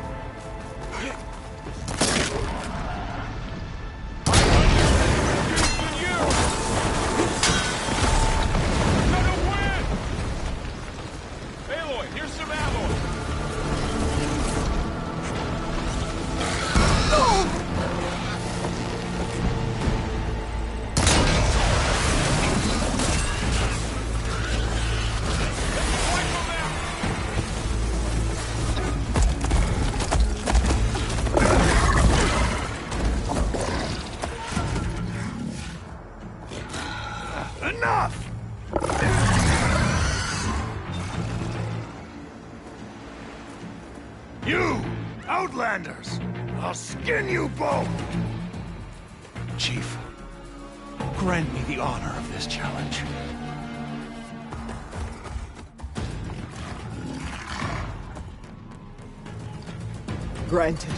Aloy, here's some ammo!
Enough! You, Outlanders! I'll skin you both! Chief, grant me the honor of this challenge.
Granted.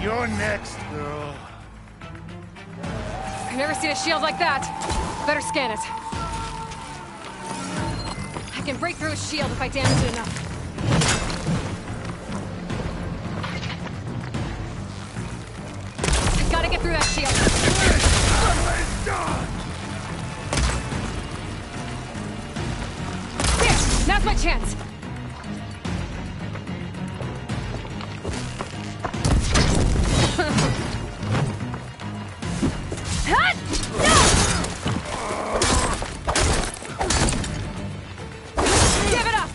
You're next, girl.
I've never seen a shield like that. Better scan it. I can break through a shield if I damage it enough. I gotta get through that shield. There! Now's my chance! Give it up!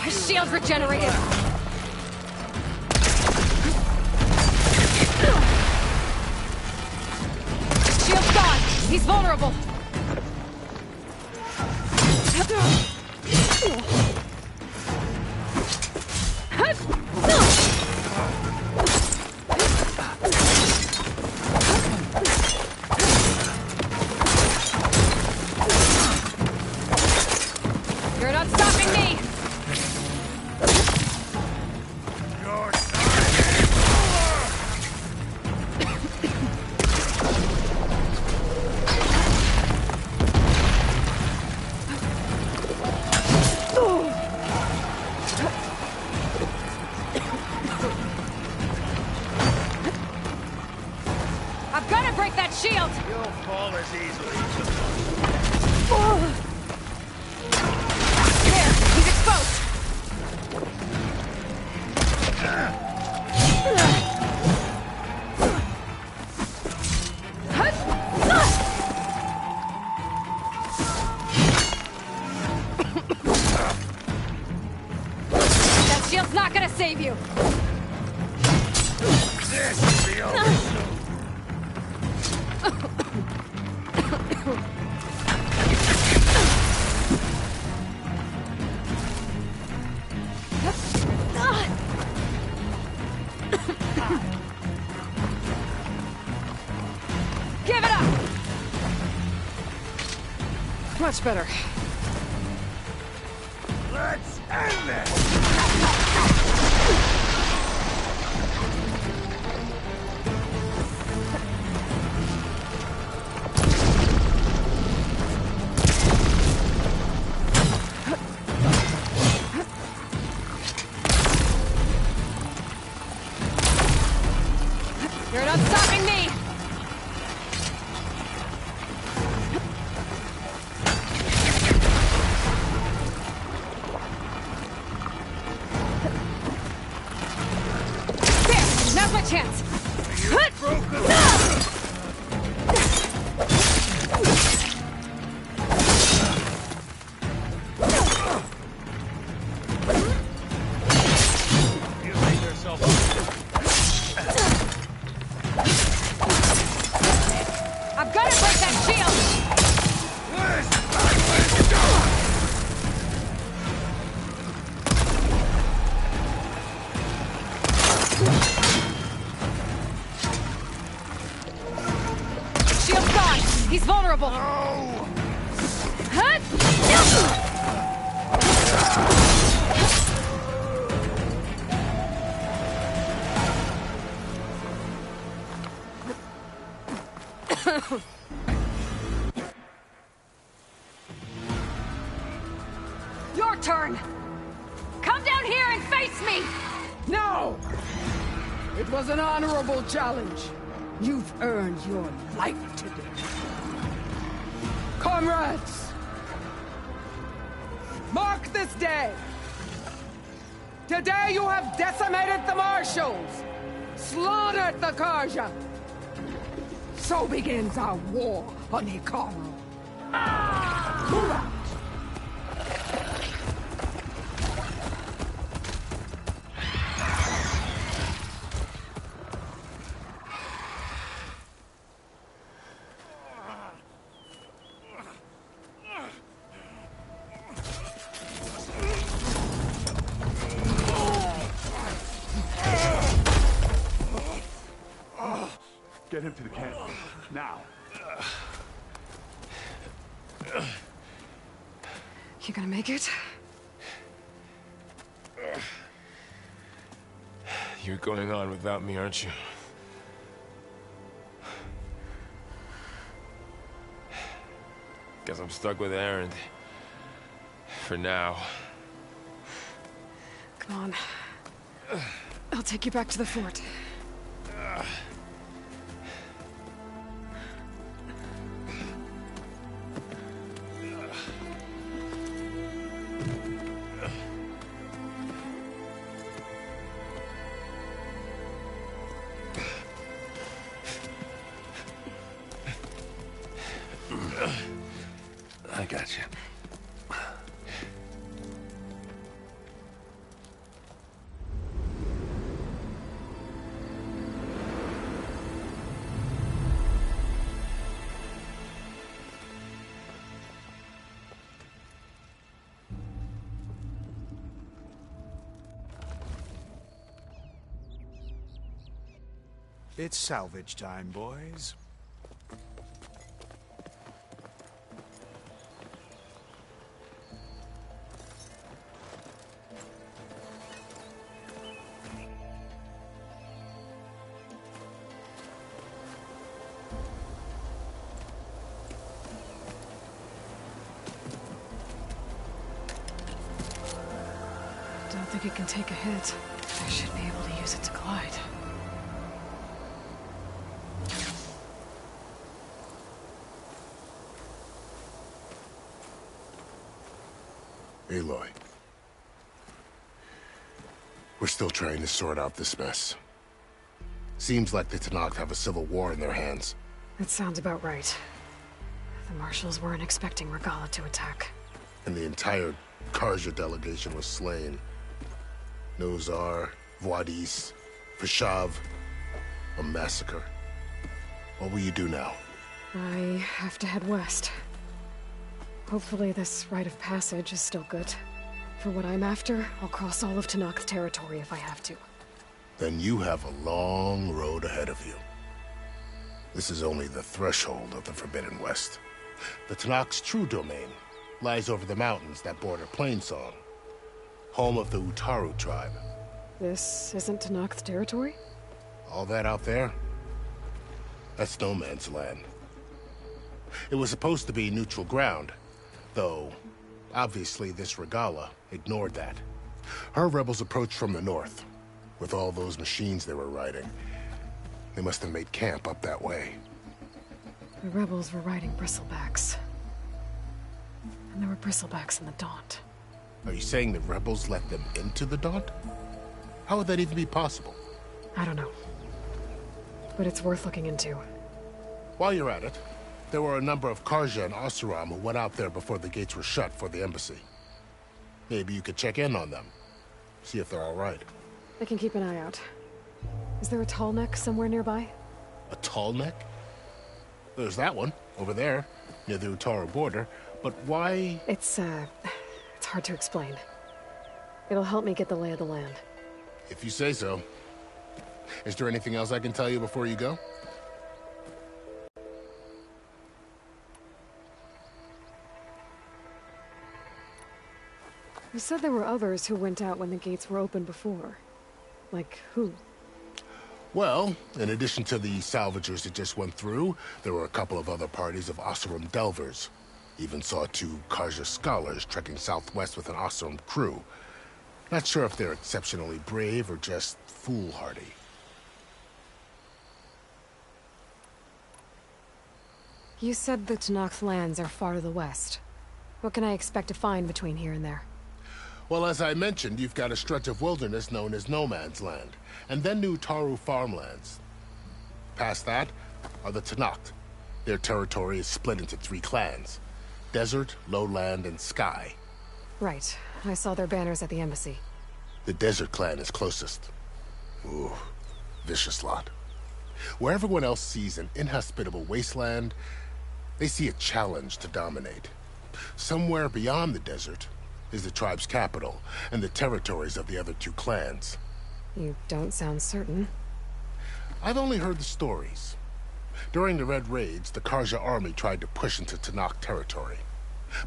His shield's regenerated. Shield's gone. He's vulnerable. You're not stopping me! I've got to break that shield!
You'll fall as easily.
There! He's exposed! That shield's not gonna save you!
This is the only
Much better.
Let's end this!
You're not stopping me! There! Now's my chance! I've got to break that shield! Shield's gone! He's vulnerable! Huh? Your turn! Come down here and face me!
No! It was an honorable challenge. You've earned your life today. Comrades! Mark this day! Today you have decimated the Marshals! Slaughtered the Karja! So begins our war on Hikaru. Move out!
Get him to the camp. Now.
You gonna make it?
You're going on without me, aren't you? Guess I'm stuck with Aaron. For now.
Come on. I'll take you back to the fort.
I got you.
It's salvage time, boys.
Don't think it can take a hit. I should be able to use it to glide.
Aloy. We're still trying to sort out this mess. Seems like the Tenakth have a civil war in their hands.
That sounds about right. The Marshals weren't expecting Regala to attack.
And the entire Karja delegation was slain. Nozar, Voidis, Vashav. A massacre. What will you do now?
I have to head west. Hopefully this rite of passage is still good. For what I'm after, I'll cross all of Tenakth's territory if I have to.
Then you have a long road ahead of you. This is only the threshold of the Forbidden West. The Tanakh's true domain lies over the mountains that border Plainsong, home of the Utaru tribe.
This isn't Tanakh's territory?
All that out there? That's no man's land. It was supposed to be neutral ground, though obviously this Regala ignored that. Her rebels approached from the north, with all those machines they were riding. They must have made camp up that way.
The rebels were riding bristlebacks. And there were bristlebacks in the Daunt.
Are you saying the rebels let them into the Daunt? How would that even be possible?
I don't know. But it's worth looking into.
While you're at it, there were a number of Karja and Oseram who went out there before the gates were shut for the embassy. Maybe you could check in on them. See if they're all right.
I can keep an eye out. Is there a tall neck somewhere nearby?
A tall neck? There's that one, over there, near the Utaru border. But why?
It's hard to explain. It'll help me get the lay of the land.
If you say so. Is there anything else I can tell you before you go?
You said there were others who went out when the gates were open before. Like who?
Well, in addition to the salvagers that just went through, there were a couple of other parties of Oseram delvers. Even saw 2 Karja scholars trekking southwest with an Oseram crew. Not sure if they're exceptionally brave or just foolhardy.
You said the Tanakh's lands are far to the west. What can I expect to find between here and there?
Well, as I mentioned, you've got a stretch of wilderness known as No Man's Land, and then New Taru farmlands. Past that are the Tanakh. Their territory is split into 3 clans: Desert, Lowland, and Sky.
Right. I saw their banners at the embassy.
The Desert clan is closest. Ooh, vicious lot. Where everyone else sees an inhospitable wasteland, they see a challenge to dominate. Somewhere beyond the desert is the tribe's capital and the territories of the other 2 clans.
You don't sound certain.
I've only heard the stories. During the Red Raids, the Karja army tried to push into Tanakh territory,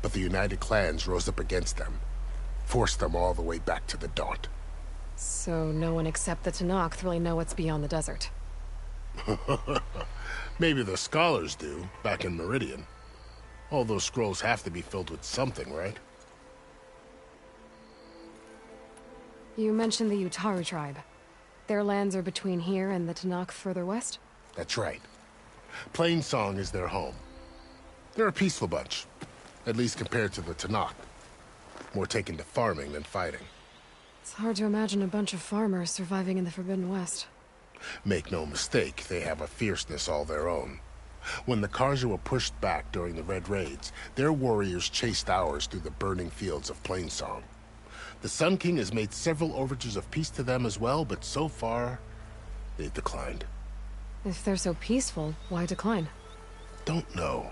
but the United Clans rose up against them, forced them all the way back to the Daunt.
So no one except the Tanakh really know what's beyond the desert.
Maybe the scholars do, back in Meridian. All those scrolls have to be filled with something, right?
You mentioned the Utaru tribe. Their lands are between here and the Tanakh further west?
That's right. Plainsong is their home. They're a peaceful bunch, at least compared to the Tanakh. More taken to farming than fighting.
It's hard to imagine a bunch of farmers surviving in the Forbidden West.
Make no mistake, they have a fierceness all their own. When the Karja were pushed back during the Red Raids, their warriors chased ours through the burning fields of Plainsong. The Sun King has made several overtures of peace to them as well, but so far, they've declined.
If they're so peaceful, why decline?
Don't know.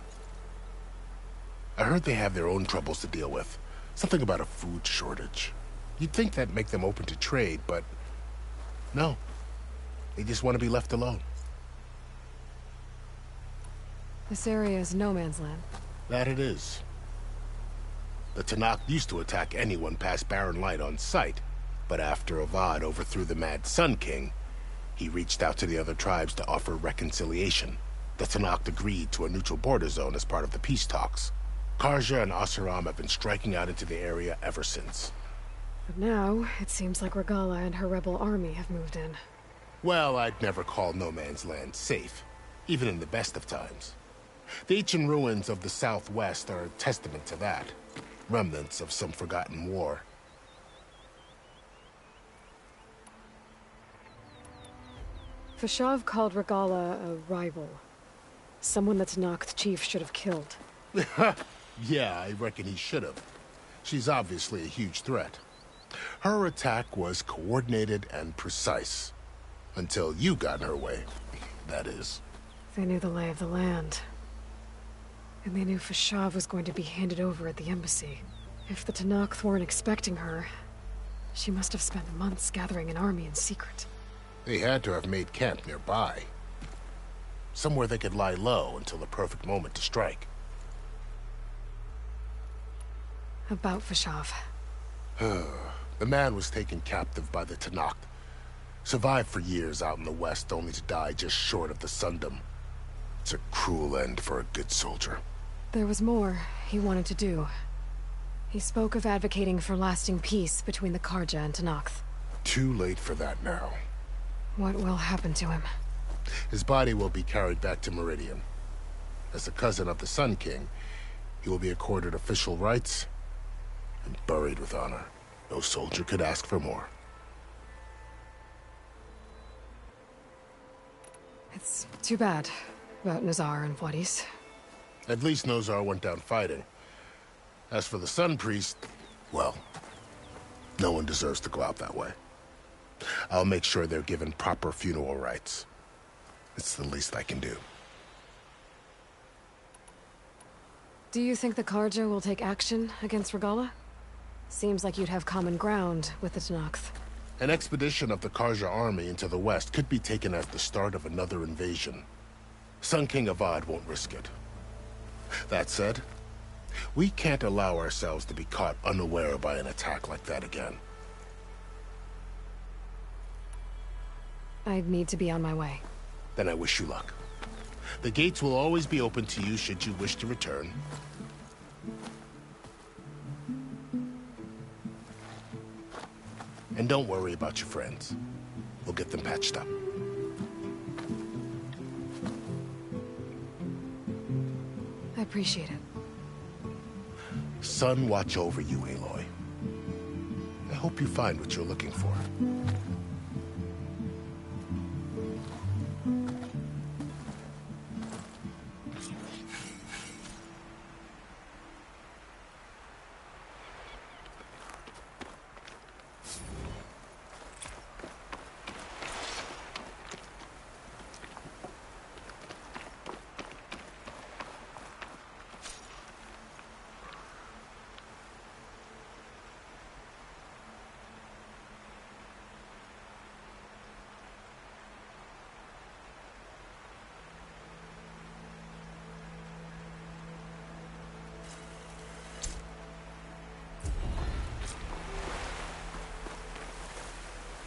I heard they have their own troubles to deal with. Something about a food shortage. You'd think that'd make them open to trade, but no. They just want to be left alone.
This area is no man's land.
That it is. The Tanakh used to attack anyone past Barren Light on sight, but after Avad overthrew the Mad Sun King, he reached out to the other tribes to offer reconciliation. The Tanakh agreed to a neutral border zone as part of the peace talks. Karja and Oseram have been striking out into the area ever since.
But now, it seems like Regala and her rebel army have moved in.
Well, I'd never call No Man's Land safe, even in the best of times. The ancient ruins of the Southwest are a testament to that. Remnants of some forgotten war.
Fashav called Regala a rival. Someone that Tanakh chief should have killed.
Yeah, I reckon he should have. She's obviously a huge threat. Her attack was coordinated and precise. Until you got in her way, that is.
They knew the lay of the land. And they knew Fashav was going to be handed over at the embassy. If the Tanakh weren't expecting her, she must have spent months gathering an army in secret.
They had to have made camp nearby. Somewhere they could lie low until the perfect moment to strike.
About Vashav.
The man was taken captive by the Tanakh. Survived for years out in the west, only to die just short of the Sundom. It's a cruel end for a good soldier.
There was more he wanted to do. He spoke of advocating for lasting peace between the Karja and Tanakh.
Too late for that now.
What will happen to him?
His body will be carried back to Meridian. As a cousin of the Sun King, he will be accorded official rights and buried with honor. No soldier could ask for more.
It's too bad about Nazar and Wadis.
At least Nozar went down fighting. As for the Sun Priest, well, no one deserves to go out that way. I'll make sure they're given proper funeral rites. It's the least I can do.
Do you think the Karja will take action against Regala? Seems like you'd have common ground with the Tanakh.
An expedition of the Karja army into the west could be taken at the start of another invasion. Sun King Avad won't risk it. That said, we can't allow ourselves to be caught unaware by an attack like that again.
I'd need to be on my way.
Then I wish you luck. The gates will always be open to you should you wish to return. And don't worry about your friends. We'll get them patched up.
I appreciate it.
Sun watch over you, Aloy. I hope you find what you're looking for.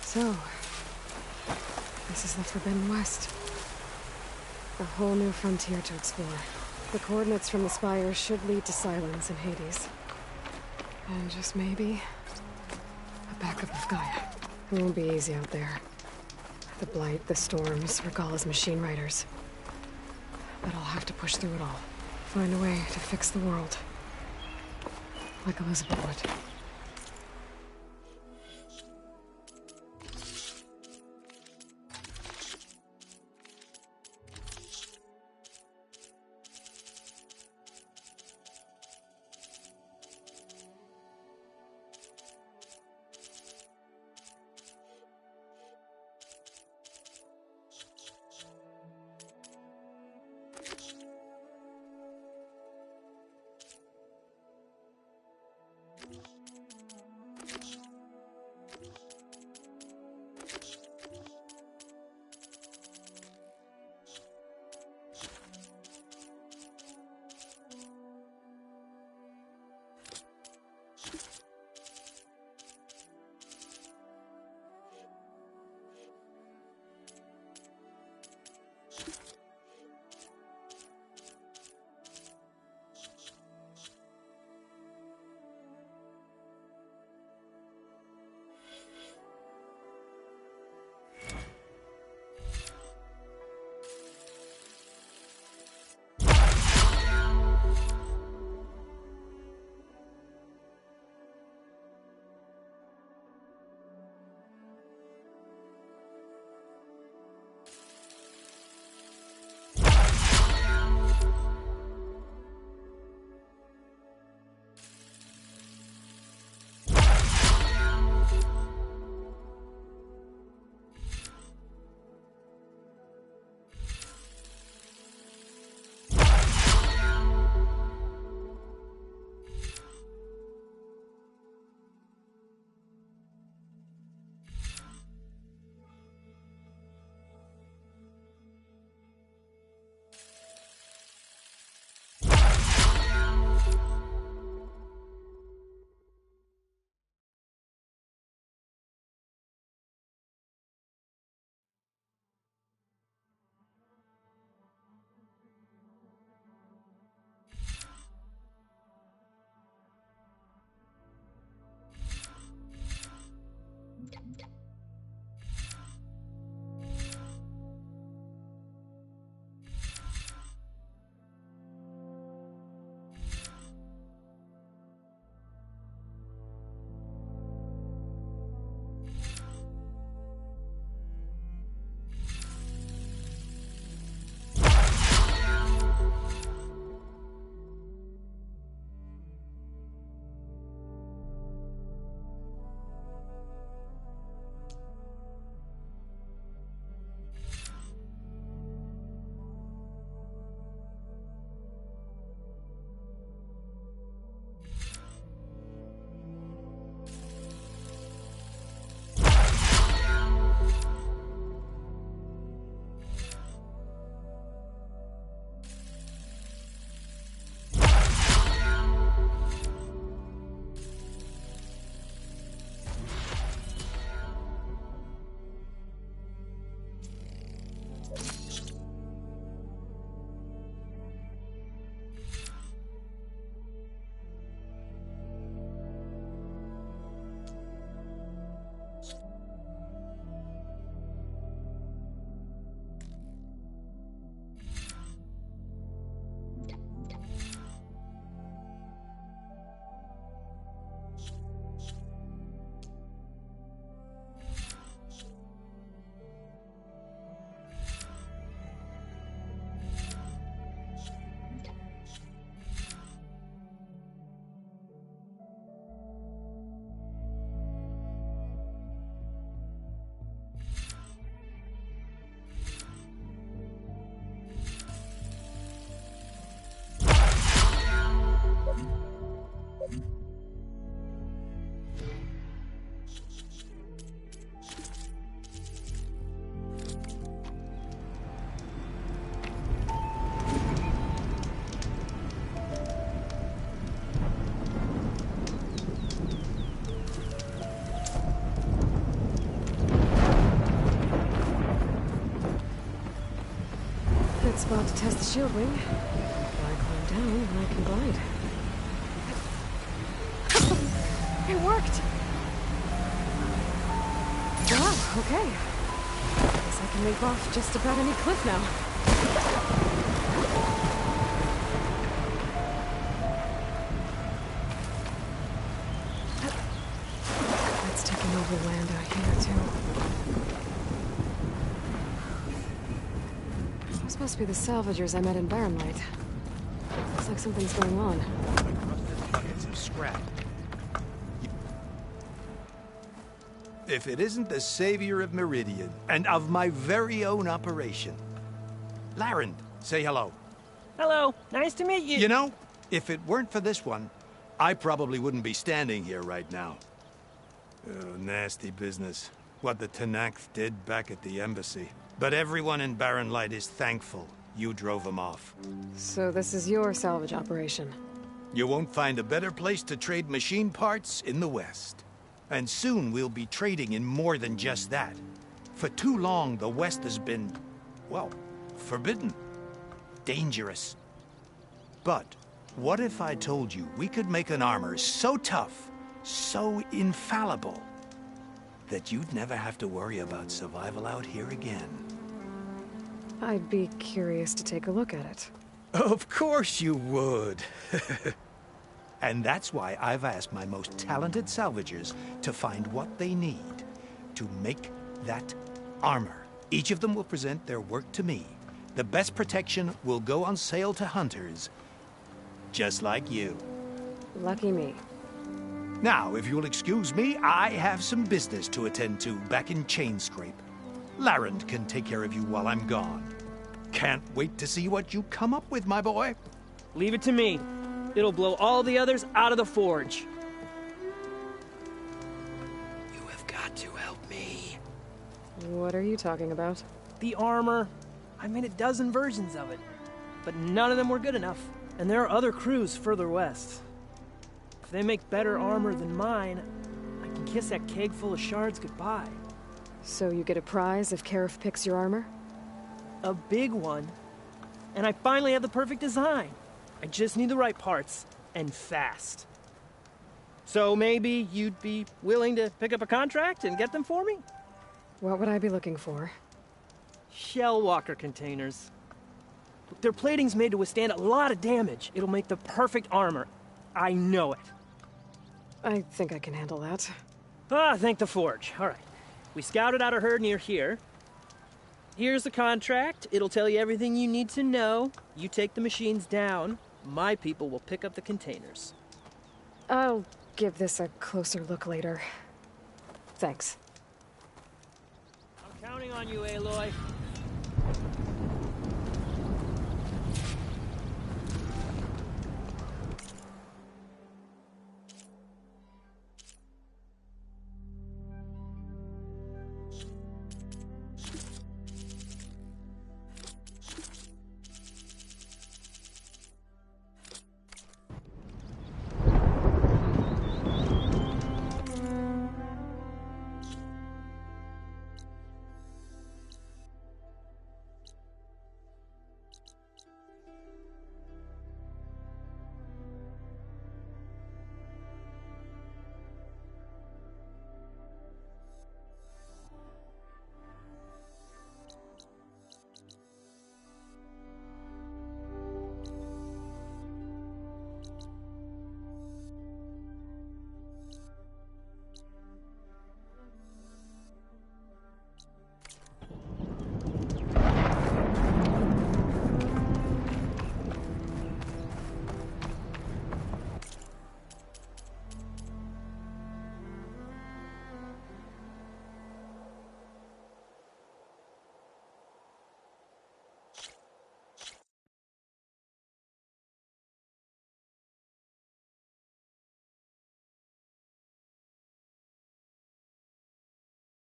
So, this is the Forbidden West. A whole new frontier to explore. The coordinates from the spire should lead to Silence and Hades. And just maybe, a backup of Gaia. It won't be easy out there. The Blight, the Storms, Regala's machine riders. But I'll have to push through it all. Find a way to fix the world. Like Elizabeth would. Good spot to test the shield wing. If I climb down, I can glide. It worked! Wow, okay. Guess I can leap off just about any cliff now. It's taking over land out here, too. Those must be the salvagers I met in Barren Light. Looks like something's going on.
Get some scrap. If it isn't the savior of Meridian, and of my very own operation. Laren, say hello.
Hello, nice to meet you.
You know, if it weren't for this one, I probably wouldn't be standing here right now. Oh, nasty business. What the Tenakth did back at the embassy. But everyone in Barren Light is thankful you drove them off.
So this is your salvage operation?
You won't find a better place to trade machine parts in the West. And soon we'll be trading in more than just that. For too long, the West has been, well, forbidden. Dangerous. But what if I told you we could make an armor so tough, so infallible, that you'd never have to worry about survival out here again?
I'd be curious to take a look at it.
Of course you would. And that's why I've asked my most talented salvagers to find what they need to make that armor. Each of them will present their work to me. The best protection will go on sale to hunters, just like you.
Lucky me.
Now, if you'll excuse me, I have some business to attend to back in Chainscrape. Laren can take care of you while I'm gone. Can't wait to see what you come up with, my boy.
Leave it to me. It'll blow all the others out of the forge.
You have got to help me.
What are you talking about?
The armor. I made a dozen versions of it, but none of them were good enough. And there are other crews further west. If they make better armor than mine, I can kiss that keg full of shards goodbye.
So you get a prize if Karif picks your armor?
A big one. And I finally have the perfect design. I just need the right parts, and fast. So maybe you'd be willing to pick up a contract and get them for me?
What would I be looking for?
Shell walker containers. Their plating's made to withstand a lot of damage. It'll make the perfect armor. I know it.
I think I can handle that.
Ah, thank the forge. All right. We scouted out a herd near here. Here's the contract. It'll tell you everything you need to know. You take the machines down. My people will pick up the containers.
I'll give this a closer look later. Thanks.
I'm counting on you, Aloy.